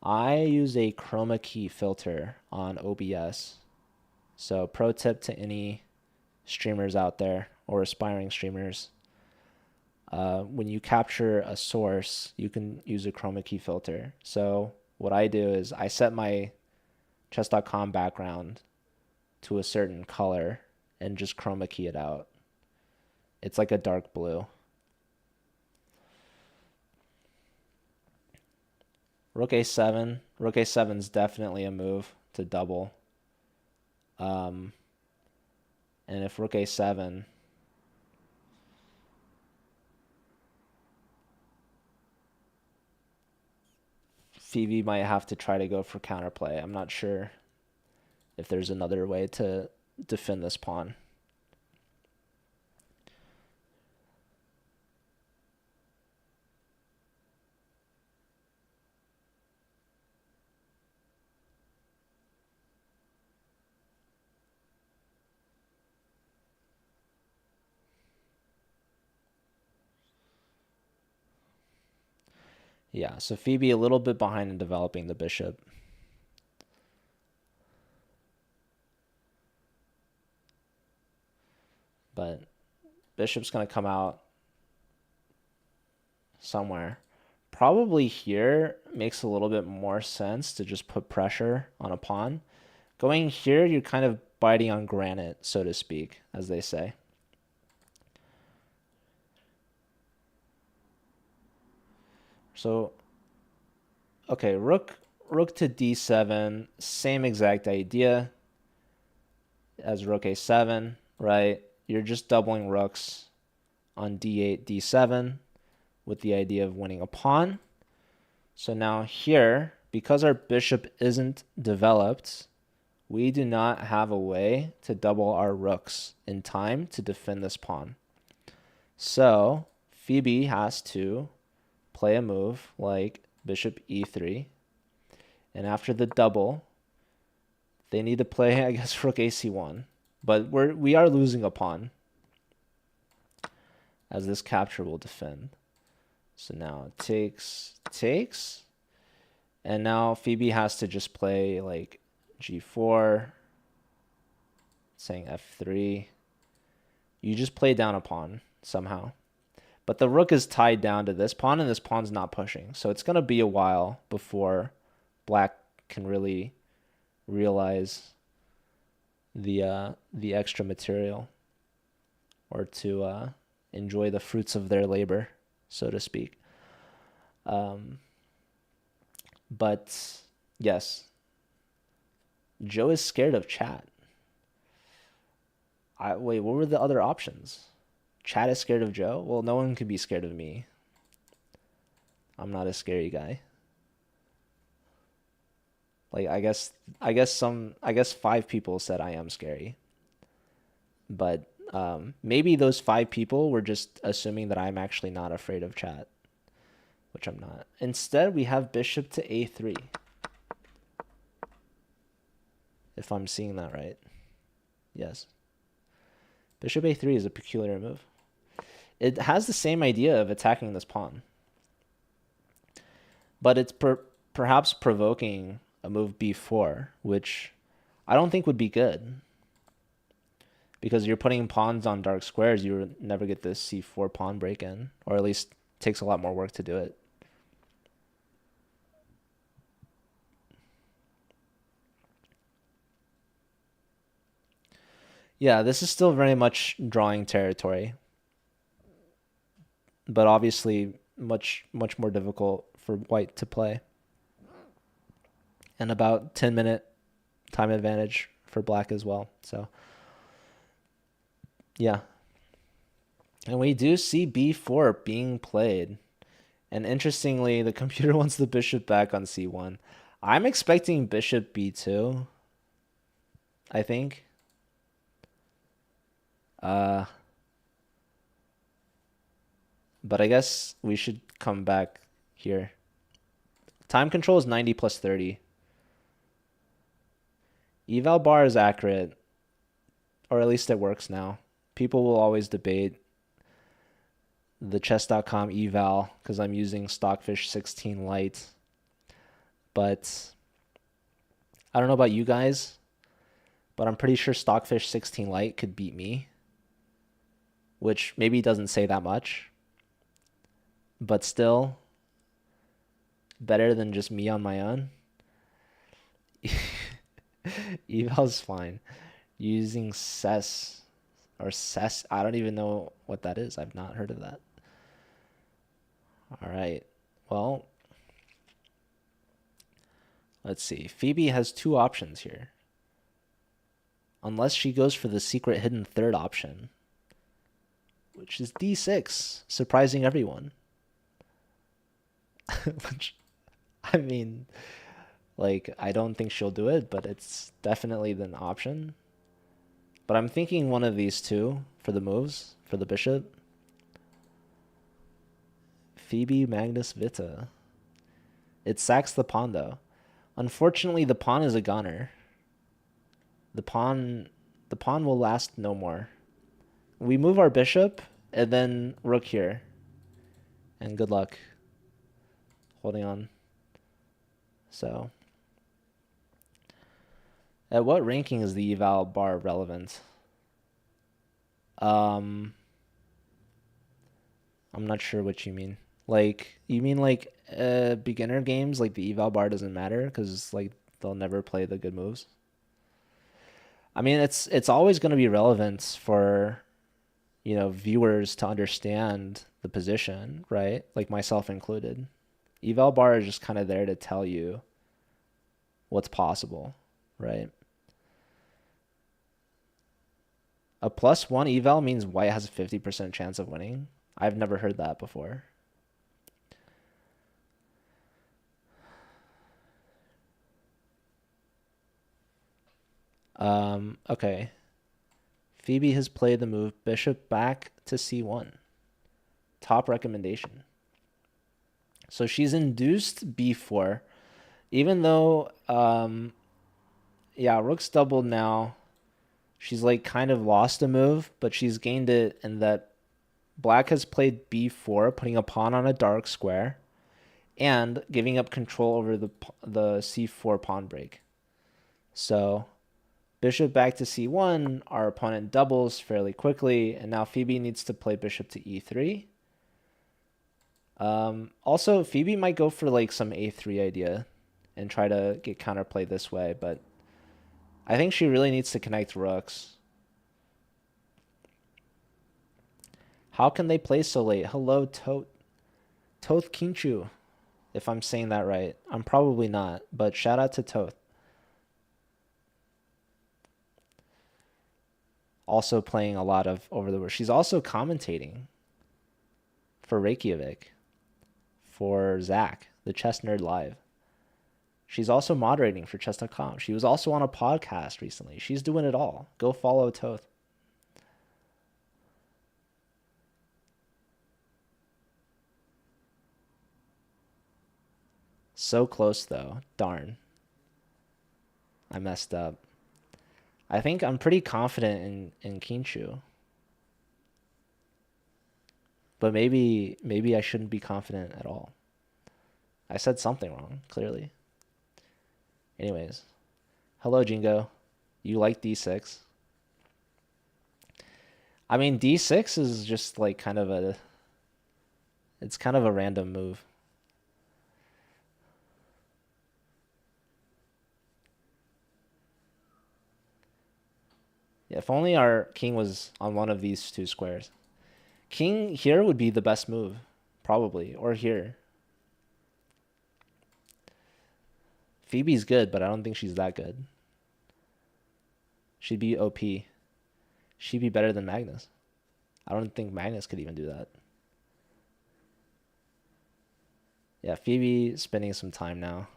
I use a chroma key filter on OBS. So pro tip to any streamers out there or aspiring streamers. When you capture a source, you can use a chroma key filter. So what I do is I set my chess.com background to a certain color and just chroma key it out. It's like a dark blue. Rook a7. Rook a7 is definitely a move to double. And if rook a7, Phoebe might have to try to go for counterplay. I'm not sure if there's another way to defend this pawn. Yeah, so Phoebe a little bit behind in developing the bishop. But bishop's going to come out somewhere. Probably here makes a little bit more sense to just put pressure on a pawn. Going here, you're kind of biting on granite, so to speak, as they say. So, okay, rook to d7, same exact idea as rook a7, right? You're just doubling rooks on d8, d7 with the idea of winning a pawn. So now here, because our bishop isn't developed, we do not have a way to double our rooks in time to defend this pawn. So Phoebe has to play a move like bishop e3. And after the double, they need to play, I guess, rook ac1. But we are losing a pawn, as this capture will defend. So now it takes, and now Phoebe has to just play like g4, saying f3. You just play down a pawn somehow. But the rook is tied down to this pawn, and this pawn's not pushing. So it's going to be a while before black can really realize the extra material, or to enjoy the fruits of their labor, so to speak. But yes, Joe is scared of chat. Wait, what were the other options? Chat is scared of Joe? Well, no one could be scared of me. I'm not a scary guy. Like, I guess 5 people said I am scary. But maybe those 5 people were just assuming that I'm actually not afraid of chat, which I'm not. Instead, we have bishop to a3. If I'm seeing that right. Yes. Bishop a3 is a peculiar move. It has the same idea of attacking this pawn, but it's perhaps provoking a move b4, which I don't think would be good, because you're putting pawns on dark squares. You would never get this c4 pawn break in, or at least takes a lot more work to do it. Yeah, this is still very much drawing territory, but obviously much more difficult for white to play. And about 10-minute time advantage for black as well. So yeah. And we do see b4 being played. And interestingly, the computer wants the bishop back on c1. I'm expecting bishop b2, I think. But I guess we should come back here. Time control is 90 plus 30. Eval bar is accurate, or at least it works now. People will always debate the chess.com eval because I'm using Stockfish 16 Lite. But I don't know about you guys, but I'm pretty sure Stockfish 16 Lite could beat me, which maybe doesn't say that much, but still better than just me on my own. Eval's fine. Using SES or SES, I don't even know what that is. I've not heard of that. All right. Well, let's see. Phoebe has 2 options here. Unless she goes for the secret hidden third option, which is d6, surprising everyone. Which, I mean, like, I don't think she'll do it, but it's definitely an option. But I'm thinking one of these two for the moves, for the bishop. Phoebe, Magnus, Witte. It sacks the pawn, though. Unfortunately, the pawn is a goner. The pawn will last no more. We move our bishop, and then rook here. And good luck. holding on. So, at what ranking is the eval bar relevant? Um, I'm not sure what you mean. Like, you mean like beginner games, like the eval bar doesn't matter because like they'll never play the good moves? I mean, it's always going to be relevant for, viewers to understand the position, right? Like myself included. Eval bar is just kind of there to tell you what's possible, right? A +1 eval means white has a 50% chance of winning. I've never heard that before. Okay. Phoebe has played the move bishop back to c1. Top recommendation. So she's induced b4. Even though, yeah, rook's doubled now. She's like kind of lost a move, but she's gained it in that black has played b4, putting a pawn on a dark square and giving up control over the c4 pawn break. So bishop back to c1, our opponent doubles fairly quickly, and now Phoebe needs to play bishop to e3. Also, Phoebe might go for like some a3 idea and try to get counterplay this way, but I think she really needs to connect rooks. How can they play so late? Hello, Toth Kinchu, if I'm saying that right. I'm probably not, but shout out to Toth. Also playing a lot of over the world. She's also commentating for Reykjavik, for Zach, the Chess Nerd Live. She's also moderating for chess.com. She was also on a podcast recently. She's doing it all. Go follow Toth. So close though. Darn. I messed up. I think I'm pretty confident in Kinshu. But maybe I shouldn't be confident at all. I said something wrong, clearly. Anyways. Hello, Jingo. You like d6? I mean, d6 is just like kind of a... It's kind of a random move. Yeah, if only our king was on one of these two squares. King here would be the best move, probably, or here. Phoebe's good, but I don't think she's that good. She'd be OP. She'd be better than Magnus. I don't think Magnus could even do that. Yeah, Phoebe spending some time now.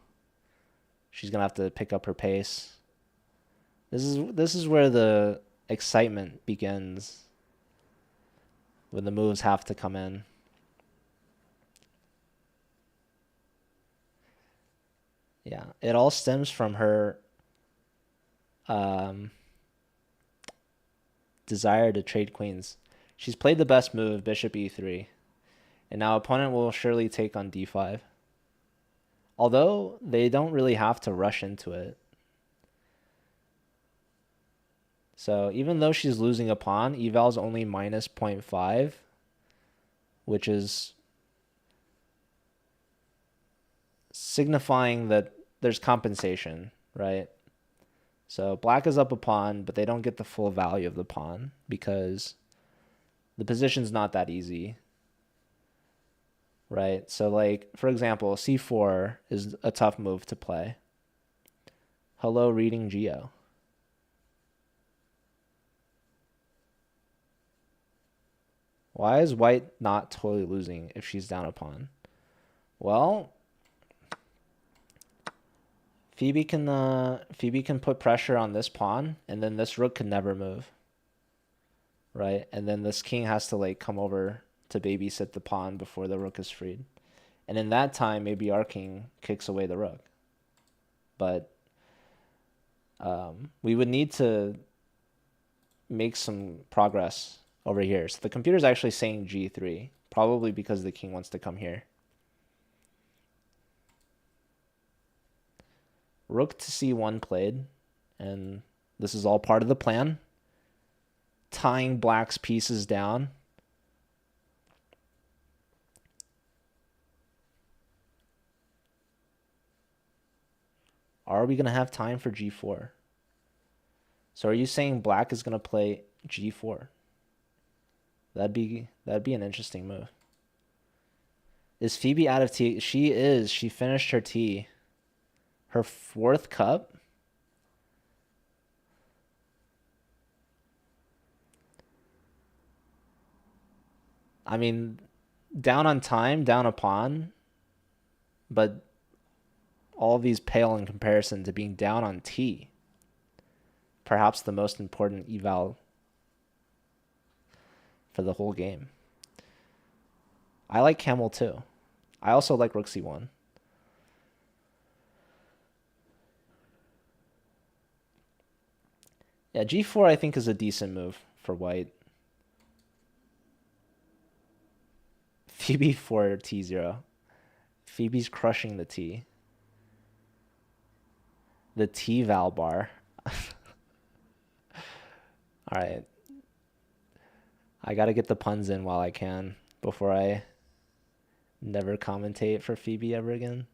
She's gonna have to pick up her pace. This is where the excitement begins. When the moves have to come in. Yeah, it all stems from her desire to trade queens. She's played the best move, bishop e3, and now opponent will surely take on d5. Although they don't really have to rush into it. So even though she's losing a pawn, eval's only minus 0.5, which is signifying that there's compensation, right? So black is up a pawn, but they don't get the full value of the pawn because the position's not that easy, right? So like, for example, c4 is a tough move to play. Hello, reading Geo. Why is white not totally losing if she's down a pawn? Well, Phoebe can put pressure on this pawn, and then this rook can never move, right? And then this king has to like come over to babysit the pawn before the rook is freed, and in that time maybe our king kicks away the rook, but we would need to make some progress over here. So the computer's actually saying g3, probably because the king wants to come here. Rook to c1 played, and this is all part of the plan. Tying black's pieces down. Are we going to have time for g4? So are you saying black is going to play g4? That'd be an interesting move. Is Phoebe out of tea? She is. She finished her tea. Her 4th cup. I mean, down on time, down a pawn, but all these pale in comparison to being down on tea. Perhaps the most important eval for the whole game. I like camel too. I also like rook c1. Yeah, g4 I think is a decent move for white. Phoebe for t0. Phoebe's crushing the t. The t-val bar. All right. I got to get the puns in while I can before I never commentate for Phoebe ever again.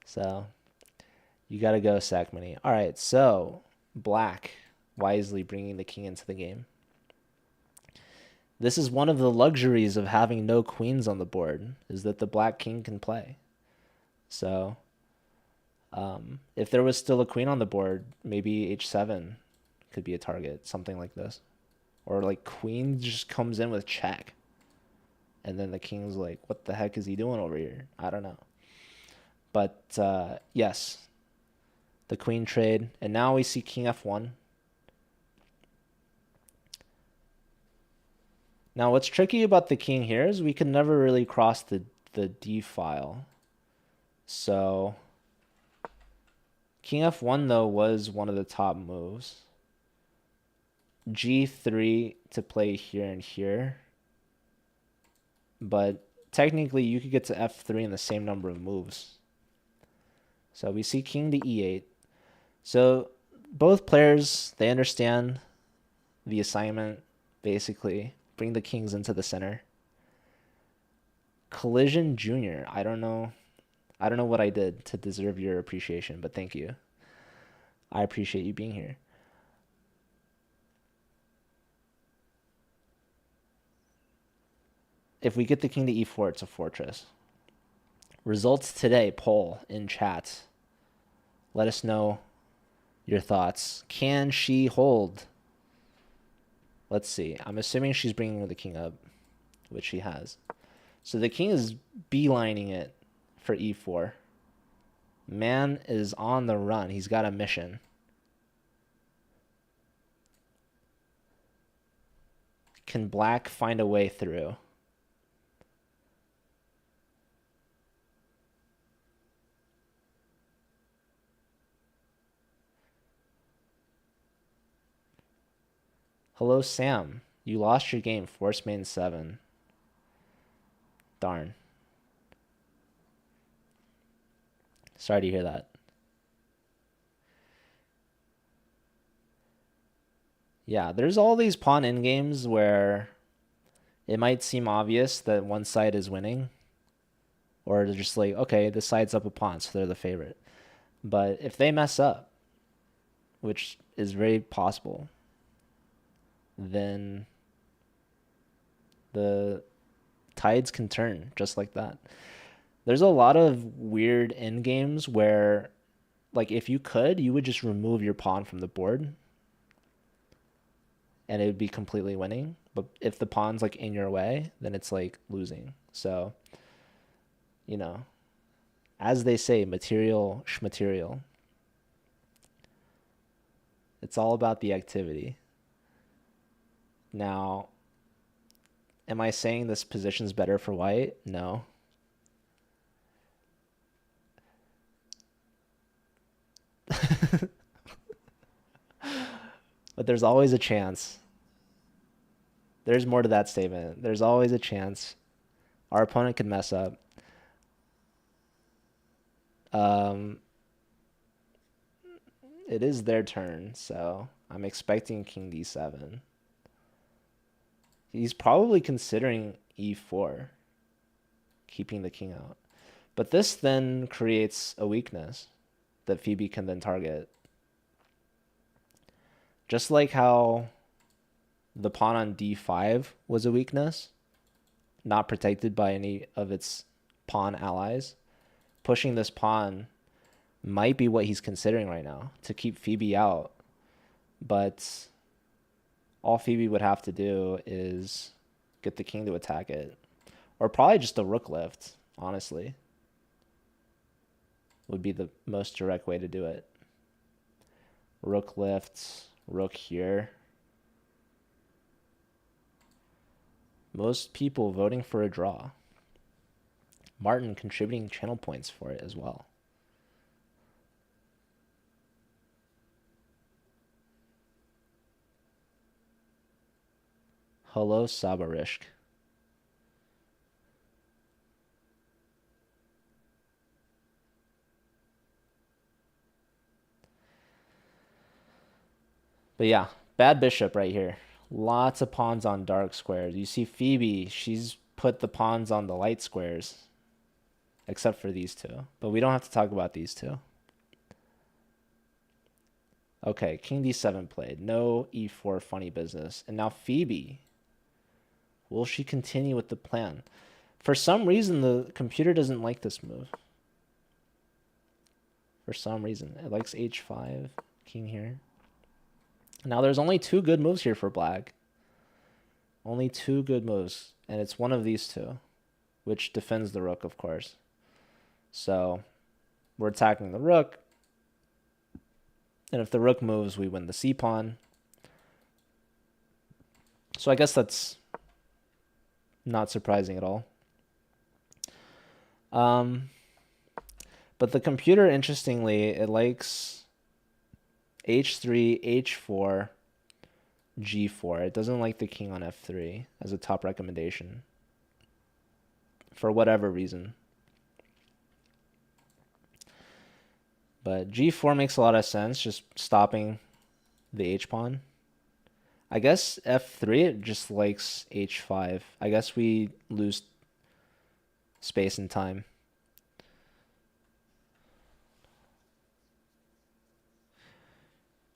So, you got to go, Sackmany. All right, so black wisely bringing the king into the game. This is one of the luxuries of having no queens on the board, is that the black king can play. So, if there was still a queen on the board, maybe h7 could be a target, something like this. Or like queen just comes in with check. And then the king's like, what the heck is he doing over here? I don't know. But yes, the queen trade. And now we see king f1. Now what's tricky about the king here is we can never really cross the d file. So king f1 though was one of the top moves. g3 to play here and here. But technically you could get to f3 in the same number of moves. So we see king to e8. So both players, they understand the assignment, basically. Bring the kings into the center. Collision Junior. I don't know what I did to deserve your appreciation, but thank you. I appreciate you being here. If we get the king to e4, it's a fortress. Results today, poll in chat. Let us know your thoughts. Can she hold? Let's see. I'm assuming she's bringing the king up, which she has. So the king is beelining it for e4. Man is on the run. He's got a mission. Can black find a way through? Hello, Sam. You lost your game. Force main 7. Darn. Sorry to hear that. Yeah, there's all these pawn endgames where it might seem obvious that one side is winning. Or they're just like, okay, this side's up a pawn, so they're the favorite. But if they mess up, which is very possible, then the tides can turn just like that. There's a lot of weird end games where, like, if you could, you would just remove your pawn from the board and it would be completely winning. But if the pawn's like in your way, then it's like losing. So, you know, as they say, material schmaterial. It's all about the activity. Now, am I saying this position's better for white? No. But there's always a chance. There's more to that statement. There's always a chance. Our opponent could mess up. Um, it is their turn, so I'm expecting king d7. He's probably considering e4, keeping the king out. But this then creates a weakness that Phoebe can then target. Just like how the pawn on d5 was a weakness, not protected by any of its pawn allies, pushing this pawn might be what he's considering right now to keep Phoebe out. But all Phoebe would have to do is get the king to attack it. Or probably just a rook lift, honestly, would be the most direct way to do it. Rook lift, rook here. Most people voting for a draw. Martin contributing channel points for it as well. Hello, Sabarishk. But yeah, bad bishop right here. Lots of pawns on dark squares. You see Phoebe, she's put the pawns on the light squares. Except for these two. But we don't have to talk about these two. Okay, king d7 played. No e4 funny business. And now Phoebe. Will she continue with the plan? For some reason, the computer doesn't like this move. For some reason. It likes h5, king here. Now, there's only two good moves here for black. Only two good moves. And it's one of these two, which defends the rook, of course. So we're attacking the rook. And if the rook moves, we win the c-pawn. So I guess that's not surprising at all. But the computer, interestingly, it likes h3, h4, g4. It doesn't like the king on f3 as a top recommendation for whatever reason. But g4 makes a lot of sense, just stopping the h-pawn. I guess f3, it just likes h5. I guess we lose space and time.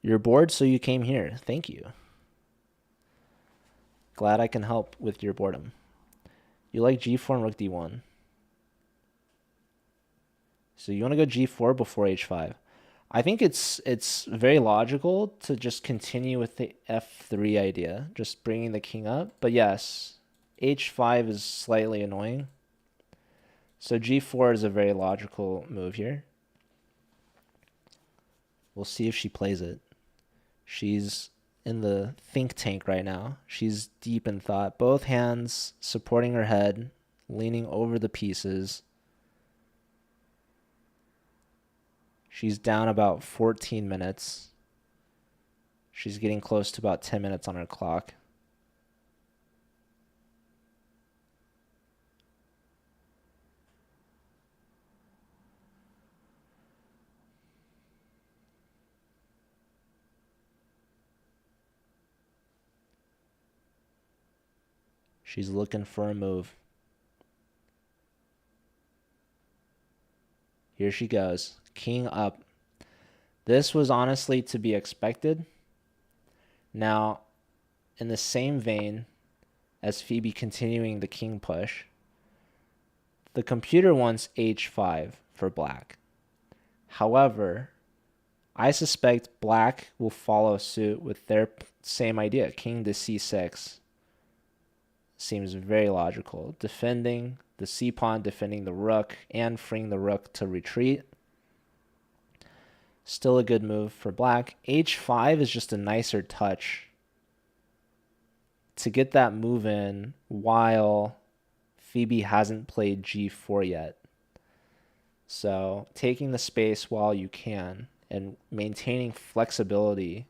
You're bored, so you came here. Thank you. Glad I can help with your boredom. You like g4 and rook d1. So you want to go g4 before h5. I think it's very logical to just continue with the f3 idea, just bringing the king up. But yes, h5 is slightly annoying. So g4 is a very logical move here. We'll see if she plays it. She's in the think tank right now. She's deep in thought. Both hands supporting her head, leaning over the pieces. She's down about 14 minutes. She's getting close to about 10 minutes on her clock. She's looking for a move. Here she goes. King up. This was honestly to be expected. Now, in the same vein as Phoebe continuing the king push, the computer wants h5 for black. However, I suspect black will follow suit with their same idea. King to c6 seems very logical. Defending the c-pawn, defending the rook, and freeing the rook to retreat. Still a good move for black. h5 is just a nicer touch to get that move in while Phoebe hasn't played g4 yet. So taking the space while you can and maintaining flexibility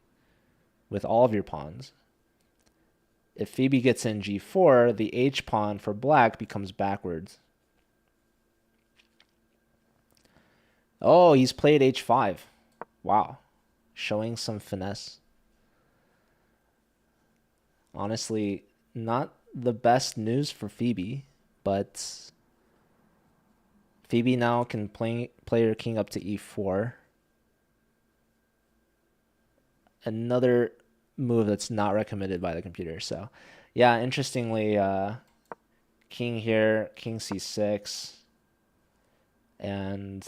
with all of your pawns. If Phoebe gets in g4, the h-pawn for black becomes backwards. Oh, he's played h5. Wow. Showing some finesse. Honestly, not the best news for Phoebe, but Phoebe now can play her king up to e4. Another move that's not recommended by the computer. So, yeah, interestingly, king here, king c6, and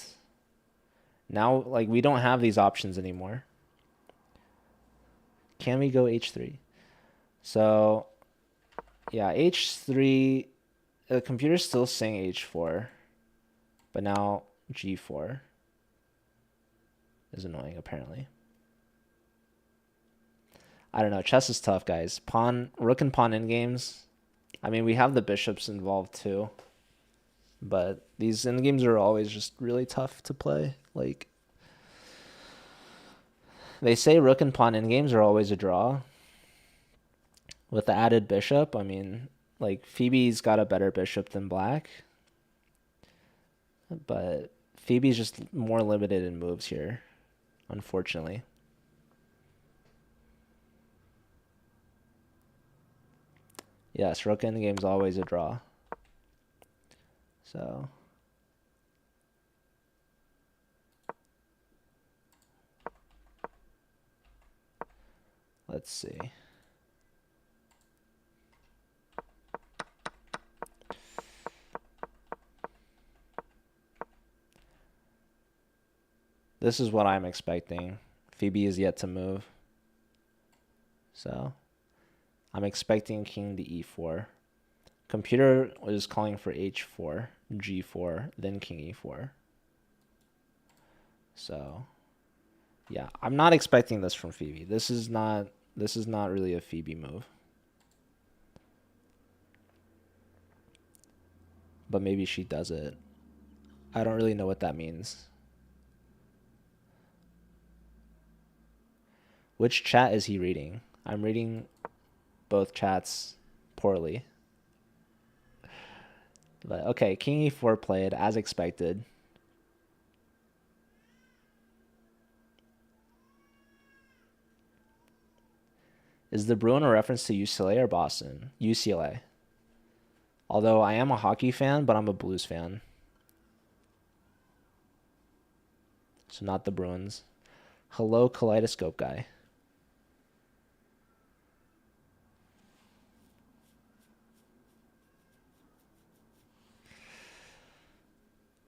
now like we don't have these options anymore. Can we go h3? So, yeah, h3. The computer's still saying h4, but now g4 is annoying apparently. I don't know. Chess is tough, guys. Rook and pawn in games. I mean, we have the bishops involved too, but these end games are always just really tough to play. Like they say, rook and pawn in games are always a draw. With the added bishop, I mean, like Phoebe's got a better bishop than black, but Phoebe's just more limited in moves here, unfortunately. Yes, rook endgame's always a draw. So let's see. This is what I'm expecting. Phoebe is yet to move. So I'm expecting king to e4. Computer was calling for h4, g4, then king e4. So yeah, I'm not expecting this from Phoebe. This is not really a Phoebe move. But maybe she does it. I don't really know what that means. Which chat is he reading? I'm reading both chats poorly. But okay, king e4 played as expected. Is the Bruin a reference to UCLA or Boston? UCLA. Although I am a hockey fan, but I'm a Blues fan. So not the Bruins. Hello, Kaleidoscope guy.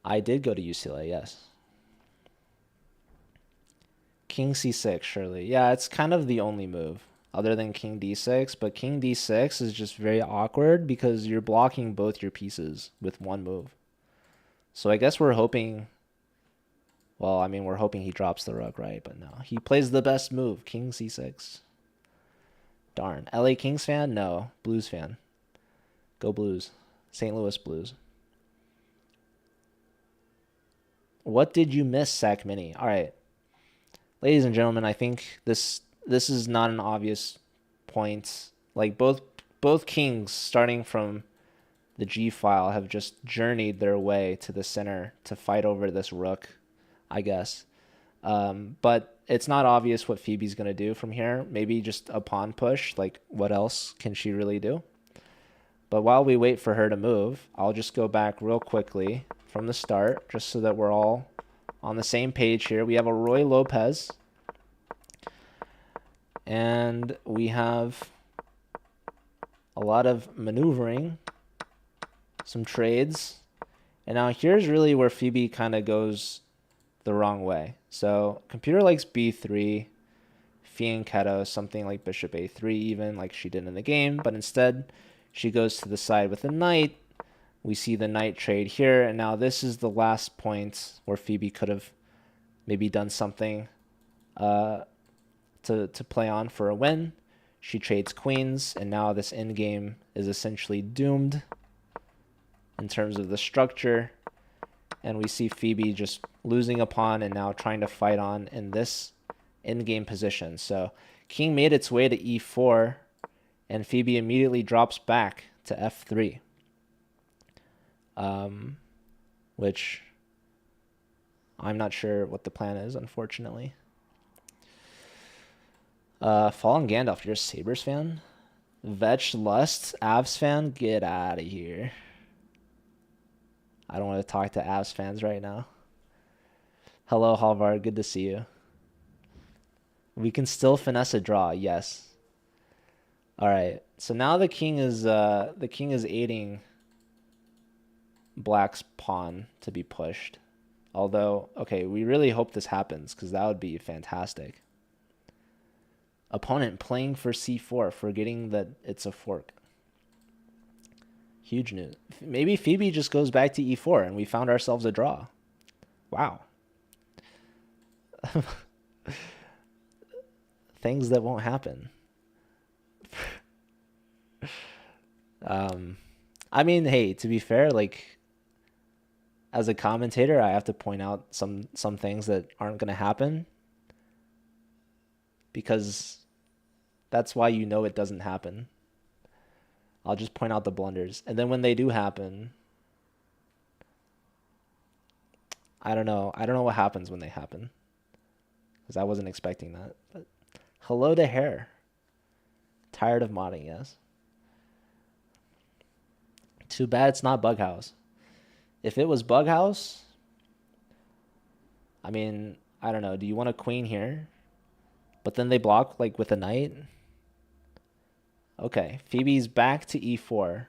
I did go to UCLA, yes. King c6, surely. Yeah, it's kind of the only move other than king d6, but king d6 is just very awkward because you're blocking both your pieces with one move. So I guess we're hoping, well, I mean, we're hoping he drops the rook, right? But no, he plays the best move, king c6. Darn. LA Kings fan? No. Blues fan. Go Blues. St. Louis Blues. What did you miss, Sack Mini? All right. Ladies and gentlemen, I think this is not an obvious point. Like both kings starting from the G file have just journeyed their way to the center to fight over this rook, I guess. But it's not obvious what Phoebe's going to do from here. Maybe just a pawn push. Like, what else can she really do? But while we wait for her to move, I'll just go back real quickly from the start, just so that we're all on the same page here. We have a Roy Lopez. And we have a lot of maneuvering, some trades. And now here's really where Phoebe kind of goes the wrong way. So computer likes b3, fianchetto, something like bishop a3 even, like she did in the game. But instead, she goes to the side with the knight. We see the knight trade here. And now this is the last point where Phoebe could have maybe done something to play on for a win. She trades queens, and now this endgame is essentially doomed in terms of the structure. And we see Phoebe just losing a pawn and now trying to fight on in this endgame position. So king made its way to e4, and Phoebe immediately drops back to f3, which I'm not sure what the plan is, unfortunately. Fallen Gandalf, you're a Sabres fan? Vetch Lust, Avs fan? Get out of here. I don't want to talk to Avs fans right now. Hello, Halvar. Good to see you. We can still finesse a draw. Yes. All right. So now the king is aiding Black's pawn to be pushed. Although, okay, we really hope this happens because that would be fantastic. Opponent playing for c4, forgetting that it's a fork. Huge news. Maybe Phoebe just goes back to e4 and we found ourselves a draw. Wow. Things that won't happen. I mean, hey, to be fair, like as a commentator, I have to point out some things that aren't going to happen because that's why you know it doesn't happen. I'll just point out the blunders. And then when they do happen, I don't know. I don't know what happens when they happen because I wasn't expecting that. But hello to hair. Tired of modding, yes. Too bad it's not Bughouse. If it was Bughouse, I mean, I don't know. Do you want a queen here? But then they block like with a knight. Okay, Phoebe's back to e4.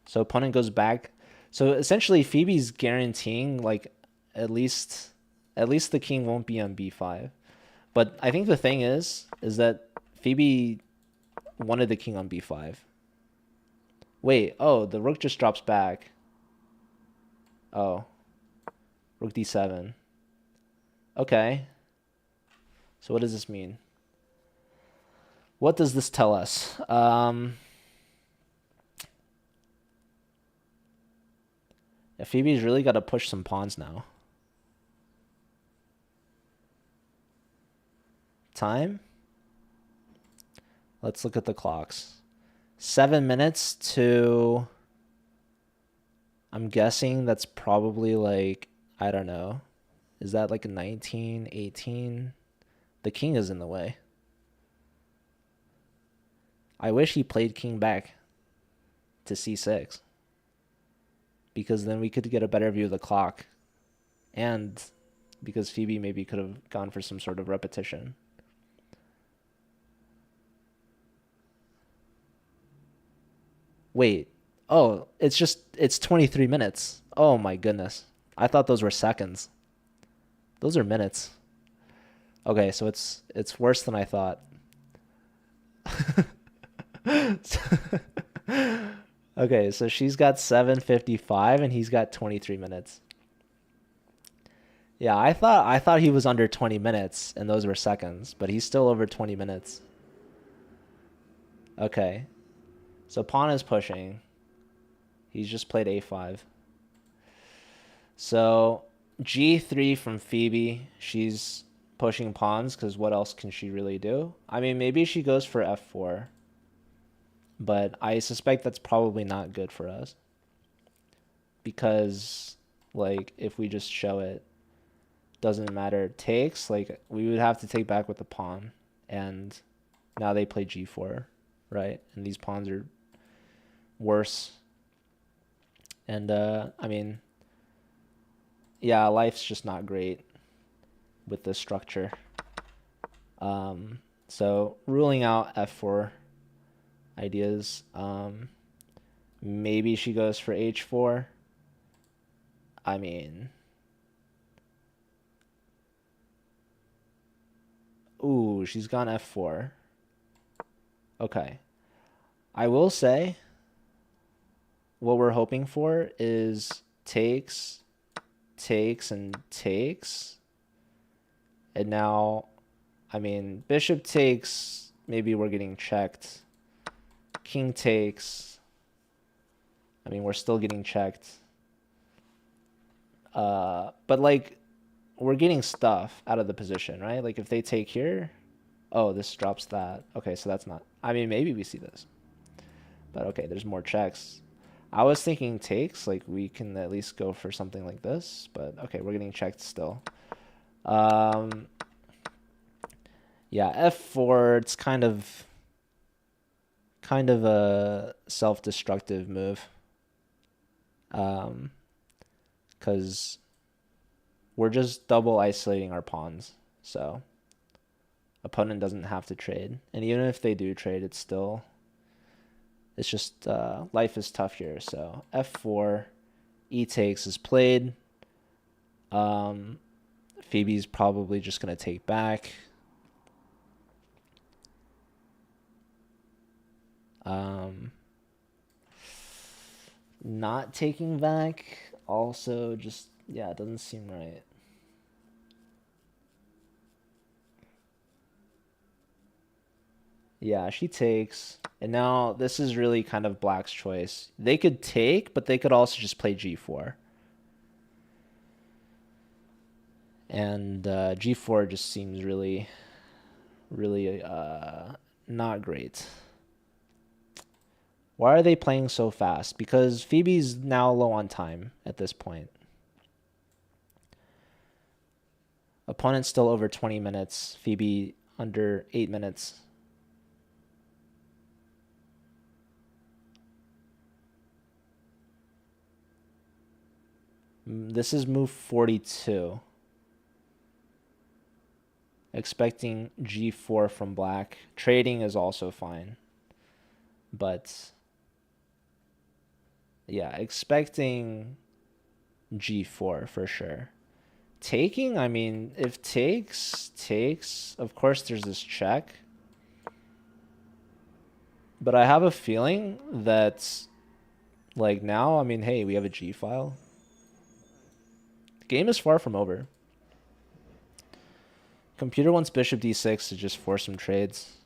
So opponent goes back. So essentially Phoebe's guaranteeing like at least the king won't be on b5. But I think the thing is that Phoebe wanted the king on b5. Wait, oh, the rook just drops back. Oh. Rook d7. Okay. So what does this mean? What does this tell us? Phoebe's really got to push some pawns now. Time? Let's look at the clocks. 7 minutes to... I'm guessing that's probably like, I don't know. Is that like a 19, 18? The king is in the way. I wish he played king back to c6. Because then we could get a better view of the clock. And because Phoebe maybe could have gone for some sort of repetition. Wait. Oh, it's 23 minutes. Oh my goodness. I thought those were seconds. Those are minutes. Okay, so it's worse than I thought. Okay, so she's got 7:55 and he's got 23 minutes. Yeah, I thought he was under 20 minutes and those were seconds, but he's still over 20 minutes. Okay. So pawn is pushing. He's just played a5. So g3 from Phoebe. She's pushing pawns because what else can she really do? I mean, maybe she goes for f4. But I suspect that's probably not good for us. Because, like, if we just show it, doesn't matter. Takes, like, we would have to take back with the pawn. And now they play g4, right? And these pawns are worse. And, I mean, yeah, life's just not great with this structure. So, ruling out f4 ideas. Maybe she goes for h4. I mean, ooh, she's gone f4. Okay. I will say what we're hoping for is takes, and takes. And now, I mean, bishop takes, maybe we're getting checked. King takes. I mean, we're still getting checked. But like, we're getting stuff out of the position, right? Like if they take here, oh, this drops that. Okay, so that's not, I mean, maybe we see this. But okay, there's more checks. I was thinking takes, like we can at least go for something like this, but okay, we're getting checked still. Um, yeah, f4, it's kind of a self-destructive move. Because we're just double isolating our pawns, so opponent doesn't have to trade. And even if they do trade, it's just life is tough here. So f4, e takes is played. Phoebe's probably just gonna take back. Not taking back also just, yeah, it doesn't seem right. Yeah, she takes. And now this is really kind of black's choice. They could take, but they could also just play g4. And g4 just seems really, really not great. Why are they playing so fast? Because Phoebe's now low on time at this point. Opponent's still over 20 minutes. Phoebe under 8 minutes. This is move 42. Expecting g4 from black. Trading is also fine. But yeah, expecting g4 for sure. Taking, I mean, if takes, of course there's this check. But I have a feeling that, like now, I mean, hey, we have a G file. The game is far from over. Computer wants bishop d6 to just force some trades.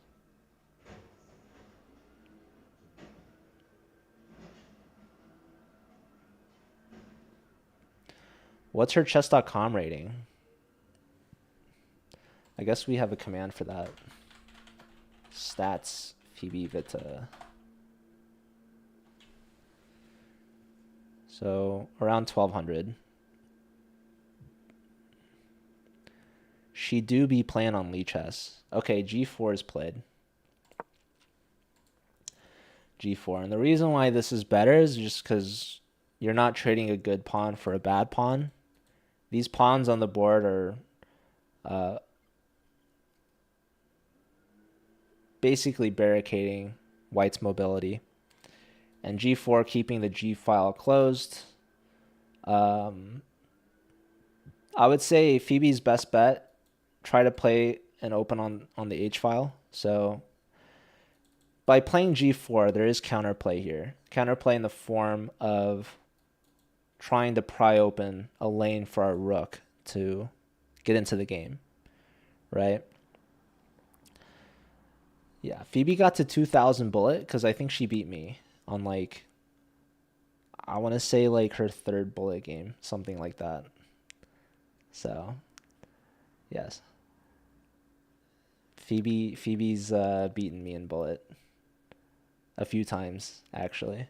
What's her chess.com rating? I guess we have a command for that. Stats, Phoebe Witte. So around 1200. She do be playing on Lee chess. Okay, g4 is played. g4. And the reason why this is better is just because you're not trading a good pawn for a bad pawn. These pawns on the board are basically barricading white's mobility. And g4 keeping the g file closed. I would say Phoebe's best bet, try to play an open on the h file. So by playing g4, there is counterplay here. Counterplay in the form of trying to pry open a lane for our rook to get into the game, right? Yeah, Phoebe got to 2,000 bullet because I think she beat me on like, I want to say like her third bullet game, something like that. So, yes. Phoebe's beaten me in bullet a few times, actually.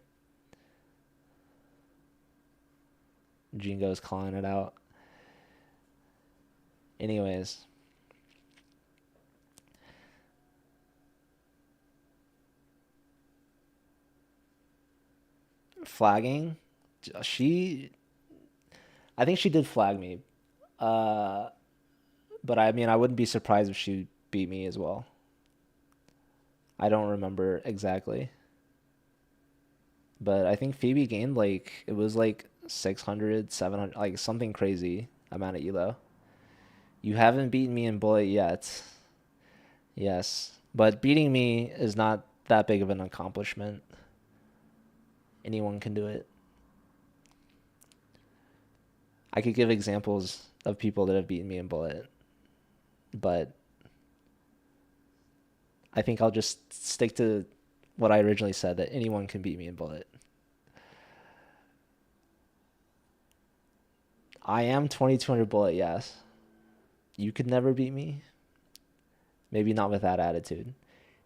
Jingo's calling it out. Anyways. Flagging. I think she did flag me. But I mean, I wouldn't be surprised if she beat me as well. I don't remember exactly. But I think Phoebe gained like, it was like 600, 700, like something crazy amount of elo. You haven't beaten me in bullet yet. Yes. But beating me is not that big of an accomplishment. Anyone can do it. I could give examples of people that have beaten me in bullet, but I think I'll just stick to what I originally said, that anyone can beat me in bullet. I am 2200 bullet, yes. You could never beat me. Maybe not with that attitude.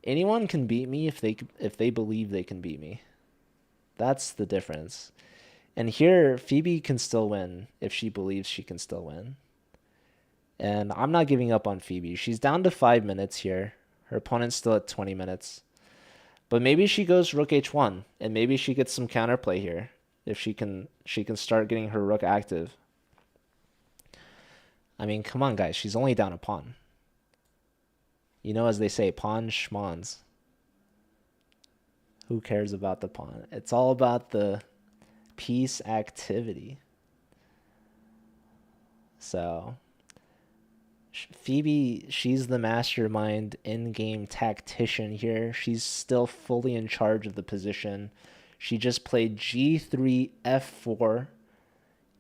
Anyone can beat me if they believe they can beat me. That's the difference. And here, Phoebe can still win if she believes she can still win. And I'm not giving up on Phoebe. She's down to 5 minutes here. Her opponent's still at 20 minutes. But maybe she goes rook h1, and maybe she gets some counterplay here. If she can start getting her rook active. I mean, come on, guys. She's only down a pawn. You know, as they say, pawn schmons. Who cares about the pawn? It's all about the piece activity. So, Phoebe, she's the mastermind in-game tactician here. She's still fully in charge of the position. She just played g3, f4.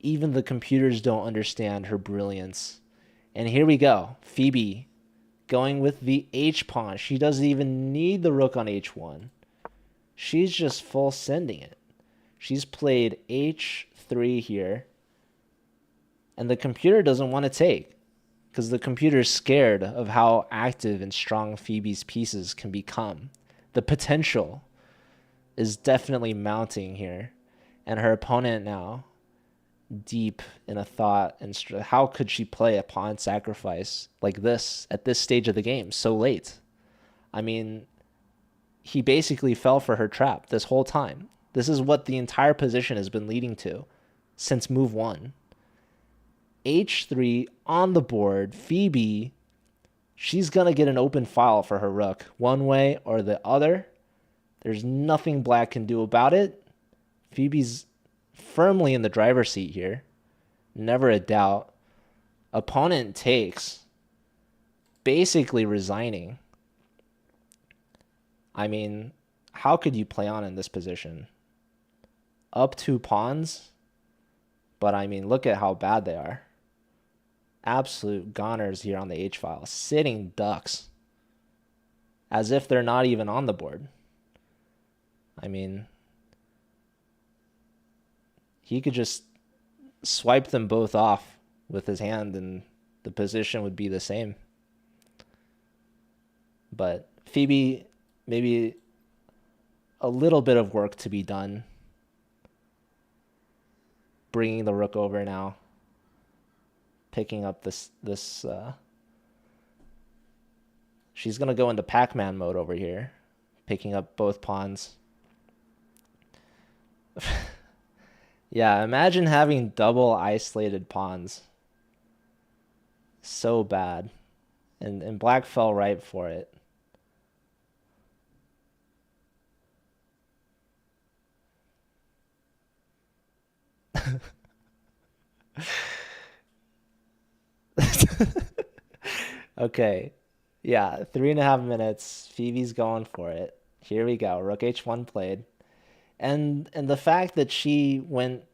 Even the computers don't understand her brilliance. And here we go. Phoebe going with the h-pawn. She doesn't even need the rook on h1. She's just full sending it. She's played h3 here. And the computer doesn't want to take. Because the computer's scared of how active and strong Phoebe's pieces can become. The potential is definitely mounting here. And her opponent now, deep in a thought, and how could she play a pawn sacrifice like this at this stage of the game so late? I mean, he basically fell for her trap this whole time. This is what the entire position has been leading to since move 1. h3 on the board. Phoebe, she's going to get an open file for her rook one way or the other. There's nothing black can do about it. Phoebe's firmly in the driver's seat here. Never a doubt. Opponent takes. Basically resigning. I mean, how could you play on in this position? Up 2 pawns? But I mean, look at how bad they are. Absolute goners here on the h-file. Sitting ducks. As if they're not even on the board. I mean, he could just swipe them both off with his hand and the position would be the same. But Phoebe, maybe a little bit of work to be done. Bringing the rook over now. Picking up this she's going to go into Pac-Man mode over here. Picking up both pawns. Yeah, imagine having double isolated pawns. So bad. And black fell right for it. Okay. Yeah, 3.5 minutes. Phoebe's going for it. Here we go. Rook h1 played. And the fact that she went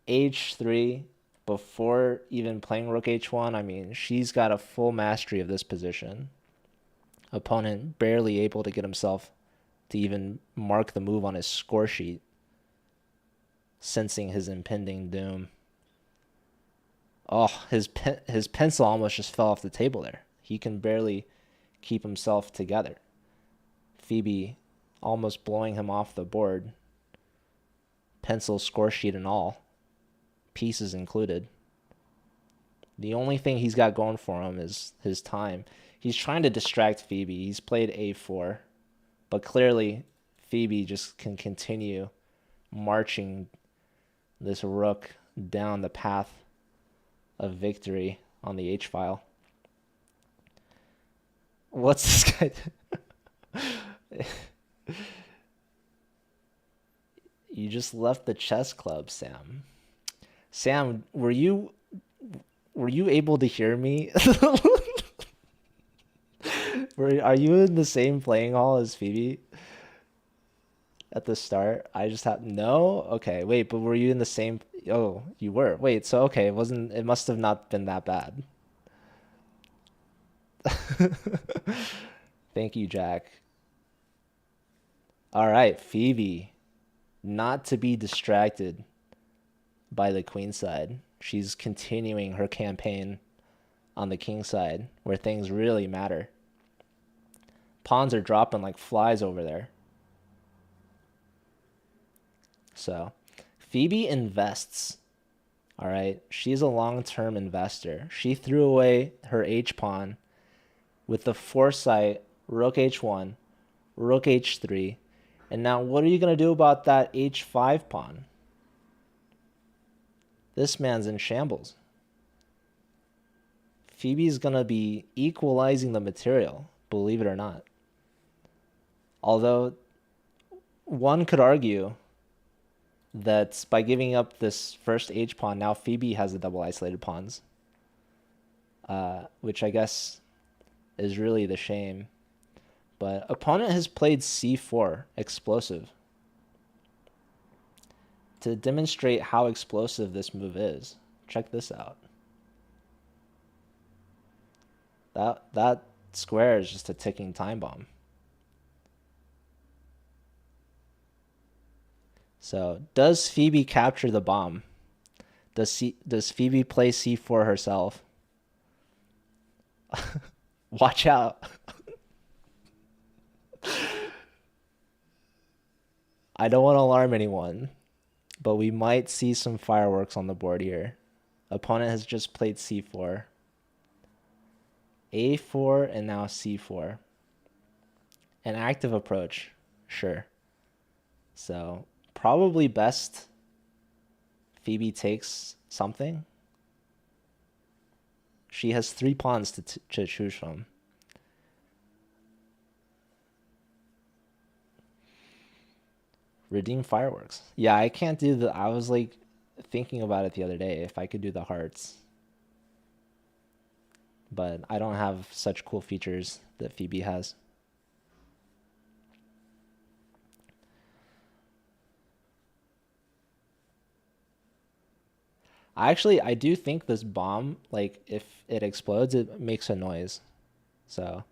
h3 before even playing rook h1, I mean, she's got a full mastery of this position. Opponent barely able to get himself to even mark the move on his score sheet, sensing his impending doom. Oh, his pencil almost just fell off the table there. He can barely keep himself together. Phoebe almost blowing him off the board. Pencil, score sheet and all. Pieces included. The only thing he's got going for him is his time. He's trying to distract Phoebe. He's played a4. But clearly, Phoebe just can continue marching this rook down the path of victory on the h-file. What's this guy? You just left the chess club, Sam. Sam, were you able to hear me? Are you in the same playing hall as Phoebe at the start? I just have no. Okay, wait, but were you in the same? Oh, you were. Wait, so okay, it must have not been that bad. Thank you, Jack. All right, Phoebe, not to be distracted by the queen side. She's continuing her campaign on the king side, where things really matter. Pawns are dropping like flies over there. So Phoebe invests. All right. She's a long-term investor. She threw away her H pawn with the foresight, rook H1, rook H3. And now what are you going to do about that H5 pawn? This man's in shambles. Phoebe's going to be equalizing the material, believe it or not. Although one could argue that by giving up this first H pawn, now Phoebe has the double isolated pawns, which I guess is really the shame. But opponent has played C4, explosive, to demonstrate how explosive this move is. Check this out. That square is just a ticking time bomb. So does Phoebe capture the bomb? Does Phoebe play C4 herself? Watch out. I don't want to alarm anyone, but we might see some fireworks on the board here. Opponent has just played C4. A4 and now C4. An active approach, sure. So probably best Phoebe takes something. She has 3 pawns to choose from. Redeem fireworks. Yeah, I can't do the... I was like thinking about it the other day if I could do the hearts. But I don't have such cool features that Phoebe has. I do think this bomb, like if it explodes, it makes a noise. So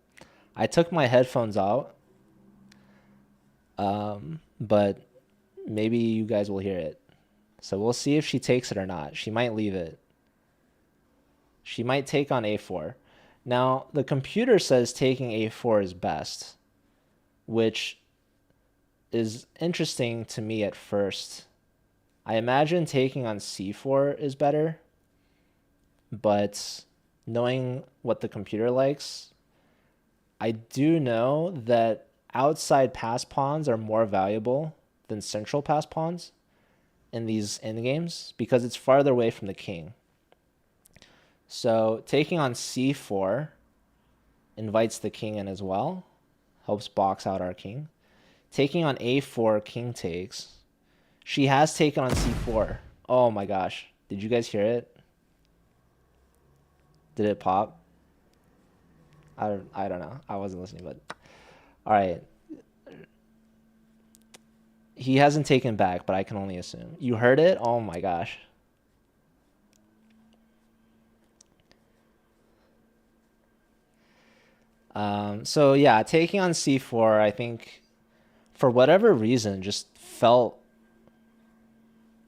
I took my headphones out, but maybe you guys will hear it. So we'll see if she takes it or not. She might leave it. She might take on A4. Now, the computer says taking A4 is best, which is interesting to me at first. I imagine taking on C4 is better, but knowing what the computer likes, I do know that outside pass pawns are more valuable than central pass pawns in these endgames because it's farther away from the king. So taking on C4 invites the king in as well, helps box out our king. Taking on A4, king takes. She has taken on C4. Oh my gosh. Did you guys hear it? Did it pop? I don't know. I wasn't listening, but all right. He hasn't taken back, but I can only assume. You heard it? Oh my gosh. So yeah, taking on C4, I think for whatever reason just felt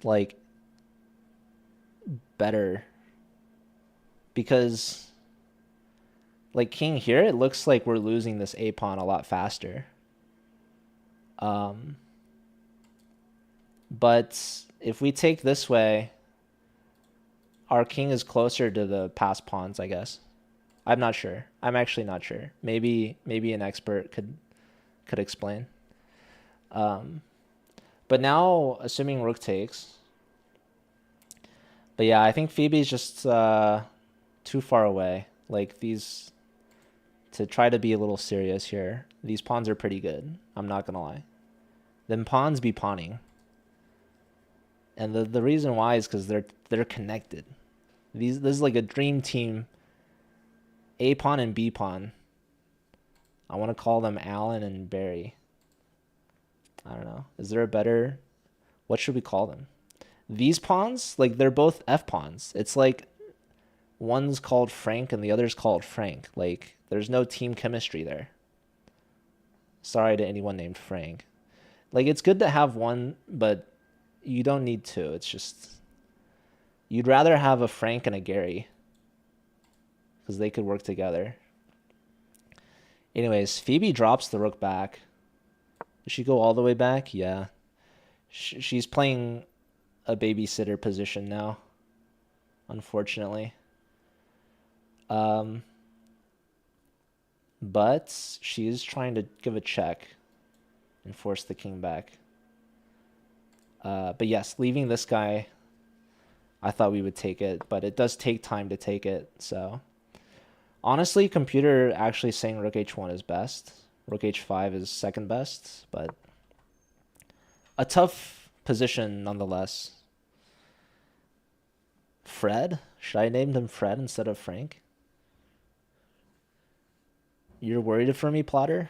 like better because like king here, it looks like we're losing this A pawn a lot faster. But if we take this way, our king is closer to the pass pawns, I guess. I'm not sure. I'm actually not sure. Maybe an expert could explain. But now, assuming rook takes. But yeah, I think Phoebe's just too far away. Like these, to try to be a little serious here. These pawns are pretty good. I'm not gonna lie. Then pawns be pawning. And the reason why is because they're connected. This is like a dream team. A pawn and B pawn. I want to call them Alan and Barry. I don't know. Is there a better... What should we call them? These pawns, like they're both F pawns. It's like one's called Frank and the other's called Frank. Like there's no team chemistry there. Sorry to anyone named Frank. Like it's good to have one, but you don't need two. It's just... You'd rather have a Frank and a Gary because they could work together. Anyways, Phoebe drops the rook back. Does she go all the way back? Yeah. She's playing a babysitter position now, unfortunately. Um, but she is trying to give a check and force the king back. But yes, leaving this guy, I thought we would take it, but it does take time to take it. So honestly, computer actually saying rook h1 is best. Rook h5 is second best, but a tough position nonetheless. Fred? Should I name him Fred instead of Frank? You're worried for me, Plotter?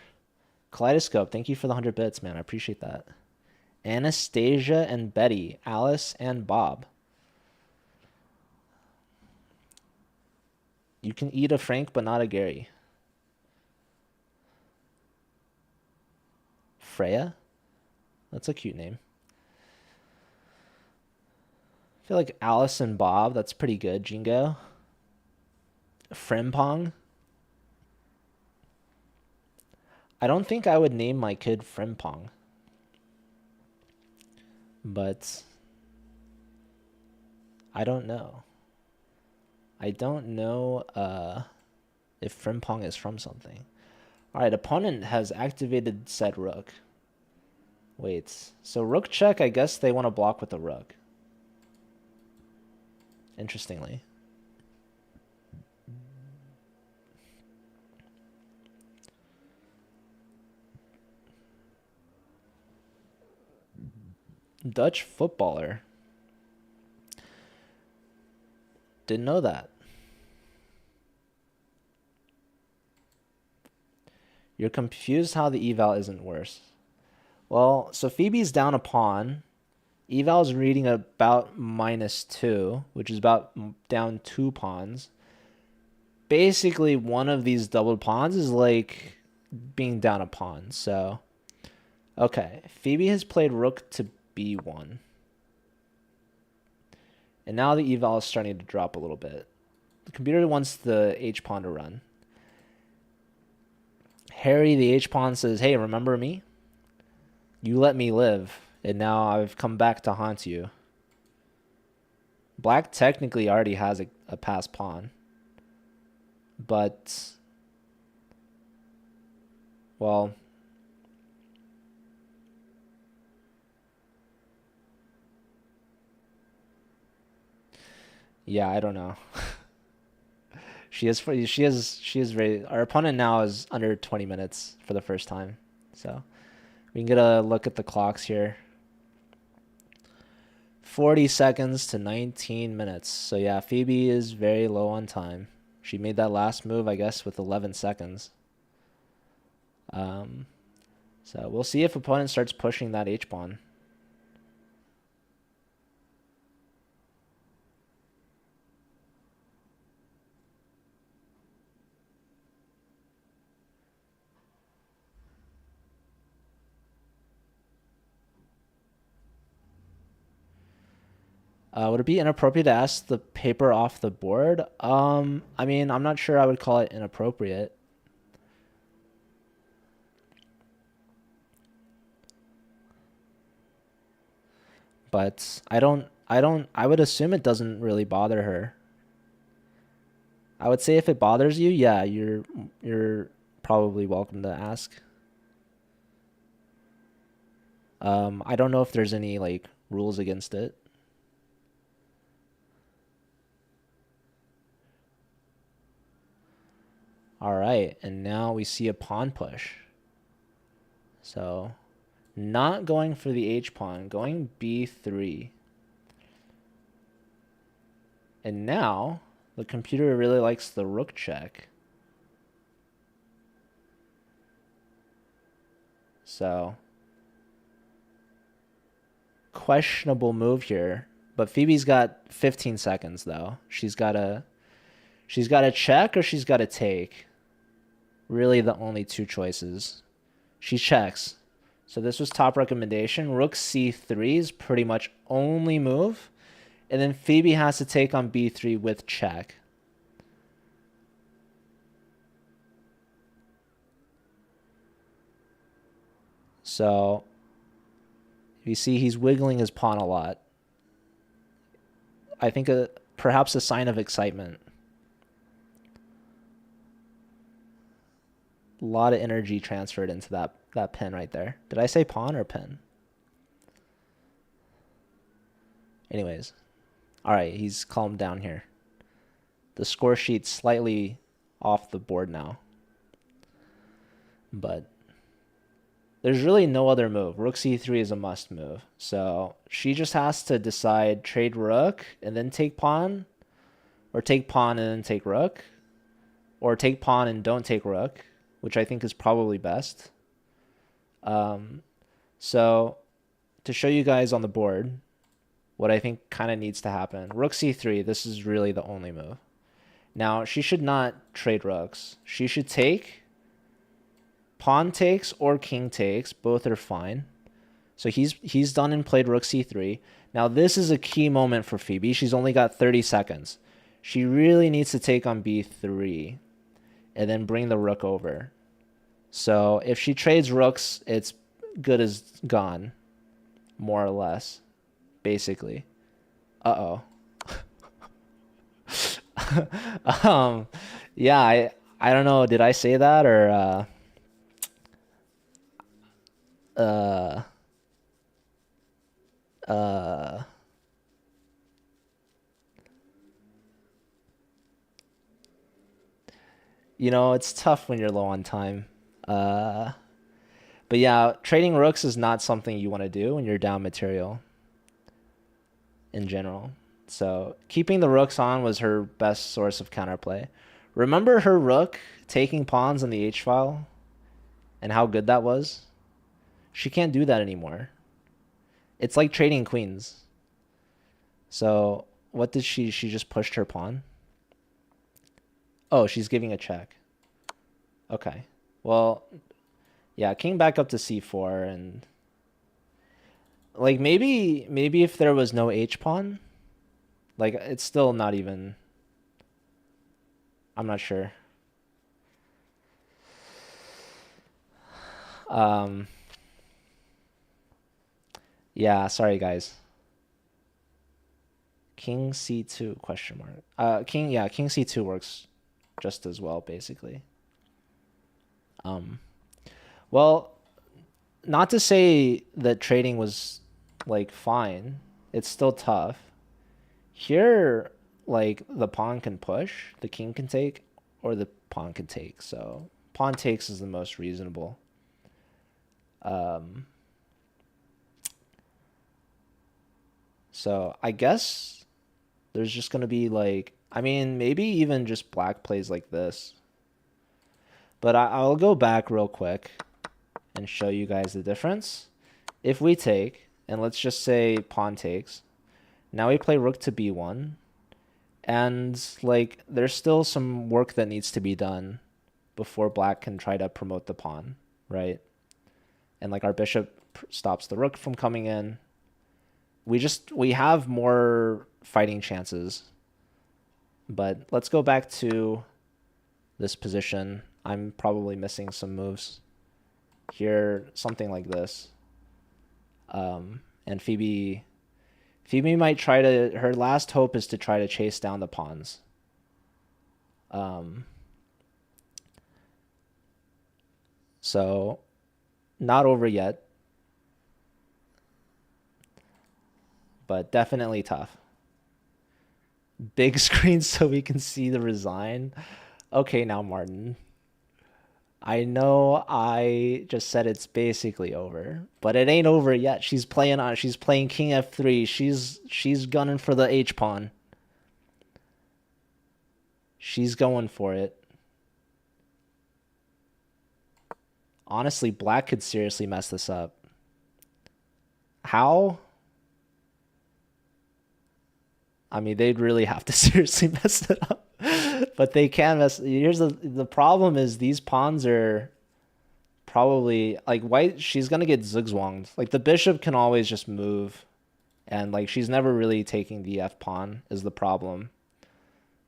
Kaleidoscope, thank you for the 100 bits, man. I appreciate that. Anastasia and Betty. Alice and Bob. You can eat a Frank, but not a Gary. Freya? That's a cute name. I feel like Alice and Bob, that's pretty good, Jingo. Frimpong? I don't think I would name my kid Frimpong. But I don't know. I don't know if Frimpong is from something. Alright, opponent has activated said rook. Wait, so rook check, I guess they want to block with a rook. Interestingly. Dutch footballer. Didn't know that. You're confused how the eval isn't worse. Well, so Phoebe's down a pawn. Eval's reading about -2, which is about down 2 pawns. Basically, one of these doubled pawns is like being down a pawn. So, okay. Phoebe has played rook to b1. And now the eval is starting to drop a little bit. The computer wants the h-pawn to run. Harry, the h-pawn, says, hey, remember me? You let me live, and now I've come back to haunt you. Black technically already has a passed pawn. But, well, yeah, I don't know. She is very. Our opponent now is under 20 minutes for the first time, so we can get a look at the clocks here. 40 seconds to 19 minutes. So yeah, Phoebe is very low on time. She made that last move, I guess, with 11 seconds. So we'll see if opponent starts pushing that h-pawn. Would it be inappropriate to ask the paper off the board? I mean, I'm not sure I would call it inappropriate. But I would assume it doesn't really bother her. I would say if it bothers you, yeah, you're probably welcome to ask. I don't know if there's any like rules against it. All right, and now we see a pawn push. So, not going for the h-pawn, going b3. And now, the computer really likes the rook check. So, questionable move here. But Phoebe's got 15 seconds, though. She's got to check or she's got to take. Really the only two choices. She checks. So this was top recommendation. Rook c3 is pretty much only move. And then Phoebe has to take on b3 with check. So, You see he's wiggling his pawn a lot. I think perhaps a sign of excitement. A lot of energy transferred into that pin right there. Did I say pawn or pin? Anyways. All right, he's calmed down here. The score sheet's slightly off the board now. But there's really no other move. Rook c3 is a must move. So she just has to decide trade rook and then take pawn, or take pawn and then take rook, or take pawn and don't take rook, which I think is probably best. So to show you guys on the board what I think kind of needs to happen. Rook c3, this is really the only move. Now, she should not trade rooks. She should take, pawn takes or king takes. Both are fine. So he's done and played rook c3. Now, this is a key moment for Phoebe. She's only got 30 seconds. She really needs to take on b3 and then bring the rook over. So if she trades rooks, it's good as gone, more or less, basically. Uh-oh. Yeah, I don't know, did I say that or you know, it's tough when you're low on time. But yeah, trading rooks is not something you want to do when you're down material in general. So keeping the rooks on was her best source of counterplay. Remember her rook taking pawns on the h-file and how good that was? She can't do that anymore. It's like trading queens. So what did she just pushed her pawn? Oh, she's giving a check. Okay. Well, yeah, king back up to c4 and like maybe if there was no h-pawn, like it's still not even, I'm not sure. Yeah, sorry guys. King c2 question mark. King c2 works just as well basically. Well, not to say that trading was like fine. It's still tough. Here, like the pawn can push, the king can take, or the pawn can take. So pawn takes is the most reasonable. So I guess there's just gonna be like, I mean, maybe even just black plays like this. But I'll go back real quick and show you guys the difference. If we take, and let's just say pawn takes, now we play rook to b1, and like there's still some work that needs to be done before black can try to promote the pawn, right? And like our bishop stops the rook from coming in. We have more fighting chances. But let's go back to this position. I'm probably missing some moves here, something like this. And Phoebe might try to, her last hope is to try to chase down the pawns. So not over yet, but definitely tough. Big screen so we can see the resign. Okay, now Martin. I know I just said it's basically over, but it ain't over yet. She's playing king f3. She's gunning for the h pawn. She's going for it. Honestly, black could seriously mess this up. How? I mean, they'd really have to seriously mess it up. But they can mess. Here's the problem is these pawns are probably like white. She's gonna get zigzwanged. Like the bishop can always just move, and like she's never really taking the f pawn is the problem.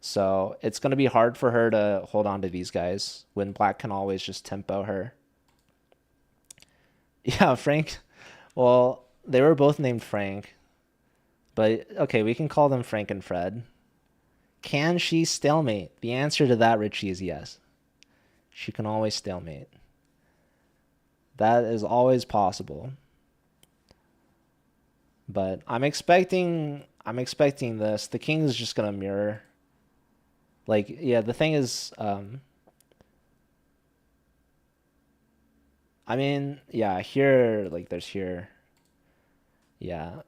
So it's gonna be hard for her to hold on to these guys when black can always just tempo her. Yeah, Frank. Well, They were both named Frank, but okay, we can call them Frank and Fred. Can she stalemate? The answer to that, Richie, is yes. She can always stalemate. That is always possible. But I'm expecting this. The king is just gonna mirror. Like, yeah, the thing is, I mean, yeah, here, like, there's here. Yeah.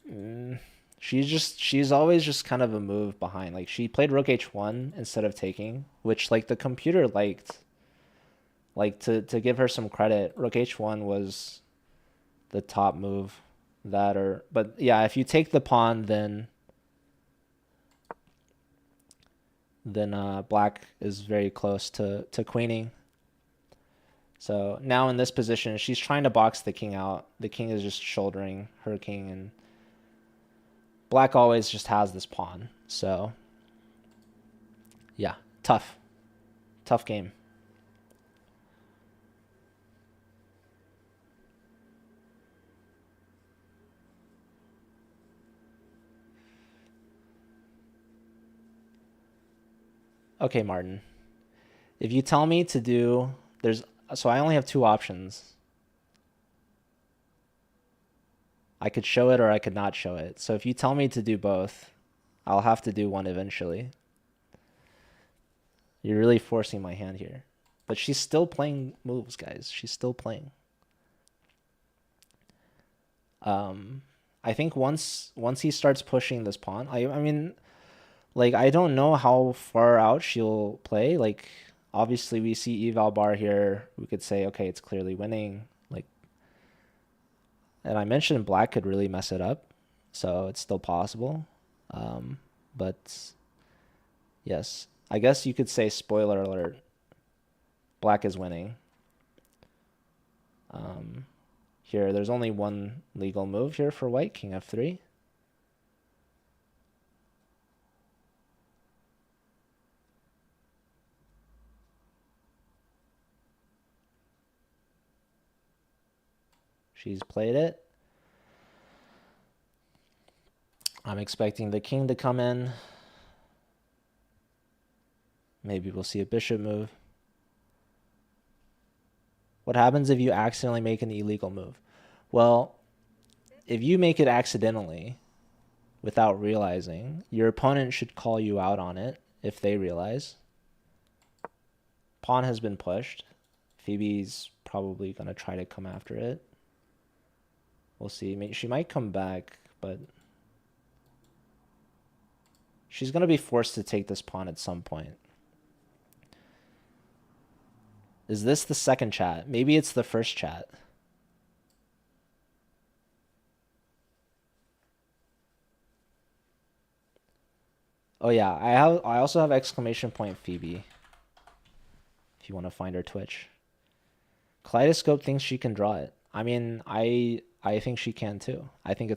She's always just kind of a move behind. Like, she played Rook H1 instead of taking, which, like, the computer liked. Like, to give her some credit, Rook H1 was the top move. But yeah, if you take the pawn, then black is very close to queening. So now in this position, she's trying to box the king out. The king is just shouldering her king, and black always just has this pawn. So yeah, tough game. Okay, Martin. If you tell me to do, so I only have two options. I could show it or I could not show it. So if you tell me to do both, I'll have to do one eventually. You're really forcing my hand here. But she's still playing moves, guys. She's still playing. I think once he starts pushing this pawn, I mean, like, I don't know how far out she'll play. Like, obviously we see eval bar here. We could say, okay, it's clearly winning. Like, and I mentioned black could really mess it up, so it's still possible. But yes, I guess you could say, spoiler alert, black is winning. Here, there's only one legal move here for white, king f3. She's played it. I'm expecting the king to come in. Maybe we'll see a bishop move. What happens if you accidentally make an illegal move? Well, if you make it accidentally without realizing, your opponent should call you out on it if they realize. Pawn has been pushed. Phoebe's probably going to try to come after it. We'll see. She might come back, but she's going to be forced to take this pawn at some point. Is this the second chat? Maybe it's the first chat. Oh yeah, I also have exclamation point Phoebe. If you want to find her Twitch. Kaleidoscope thinks she can draw it. I mean, I think she can too. I think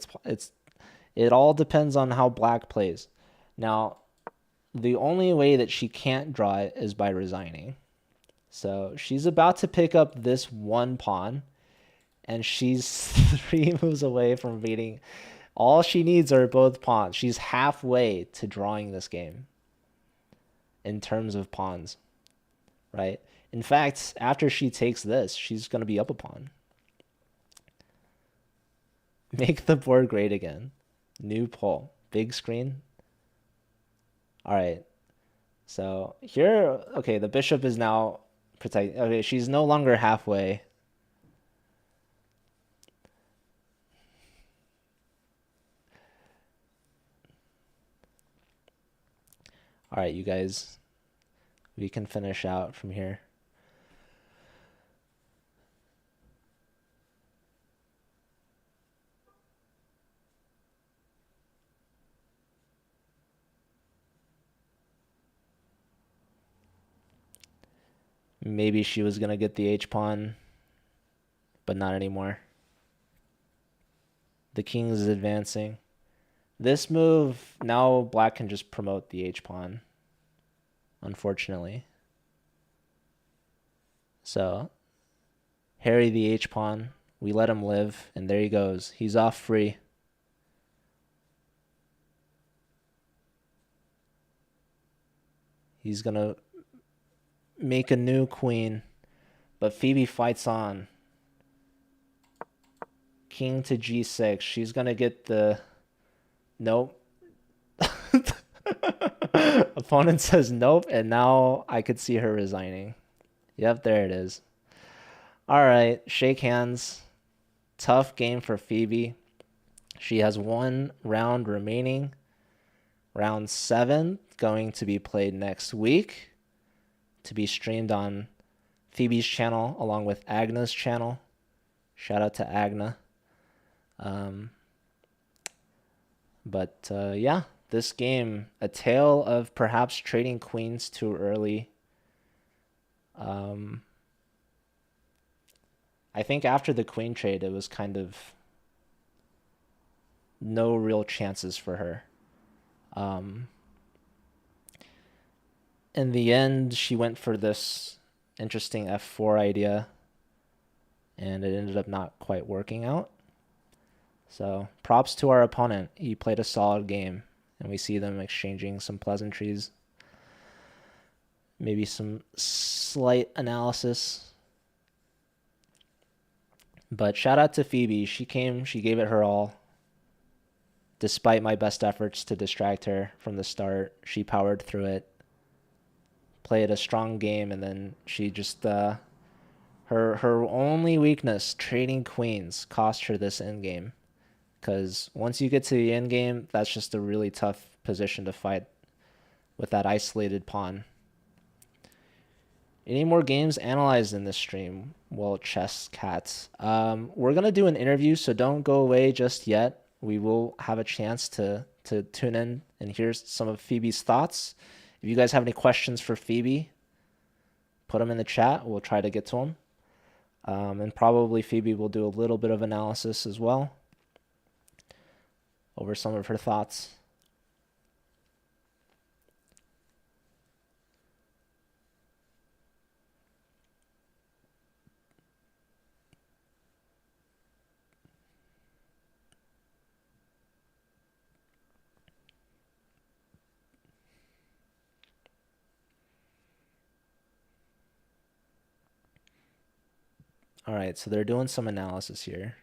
it all depends on how black plays. Now, the only way that she can't draw it is by resigning. So she's about to pick up this one pawn, and she's 3 moves away from beating. All she needs are both pawns. She's halfway to drawing this game in terms of pawns, right? In fact, after she takes this, she's going to be up a pawn. Make the board great again. New poll. Big screen. All right. So here, okay, the bishop is now protect. Okay, she's no longer halfway. All right, you guys, we can finish out from here. Maybe she was going to get the H-pawn, but not anymore. The king is advancing. This move, now black can just promote the H-pawn, unfortunately. So, harry the H-pawn We let him live, and there he goes. He's off free. He's going to make a new queen, but Phoebe fights on. King to g6. She's going to get the... Nope. Opponent says nope, and now I could see her resigning. Yep, there it is. All right, shake hands. Tough game for Phoebe. She has one round remaining. Round 7 going to be played next week, to be streamed on Phoebe's channel along with Agna's channel. Shout out to Agna. Yeah, this game, a tale of perhaps trading queens too early. I think after the queen trade, it was kind of no real chances for her. In the end, she went for this interesting f4 idea, and it ended up not quite working out. So props to our opponent. He played a solid game, and we see them exchanging some pleasantries, maybe some slight analysis. But shout out to Phoebe. She came, she gave it her all. Despite my best efforts to distract her from the start, she powered through it, played a strong game, and then she just her only weakness, trading queens, cost her this endgame. Because once you get to the endgame, that's just a really tough position to fight with that isolated pawn. Any more games analyzed in this stream? Well, chess cats. We're gonna do an interview, so don't go away just yet. We will have a chance to tune in and hear some of Phoebe's thoughts. If you guys have any questions for Phoebe, put them in the chat. We'll try to get to them. And probably Phoebe will do a little bit of analysis as well over some of her thoughts. All right, so they're doing some analysis here.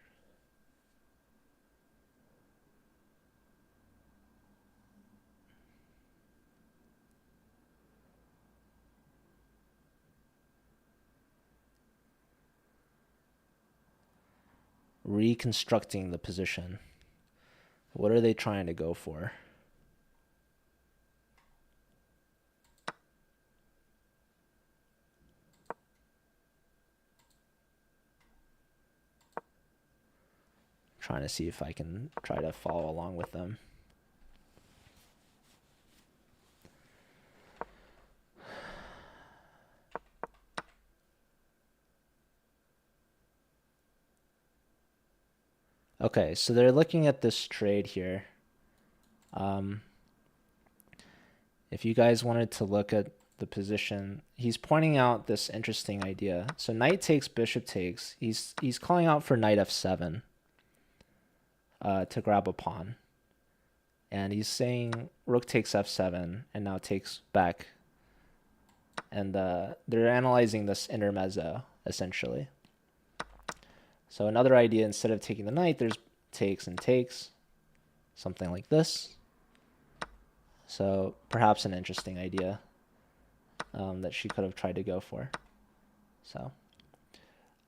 Reconstructing the position. What are they trying to go for? Trying to see if I can try to follow along with them. Okay, so they're looking at this trade here. If you guys wanted to look at the position, he's pointing out this interesting idea. So knight takes, bishop takes. He's calling out for knight f7 to grab a pawn. And he's saying rook takes f7 and now takes back. And they're analyzing this intermezzo, essentially. So another idea, instead of taking the knight, there's takes and takes. Something like this. So perhaps an interesting idea that she could have tried to go for. So,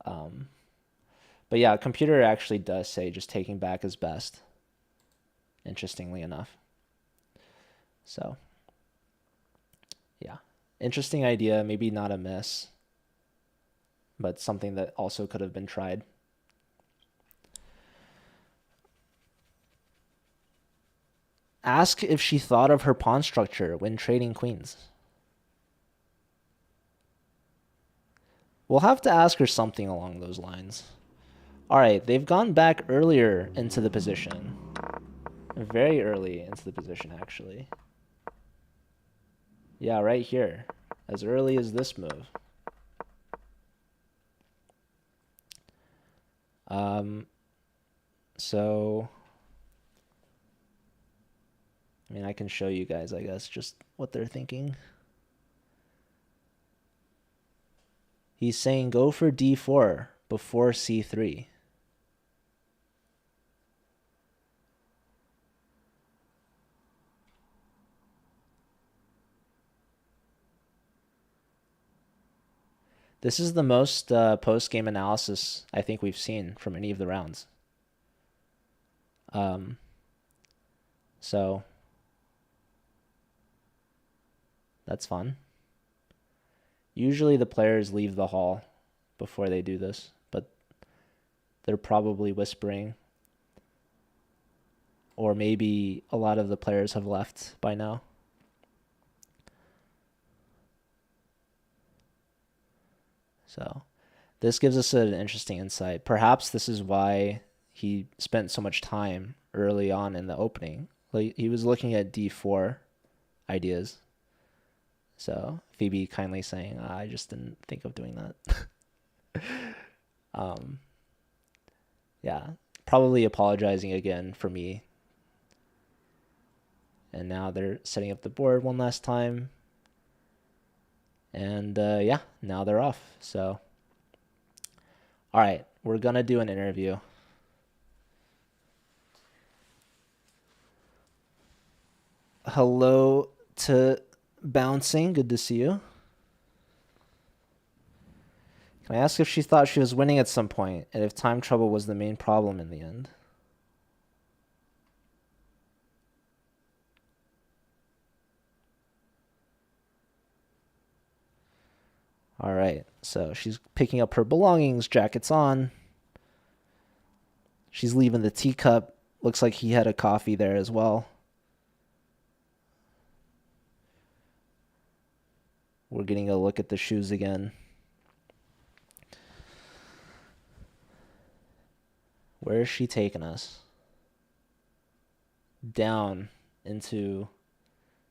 but yeah, computer actually does say just taking back is best, interestingly enough. So, yeah, interesting idea, maybe not a miss, but something that also could have been tried. Ask if she thought of her pawn structure when trading queens. We'll have to ask her something along those lines. All right, they've gone back earlier into the position. Very early into the position, actually. Yeah, right here. As early as this move. Um, so, I mean, I can show you guys, I guess, just what they're thinking. He's saying go for d4 before c3. This is the most post-game analysis I think we've seen from any of the rounds. So that's fun. Usually the players leave the hall before they do this, but they're probably whispering. Or maybe a lot of the players have left by now. So this gives us an interesting insight. Perhaps this is why he spent so much time early on in the opening. Like he was looking at d4 ideas. So Phoebe kindly saying, I just didn't think of doing that. Yeah, probably apologizing again for me. And now they're setting up the board one last time. And yeah, now they're off. So, all right, we're going to do an interview. Hello to Bouncing. Good to see you. Can I ask if she thought she was winning at some point and if time trouble was the main problem in the end? All right, so she's picking up her belongings, jacket's on. She's leaving the teacup. Looks like he had a coffee there as well. We're getting a look at the shoes again. Where is she taking us? Down into...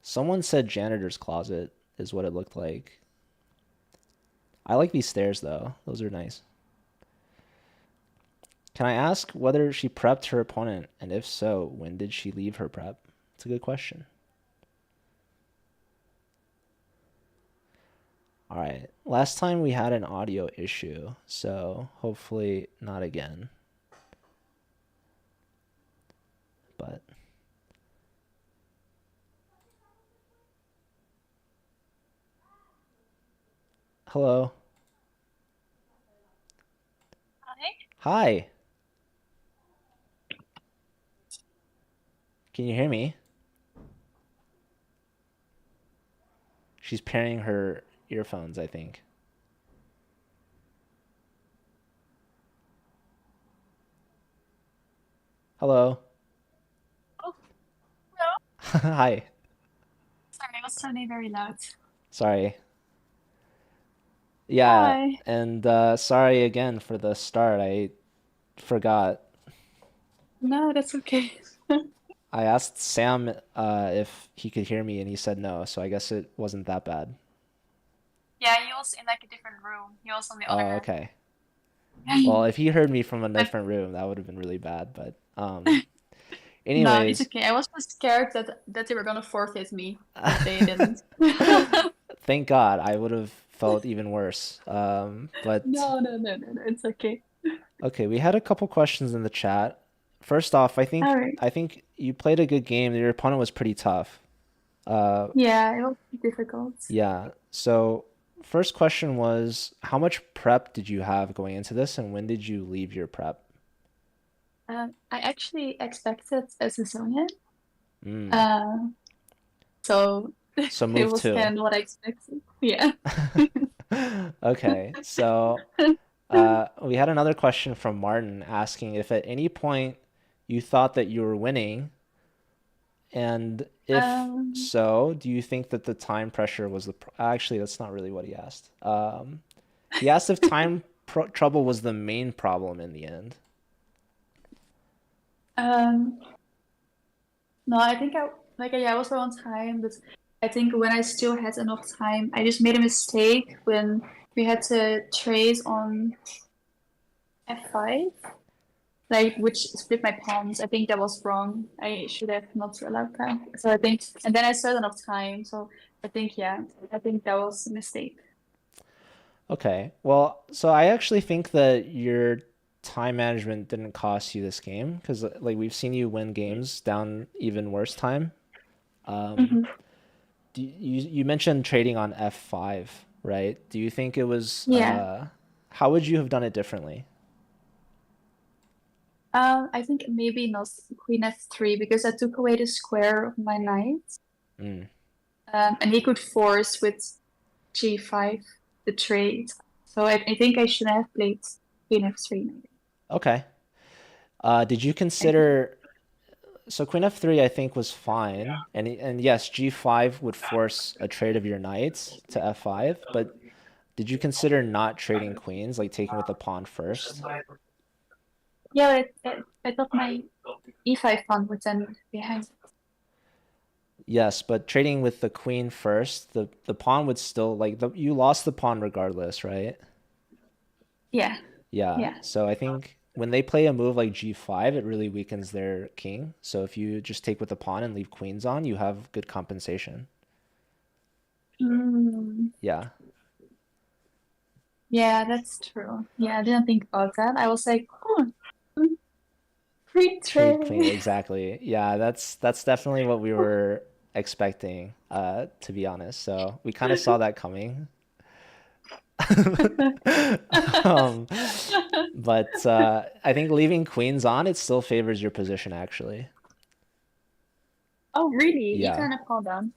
Someone said janitor's closet is what it looked like. I like these stairs, though. Those are nice. Can I ask whether she prepped her opponent? And if so, when did she leave her prep? It's a good question. All right. Last time we had an audio issue, so hopefully not again. But... Hello. Hi. Hi. Can you hear me? She's pairing her earphones, I think. Hello. Oh, hello. Hi. Sorry, I was sounding very loud. Sorry. Yeah, Hi. and sorry again for the start. I forgot. No, that's okay. I asked Sam if he could hear me, and he said no, so I guess it wasn't that bad. Yeah, he was in like a different room. He was on the Oh, other. okay. Well, if he heard me from a But different room, that would have been really bad. But no, it's anyways, okay. I was just scared that they were gonna forfeit me, but they didn't. thank God. I would have felt even worse. But No, it's okay. okay, we had a couple questions in the chat. First off, I All think right. I think you played a good game. Your opponent was pretty tough. Uh, Yeah, it was difficult. yeah. So, first question was, how much prep did you have going into this, and when did you leave your prep? I actually expected a Sicilian. Mm. Uh, so So it move was two. kind of what I expected. Yeah. Okay. So, we had another question from Martin asking if at any point you thought that you were winning, and if Um, so, do you think that the time pressure was actually, that's not really what he asked. He asked if time trouble was the main problem in the end. um, No, I think I was on time, but I think when I still had enough time, I just made a mistake when we had to trace on F5. like which split my pawns. I think that was wrong. I should have not allowed that. So I think, and then I started enough time. So I think, yeah, I think that was a mistake. Okay. Well, so I actually think that your time management didn't cost you this game because like we've seen you win games down even worse time. Um, Hmm. you mentioned trading on F5, right? Do you think it was Yeah. how would you have done it differently? I think maybe not Queen F3 because I took away the square of my knight. Mm, And he could force with G5 the trade. So I think I should have played Queen F3 maybe. okay. Did you I think. consider so Queen F3 I think was fine and yes, G5 would force a trade of your knights to F5, but did you consider not trading queens, like taking with the pawn first? Yeah, I thought my E5 pawn would then behind. Yes, but trading with the queen first, the pawn would still like you lost the pawn regardless, right? Yeah, Yeah. yeah. So I think when they play a move like G5, it really weakens their king. So if you just take with the pawn and leave queens on, you have good compensation. Mm, Yeah. yeah, that's true. Yeah, I didn't think about that. I was like, oh, mm, free Trade queen trade. exactly. Yeah, that's definitely what we were expecting, to be honest. So we kind of saw that coming. Um, but I think leaving queens on, it still favors your position actually. Oh, really? You Yeah. kind of called down.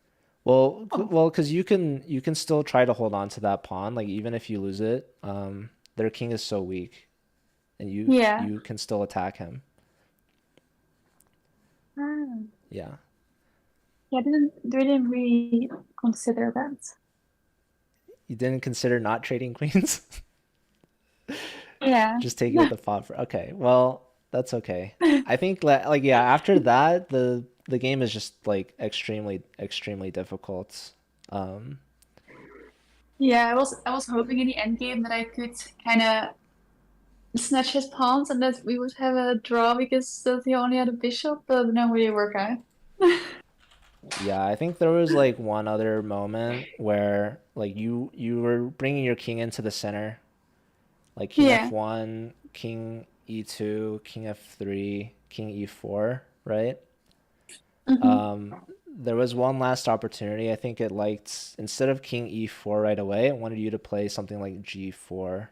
Oh, Well, because you can still try to hold on to that pawn, like even if you lose it, their king is so weak, and you yeah. you can still attack him. Ah. Yeah. Yeah, didn't really consider that. You didn't consider not trading queens, Yeah. just taking with the pawn for. Okay, well that's okay. I think like yeah, after that the game is just like extremely difficult. Um, Yeah, I was hoping in the end game that I could kind of snatch his pawns and that we would have a draw because he only had a bishop, but no really work out. Yeah, I think there was like one other moment where like you were bringing your king into the center, like king Yeah. f1, king e2, king f3, king e4, right? Hmm. There was one last opportunity. I think it liked instead of king e4 right away, it wanted you to play something like g4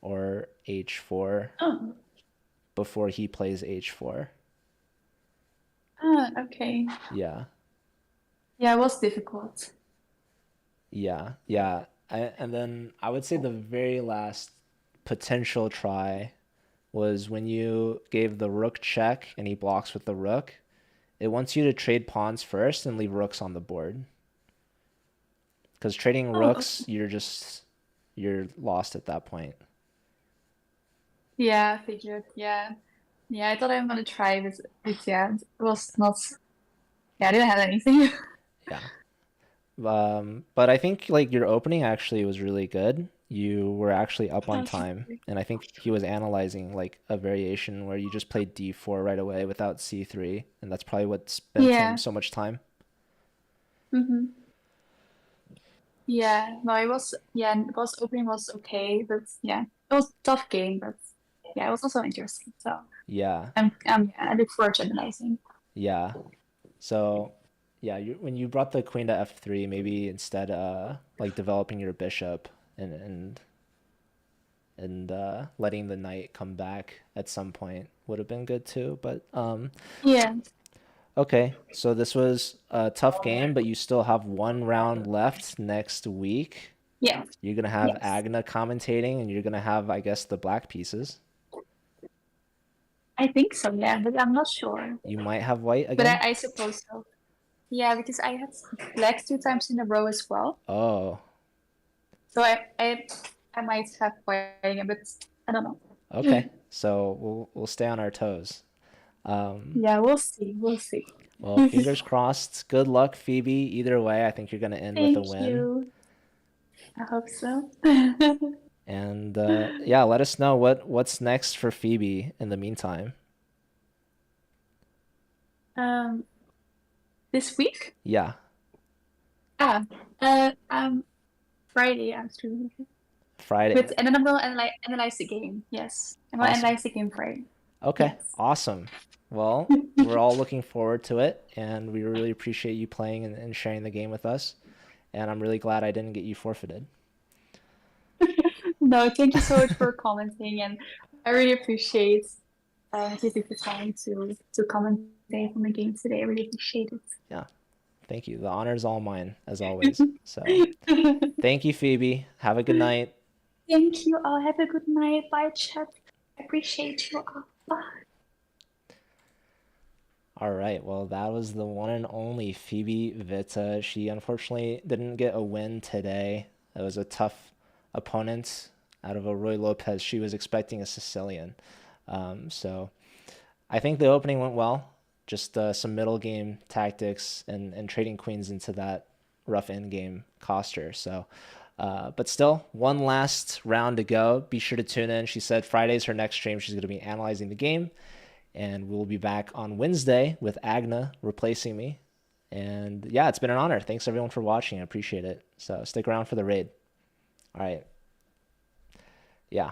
or h4 Oh. before he plays h4. Ah, okay. Yeah. Yeah, it was difficult. Yeah. And then I would say the very last potential try was when you gave the rook check and he blocks with the rook. It wants you to trade pawns first and leave rooks on the board. Because trading Oh, rooks, you're lost at that point. yeah, I figured. Yeah. Yeah, I thought I'm gonna try this, but yeah, it was not. Yeah, I didn't have anything. Yeah. But I think like your opening actually was really good. You were actually up on time, and I think he was analyzing like a variation where you just played d4 right away without c3, and that's probably what spent him Yeah. so much time. Hmm. Yeah, no, it was, yeah, it was opening was okay, but yeah, it was a tough game, but yeah, it was also interesting. So Yeah, yeah, I look forward to analyzing. yeah. So, yeah, when you brought the queen to f3, maybe instead like developing your bishop and letting the knight come back at some point would have been good too. But Yeah, okay, so this was a tough game, but you still have one round left next week. yeah, You're gonna have yes, Agna commentating, and you're gonna have, I guess, the black pieces. I think so. Yeah, but I'm not sure. You might have white But again. I suppose so. Yeah, because I had black 2 times in a row as well, Oh, so I might have white again, but I don't know. okay. So we'll stay on our toes. Um, Yeah, we'll see. We'll see. well, fingers crossed. Good luck, Phoebe. Either way, I think you're gonna end with a Thank win. you. I hope so. And yeah, let us know what's next for Phoebe in the meantime. Um, this week? Yeah, Ah, Friday I'm streaming Friday. with, and then I'm gonna analyze the game. Yes, I'm gonna Awesome. analyze the game Friday. Okay, Yes. awesome. Well, we're all looking forward to it, and we really appreciate you playing and sharing the game with us. And I'm really glad I didn't get you forfeited. No, thank you so much for commenting, and I really appreciate you took the time to commentate on the game today. I really appreciate Yeah, thank you. The honor is all mine, as always. So, it. thank you, Phoebe. Have a good night. Thank you all. Have a good night. Bye, chat. I appreciate you all. Bye. All right, well, that was the one and only Phoebe Witte. She unfortunately didn't get a win today. It was a tough opponent out of a Roy Lopez. She was expecting a Sicilian. So I think the opening went well. Just some middle game tactics and trading queens into that rough end game cost her. So, but still, one last round to go. Be sure to tune in. She said Friday's her next stream. She's going to be analyzing the game, and we'll be back on Wednesday with Agna replacing me. And yeah, it's been an honor. Thanks everyone for watching. I appreciate it. So stick around for the raid. All right. Yeah.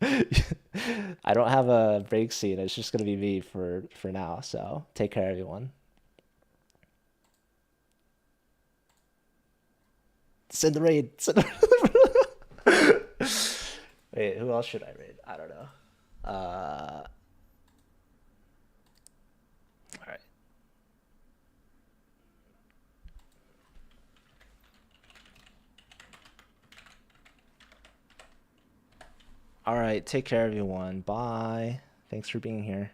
I don't have a break scene. It's just gonna be me for now. So take care, everyone. Send the raid. Send the... Wait, who else should I raid? I don't know. All right. All right. Take care, everyone. Bye. Thanks for being here.